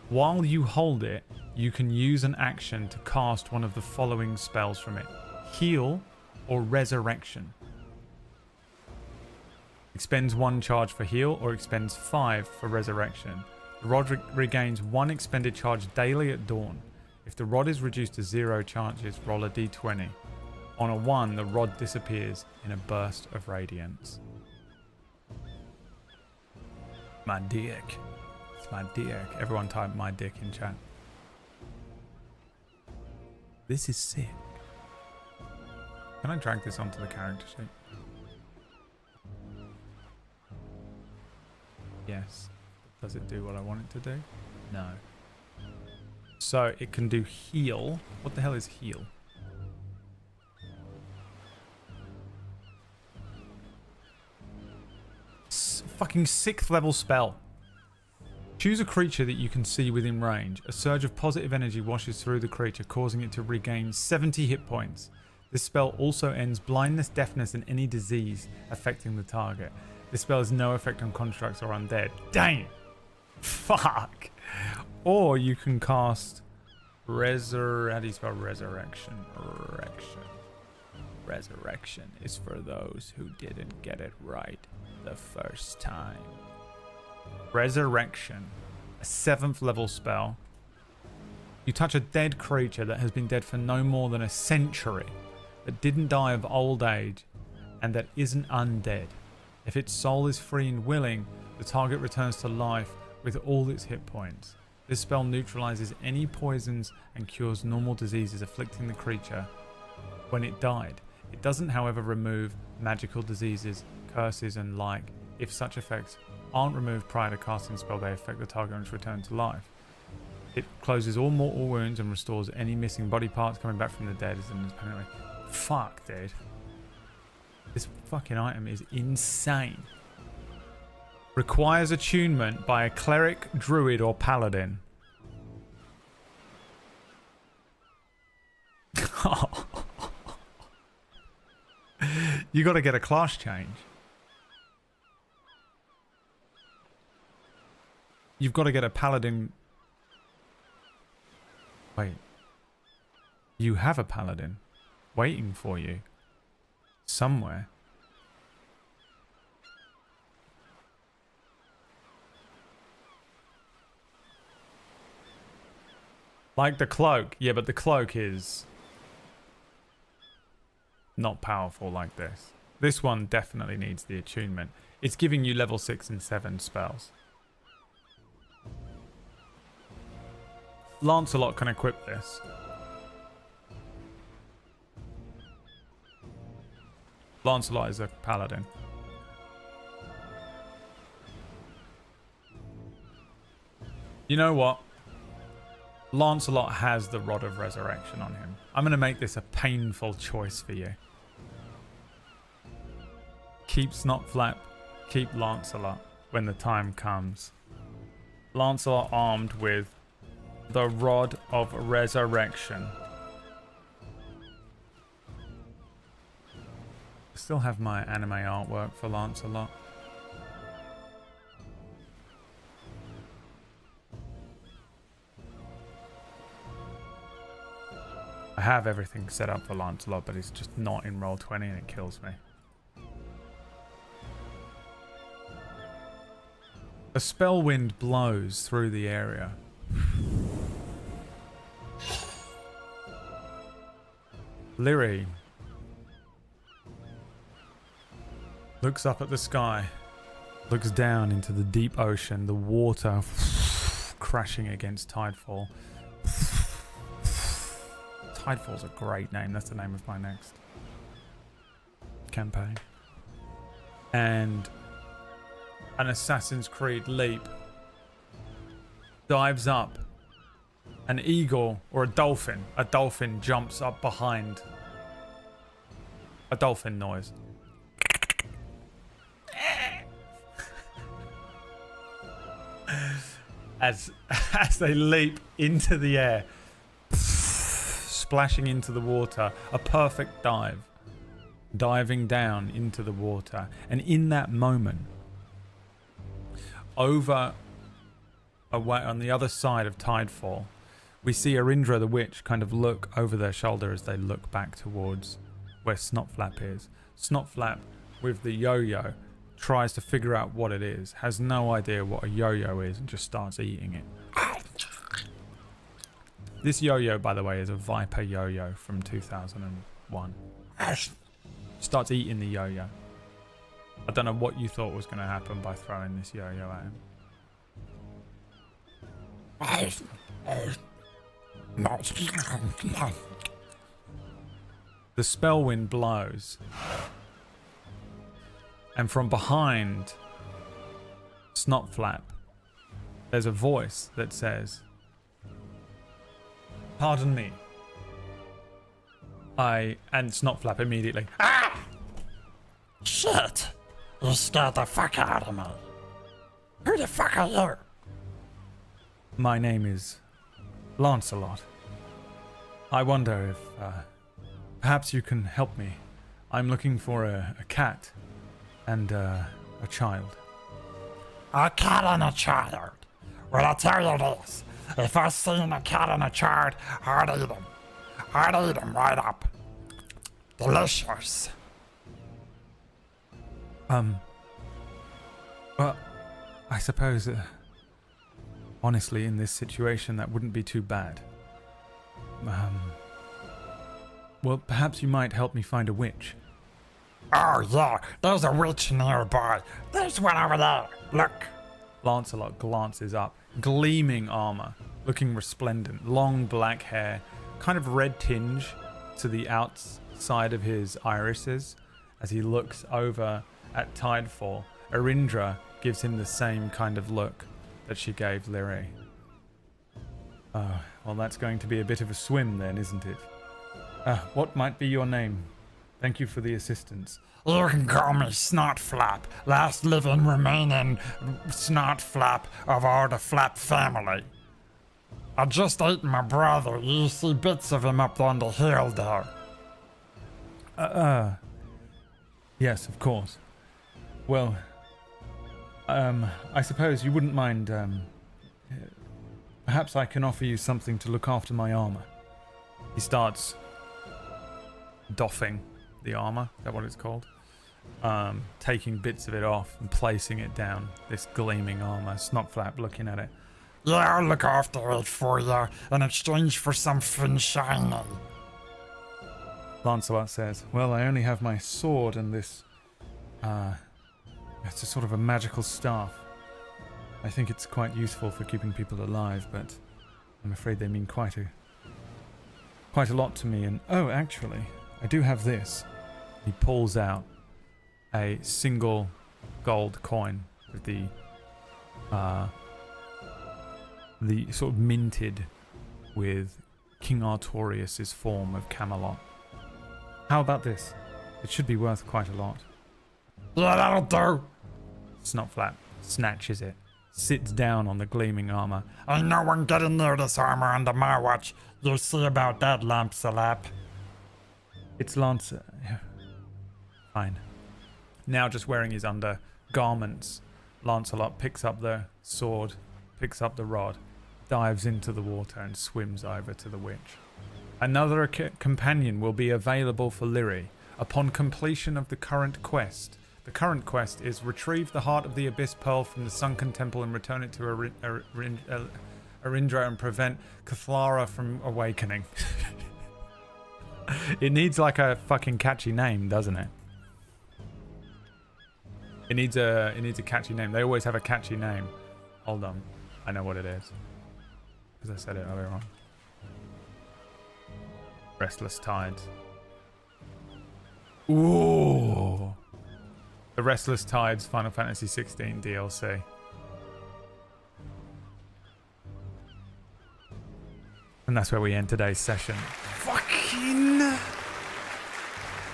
While you hold it, you can use an action to cast one of the following spells from it. Heal or Resurrection. Expends 1 charge for heal or expends 5 for resurrection. The rod regains 1 expended charge daily at dawn. If the rod is reduced to 0 charges, roll a d20. On a 1, the rod disappears in a burst of radiance. My dick. It's my dick. Everyone type my dick in chat. This is sick. Can I drag this onto the character sheet? Yes. Does it do what I want it to do? No. So it can do heal. What the hell is heal? Fucking 6th level spell. Choose a creature that you can see within range. A surge of positive energy washes through the creature, causing it to regain 70 hit points. This spell also ends blindness, deafness, and any disease affecting the target. This spell has no effect on constructs or undead. Damn! Fuck! Or you can cast how do you spell resurrection? Resurrection is for those who didn't get it right the first time. Resurrection. A 7th level spell. You touch a dead creature that has been dead for no more than a century, that didn't die of old age, and that isn't undead. If its soul is free and willing, the target returns to life with all its hit points. This spell neutralizes any poisons and cures normal diseases afflicting the creature when it died. It doesn't, however, remove magical diseases, curses, and like. If such effects aren't removed prior to casting the spell, they affect the target and its return to life. It closes all mortal wounds and restores any missing body parts coming back from the dead. Fuck, dude. This fucking item is insane. Requires attunement by a cleric, druid, or paladin. You got to get a class change. You've got to get a paladin. Wait. You have a paladin waiting for you somewhere. Like the cloak. Yeah, but the cloak is not powerful like this. This one definitely needs the attunement. It's giving you level 6 and 7 spells. Lancelot can equip this. Lancelot is a paladin. You know what? Lancelot has the Rod of Resurrection on him. I'm going to make this a painful choice for you. Keep Snotflap, keep Lancelot when the time comes. Lancelot armed with the Rod of Resurrection. I still have my anime artwork for Lancelot. I have everything set up for Lancelot, but it's just not in Roll20 and it kills me. A spell wind blows through the area. Lyri looks up at the sky, looks down into the deep ocean, the water crashing against Tidefall. Tidefall's a great name. That's the name of my next campaign. And an Assassin's Creed leap dives up. An eagle or a dolphin jumps up behind. A dolphin noise. As they leap into the air, splashing into the water, a perfect dive, diving down into the water. And in that moment, away on the other side of Tidefall, we see Arindra the witch kind of look over their shoulder as they look back towards where Snotflap is. Snotflap with the yo-yo tries to figure out what it is, has no idea what a yo-yo is, and just starts eating it. This yo-yo, by the way, is a Viper yo-yo from 2001. Starts eating the yo-yo. I don't know what you thought was going to happen by throwing this yo-yo at him. The spell wind blows, and from behind Snotflap, there's a voice that says, "Pardon me." And Snotflap immediately, "Ah! Shit! You scared the fuck out of me. Who the fuck are you?" My name is Lancelot. I wonder if perhaps you can help me. I'm looking for a cat and a child. A cat and a child? Well, I'll tell you this. If I seen a cat and a child, I'd eat them. I'd eat them right up. Delicious. Well, I suppose, honestly, in this situation, that wouldn't be too bad. Well, perhaps you might help me find a witch. Oh, yeah, there's a witch nearby. There's one over there. Look. Lancelot glances up. Gleaming armor, looking resplendent. Long black hair, kind of red tinge to the outside of his irises as he looks over at Tidefall. Arindra gives him the same kind of look that she gave Lyri. Well, that's going to be a bit of a swim then, isn't it? What might be your name? Thank you for the assistance. You can call me Snotflap, last living remaining Snotflap of all the Flap family. I just ate my brother. You see bits of him up on the hill there. Yes, of course. Well, I suppose you wouldn't mind, perhaps I can offer you something to look after my armor. He starts doffing the armor, is that what it's called? Taking bits of it off and placing it down, this gleaming armor. Snotflap looking at it. Yeah, I'll look after it for you in exchange for something shiny. Lancelot says, well, I only have my sword and this, it's a sort of a magical staff. I think it's quite useful for keeping people alive, but I'm afraid they mean quite a lot to me. And oh, actually, I do have this. He pulls out a single gold coin with the sort of minted with King Artorius' form of Camelot. How about this? It should be worth quite a lot. Yeah, that'll do. Snotflap snatches it, sits down on the gleaming armor. Ain't no one getting near this armor under my watch. You'll see about that, Lampsalap. It's Lancer. Fine. Now just wearing his undergarments, Lancelot picks up the sword, picks up the rod, dives into the water and swims over to the witch. Another companion will be available for Lyri upon completion of the current quest. The current quest is retrieve the heart of the Abyss Pearl from the sunken temple and return it to Arindra and prevent Cathlara from awakening. It needs like a fucking catchy name, doesn't it? It needs a catchy name. They always have a catchy name. Hold on. I know what it is. Because I said it earlier on. Restless Tides. Ooh. The Restless Tides Final Fantasy 16 DLC. And that's where we end today's session. Fucking...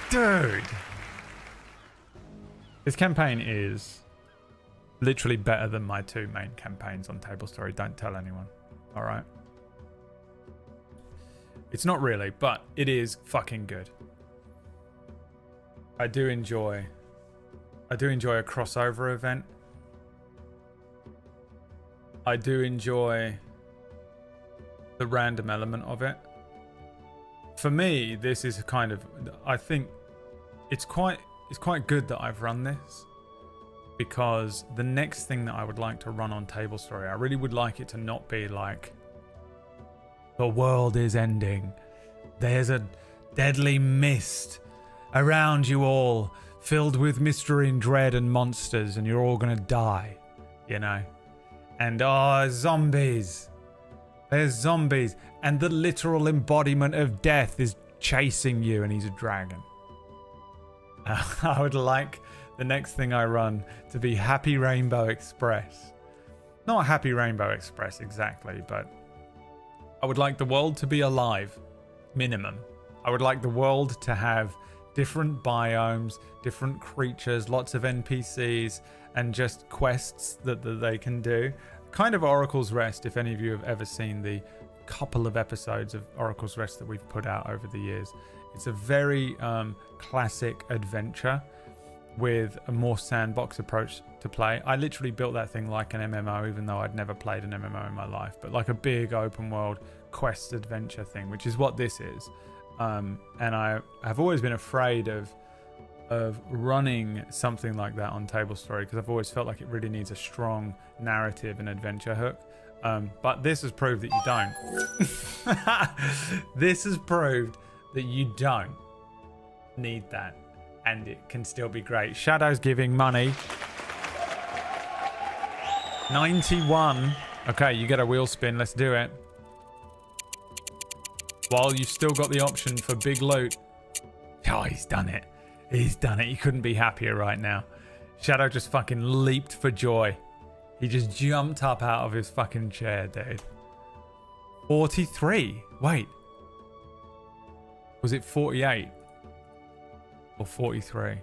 Dude. This campaign is literally better than my two main campaigns on Table Story. Don't tell anyone. Alright? It's not really, but it is fucking good. I do enjoy a crossover event. I do enjoy the random element of it. For me, this is kind of, I think it's quite good that I've run this, because the next thing that I would like to run on Table Story, I really would like it to not be like, the world is ending. There's a deadly mist around you all, filled with mystery and dread and monsters, and you're all gonna die, you know? And zombies. There's zombies. And the literal embodiment of death is chasing you, and he's a dragon. I would like the next thing I run to be Happy Rainbow Express. Not Happy Rainbow Express exactly, but I would like the world to be alive, minimum. I would like the world to have different biomes, different creatures, lots of NPCs, and just quests that they can do. Kind of Oracle's Rest, if any of you have ever seen the couple of episodes of Oracle's Rest that we've put out over the years. It's a very classic adventure with a more sandbox approach to play. I literally built that thing like an MMO, even though I'd never played an MMO in my life, but like a big open world quest adventure thing, which is what this is. And I have always been afraid of running something like that on Table Story, because I've always felt like it really needs a strong narrative and adventure hook. But this has proved that you don't. This has proved that you don't need that, and it can still be great. Shadow's giving money. 91. Okay, you get a wheel spin. Let's do it. While you've still got the option for big loot. Oh, he's done it. He's done it. He couldn't be happier right now. Shadow just fucking leaped for joy. He just jumped up out of his fucking chair, dude. 43. Wait. Was it 48? Or 43?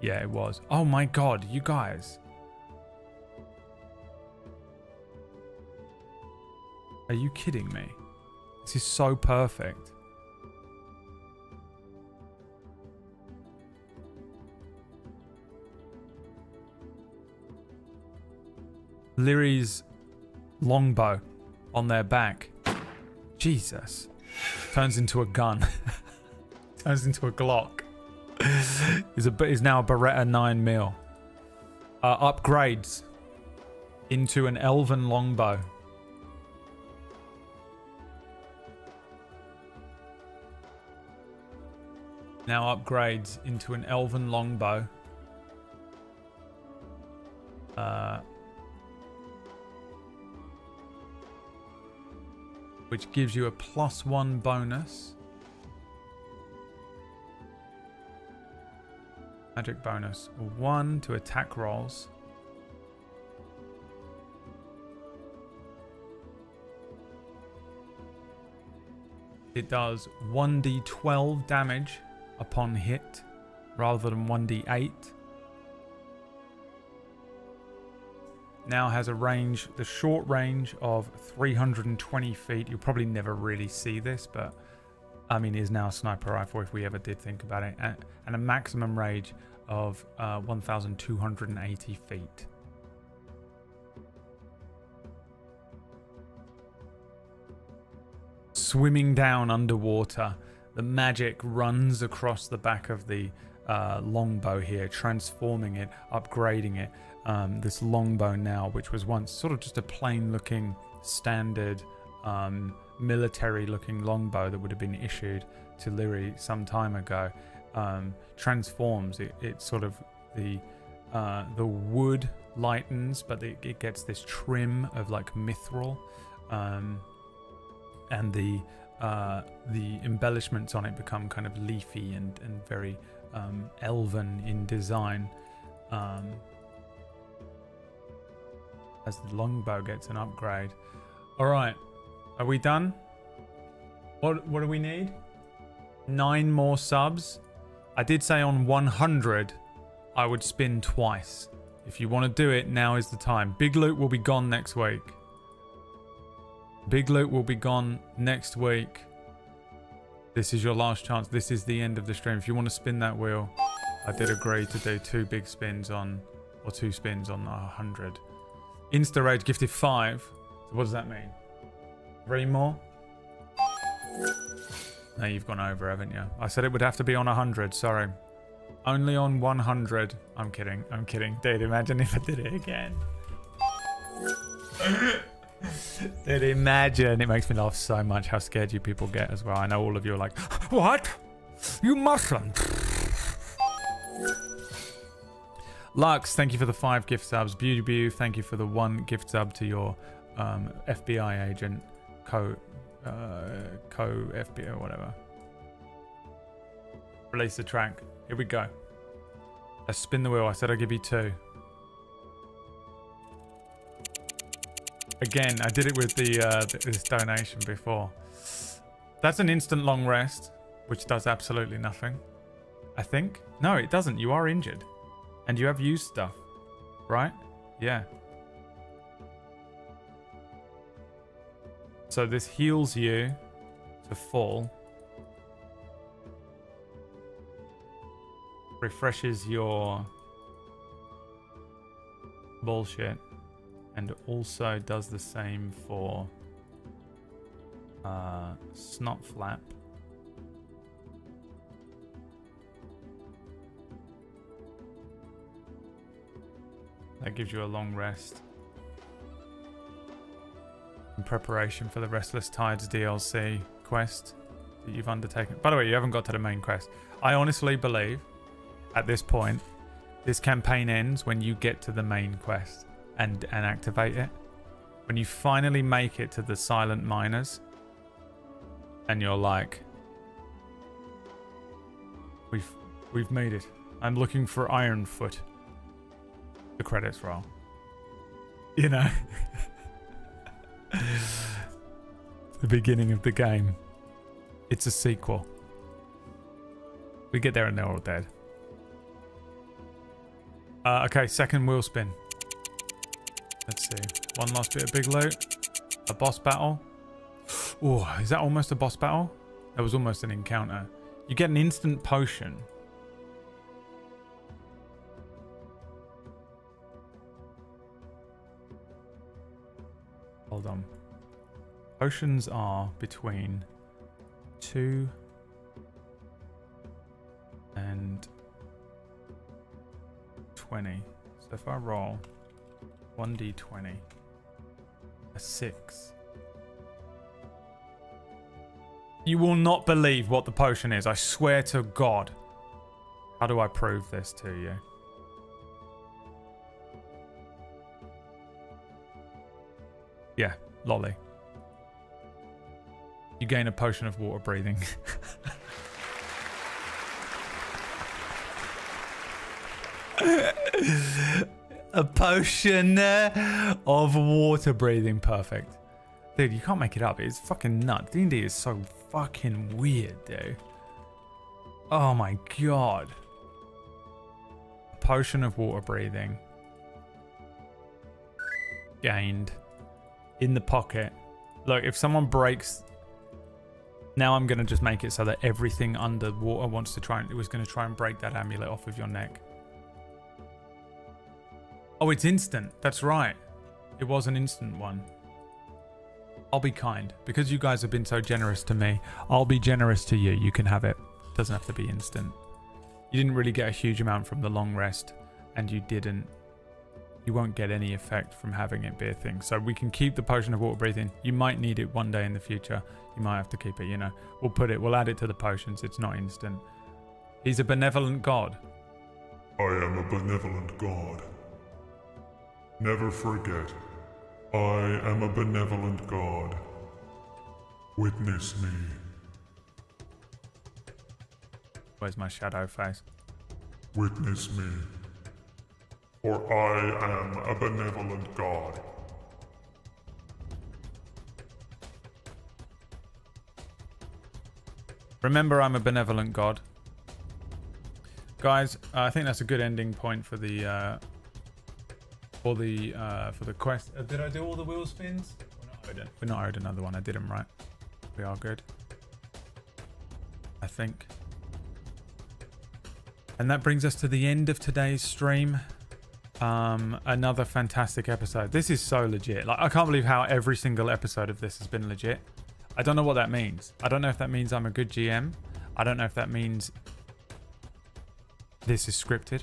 Yeah, it was. Oh my god, you guys. Are you kidding me? This is so perfect. Lyri's longbow on their back. Jesus. Turns into a gun. Turns into a Glock. Is now a Beretta 9mm. Upgrades into an elven longbow. Now upgrades into an elven longbow. Which gives you a +1 bonus. Magic bonus 1 to attack rolls. It does 1d12 damage upon hit rather than 1d8. Now has a range, the short range of 320 feet. You'll probably never really see this, but I mean, it is now a sniper rifle if we ever did think about it. And a maximum range of 1,280 feet. Swimming down underwater, the magic runs across the back of the longbow here, transforming it, upgrading it. This longbow now, which was once sort of just a plain looking standard military looking longbow that would have been issued to Lyri some time ago, transforms. It sort of the wood lightens, but it gets this trim of like mithril, and the embellishments on it become kind of leafy and very elven in design. As the longbow gets an upgrade. All right, are we done? What do we need? 9 more subs. I did say on 100 I would spin twice. If you want to do it, now is the time. Big loot will be gone next week. Big loot will be gone next week. This is your last chance. This is the end of the stream. If you want to spin that wheel, I did agree to do 2 big spins on, or 2 spins on 100. Insta Rage gifted 5. So what does that mean? 3 more? No, you've gone over, haven't you? I said it would have to be on 100. Sorry. Only on 100. I'm kidding. I'm kidding. Dude, imagine if I did it again. Dude, imagine. It makes me laugh so much how scared you people get as well. I know all of you are like, what? You mustn't. Lux, thank you for the 5 gift subs. Beauty Bew, thank you for the 1 gift sub to your FBI agent. FBI, whatever. Release the track. Here we go. Let's spin the wheel. I said I'd give you 2. Again, I did it with this donation before. That's an instant long rest, which does absolutely nothing. I think. No, it doesn't. You are injured. And you have used stuff. Right? Yeah. So this heals you to full. Refreshes your bullshit. And also does the same for snot flap. That gives you a long rest. In preparation for the Restless Tides DLC quest that you've undertaken. By the way, you haven't got to the main quest. I honestly believe, at this point, this campaign ends when you get to the main quest and activate it. When you finally make it to the Silent Miners, and you're like, we've made it. I'm looking for Ironfoot. The credits roll. You know. The beginning of the game. It's a sequel. We get there and they're all dead. Okay, second wheel spin. Let's see. One last bit of big loot. A boss battle. Oh, is that almost a boss battle? That was almost an encounter. You get an instant potion. Hold on. Potions are between 2 and 20. So if I roll 1d20, a 6. You will not believe what the potion is. I swear to God. How do I prove this to you? Yeah, lolly. You gain a potion of water breathing. A potion of water breathing. Perfect. Dude, you can't make it up. It's fucking nuts. D&D is so fucking weird, dude. Oh my God. A potion of water breathing. Gained. In the pocket. Look, if someone breaks... Now I'm going to just make it so that everything underwater wants to try and... It was going to try and break that amulet off of your neck. Oh, it's instant. That's right. It was an instant one. I'll be kind. Because you guys have been so generous to me, I'll be generous to you. You can have it. It doesn't have to be instant. You didn't really get a huge amount from the long rest. And you didn't... You won't get any effect from having it be a thing. So we can keep the potion of water breathing. You might need it one day in the future. You might have to keep it, you know. We'll add it to the potions. It's not instant. He's a benevolent god. I am a benevolent god. Never forget, I am a benevolent god. Witness me. Where's my shadow face? Witness me. For I am a benevolent god. Remember, I'm a benevolent god. Guys, I think that's a good ending point for the quest. Did I do all the wheel spins? We're not owed another one. I did them right. We are good, I think. And that brings us to the end of today's stream. Another fantastic episode. This is so legit. Like, I can't believe how every single episode of this has been legit. I don't know what that means. I don't know if that means I'm a good GM. I don't know if that means this is scripted.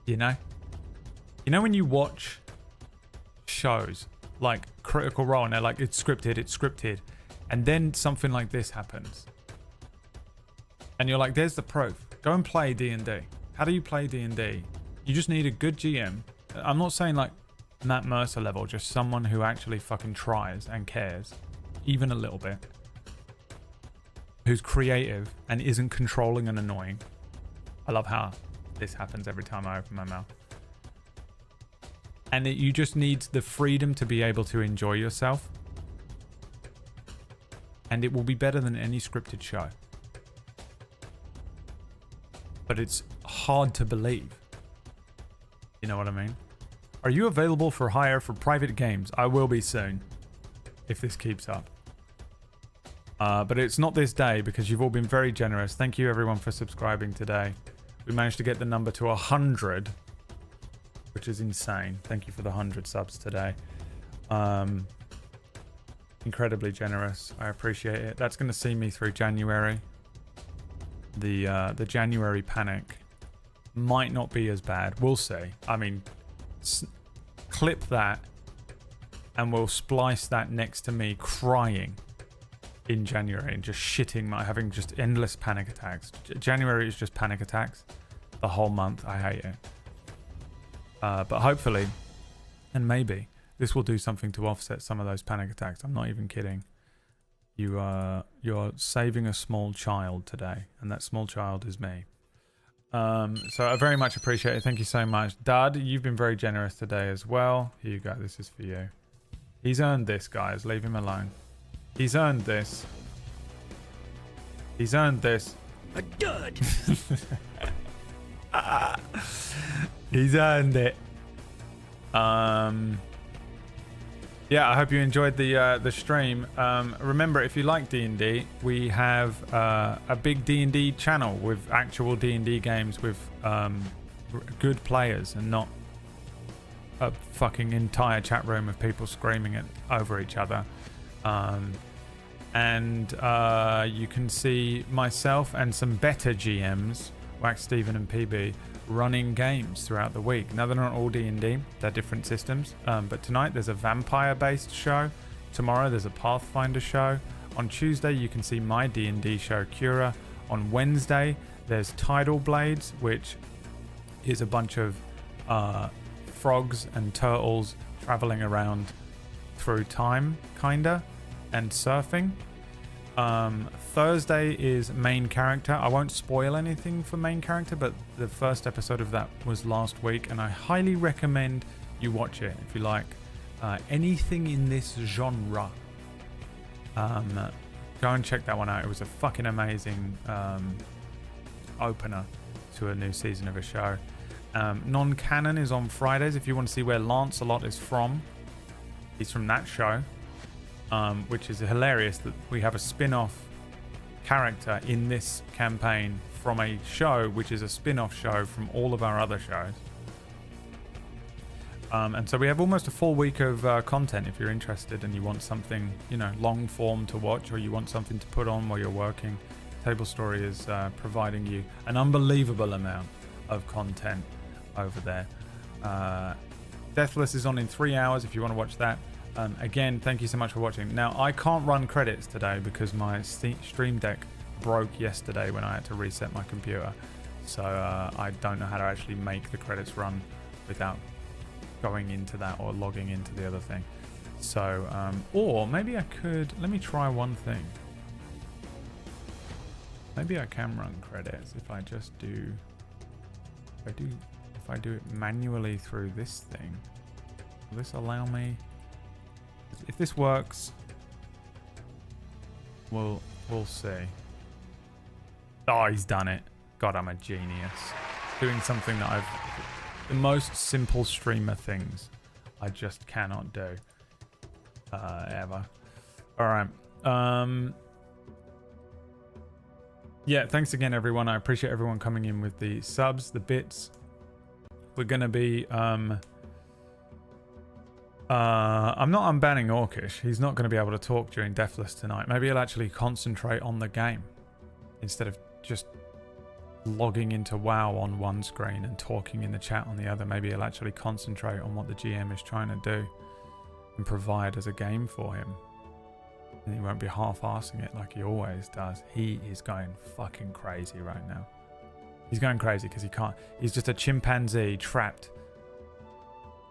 You know when you watch shows like Critical Role and they're like, it's scripted, and then something like this happens, and you're like, there's the proof. Go and play D&D. How do you play D&D? You just need a good GM. I'm not saying like Matt Mercer level, just someone who actually fucking tries and cares, even a little bit, who's creative and isn't controlling and annoying. I love how this happens every time I open my mouth. And you just need the freedom to be able to enjoy yourself. And it will be better than any scripted show. But it's hard to believe. You know what I mean? Are you available for hire for private games? I will be soon, if this keeps up. But it's not this day because you've all been very generous. Thank you everyone for subscribing today. We managed to get the number to 100, which is insane. Thank you for the 100 subs today. Incredibly generous. I appreciate it. That's going to see me through January. The January panic might not be as bad. We'll see. I mean, clip that and we'll splice that next to me crying in January and just having just endless panic attacks. January is just panic attacks. The whole month. I hate it. But hopefully, and maybe, this will do something to offset some of those panic attacks. I'm not even kidding. You're saving a small child today, and that small child is me. So I very much appreciate it. Thank you so much. Dad, you've been very generous today as well. Here you go. This is for you. He's earned this, guys. Leave him alone. He's earned this. He's earned this. A dud. He's earned it. Yeah, I hope you enjoyed the stream. Remember, if you like D&D, we have a big D&D channel with actual D&D games with good players and not a fucking entire chat room of people screaming over each other. And you can see myself and some better GMs, Wax Steven and PB, running games throughout the week. Now, they're not all D&D, they're different systems, but tonight there's a vampire based show. Tomorrow there's a Pathfinder show. On Tuesday you can see my D&D show Cura. On Wednesday there's Tidal Blades, which is a bunch of frogs and turtles traveling around through time kinda and surfing. Thursday is main character. I won't spoil anything for main character, but the first episode of that was last week, and I highly recommend you watch it if you like anything in this genre. Go and check that one out. It was a fucking amazing opener to a new season of a show. Non-canon is on Fridays. If you want to see where Lancelot is from, he's from that show. Which is hilarious that we have a spin-off character in this campaign from a show which is a spin-off show from all of our other shows. And so we have almost a full week of content if you're interested and you want something, long form to watch, or you want something to put on while you're working. Table Story is providing you an unbelievable amount of content over there. Deathless is on in 3 hours if you want to watch that. Again, thank you so much for watching. Now, I can't run credits today because my Stream Deck broke yesterday when I had to reset my computer. So I don't know how to actually make the credits run without going into that or logging into the other thing. So, or maybe I could, let me try one thing. Maybe I can run credits if I just do, if I do it manually through this thing. Will this allow me? If this works, we'll see. Oh, he's done it. God, I'm a genius. Doing something that the most simple streamer things I just cannot do. Ever. Alright. Yeah, thanks again everyone. I appreciate everyone coming in with the subs, the bits. We're gonna be I'm not unbanning Orcish. He's not going to be able to talk during Deathless tonight. Maybe he'll actually concentrate on the game instead of just logging into WoW on one screen and talking in the chat on the other. Maybe he'll actually concentrate on what the GM is trying to do and provide as a game for him. And he won't be half-arsing it like he always does. He is going fucking crazy right now. He's going crazy because he can't. He's just a chimpanzee trapped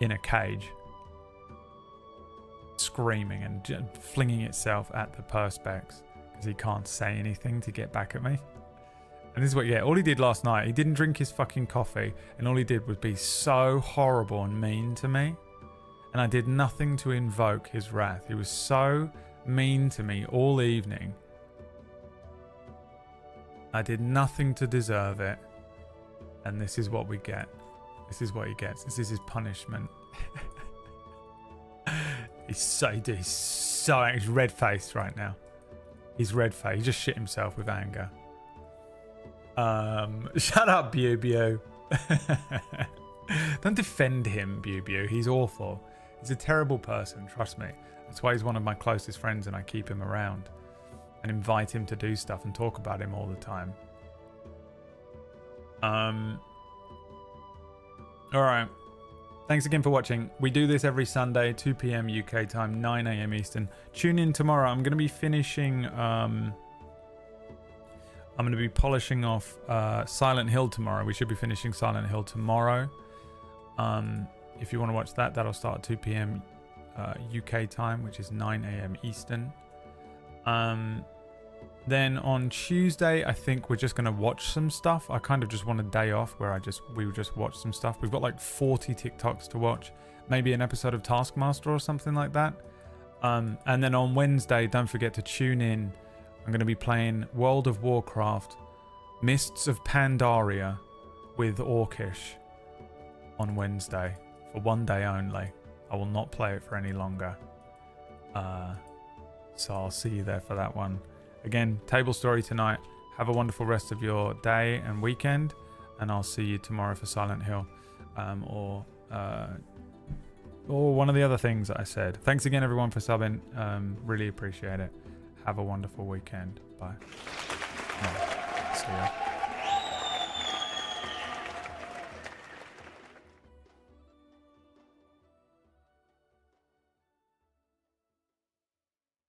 in a cage, screaming and flinging itself at the perspex because he can't say anything to get back at me. And this is what, yeah, all he did last night, he didn't drink his fucking coffee, and all he did was be so horrible and mean to me. And I did nothing to invoke his wrath. He was so mean to me all evening. I did nothing to deserve it. And this is what we get. This is what he gets. This is his punishment. He's so angry. He's red-faced right now. He's red-faced. He just shit himself with anger. Shut up, Bew Bew. Don't defend him, Bew Bew. He's awful. He's a terrible person, trust me. That's why he's one of my closest friends and I keep him around and invite him to do stuff and talk about him all the time. Alright. Thanks again for watching. We do this every Sunday, 2 p.m. UK time, 9 a.m. Eastern. Tune in tomorrow. I'm going to be finishing... I'm going to be polishing off Silent Hill tomorrow. We should be finishing Silent Hill tomorrow. If you want to watch that, that'll start at 2 p.m. UK time, which is 9 a.m. Eastern. Then on Tuesday, I think we're just going to watch some stuff. I kind of just want a day off where we would just watch some stuff. We've got like 40 TikToks to watch. Maybe an episode of Taskmaster or something like that. And then on Wednesday, don't forget to tune in. I'm going to be playing World of Warcraft Mists of Pandaria with Orcish on Wednesday for one day only. I will not play it for any longer. So I'll see you there for that one. Again, table story tonight. Have a wonderful rest of your day and weekend. And I'll see you tomorrow for Silent Hill. Or one of the other things that I said. Thanks again, everyone, for subbing. Really appreciate it. Have a wonderful weekend. Bye. See ya.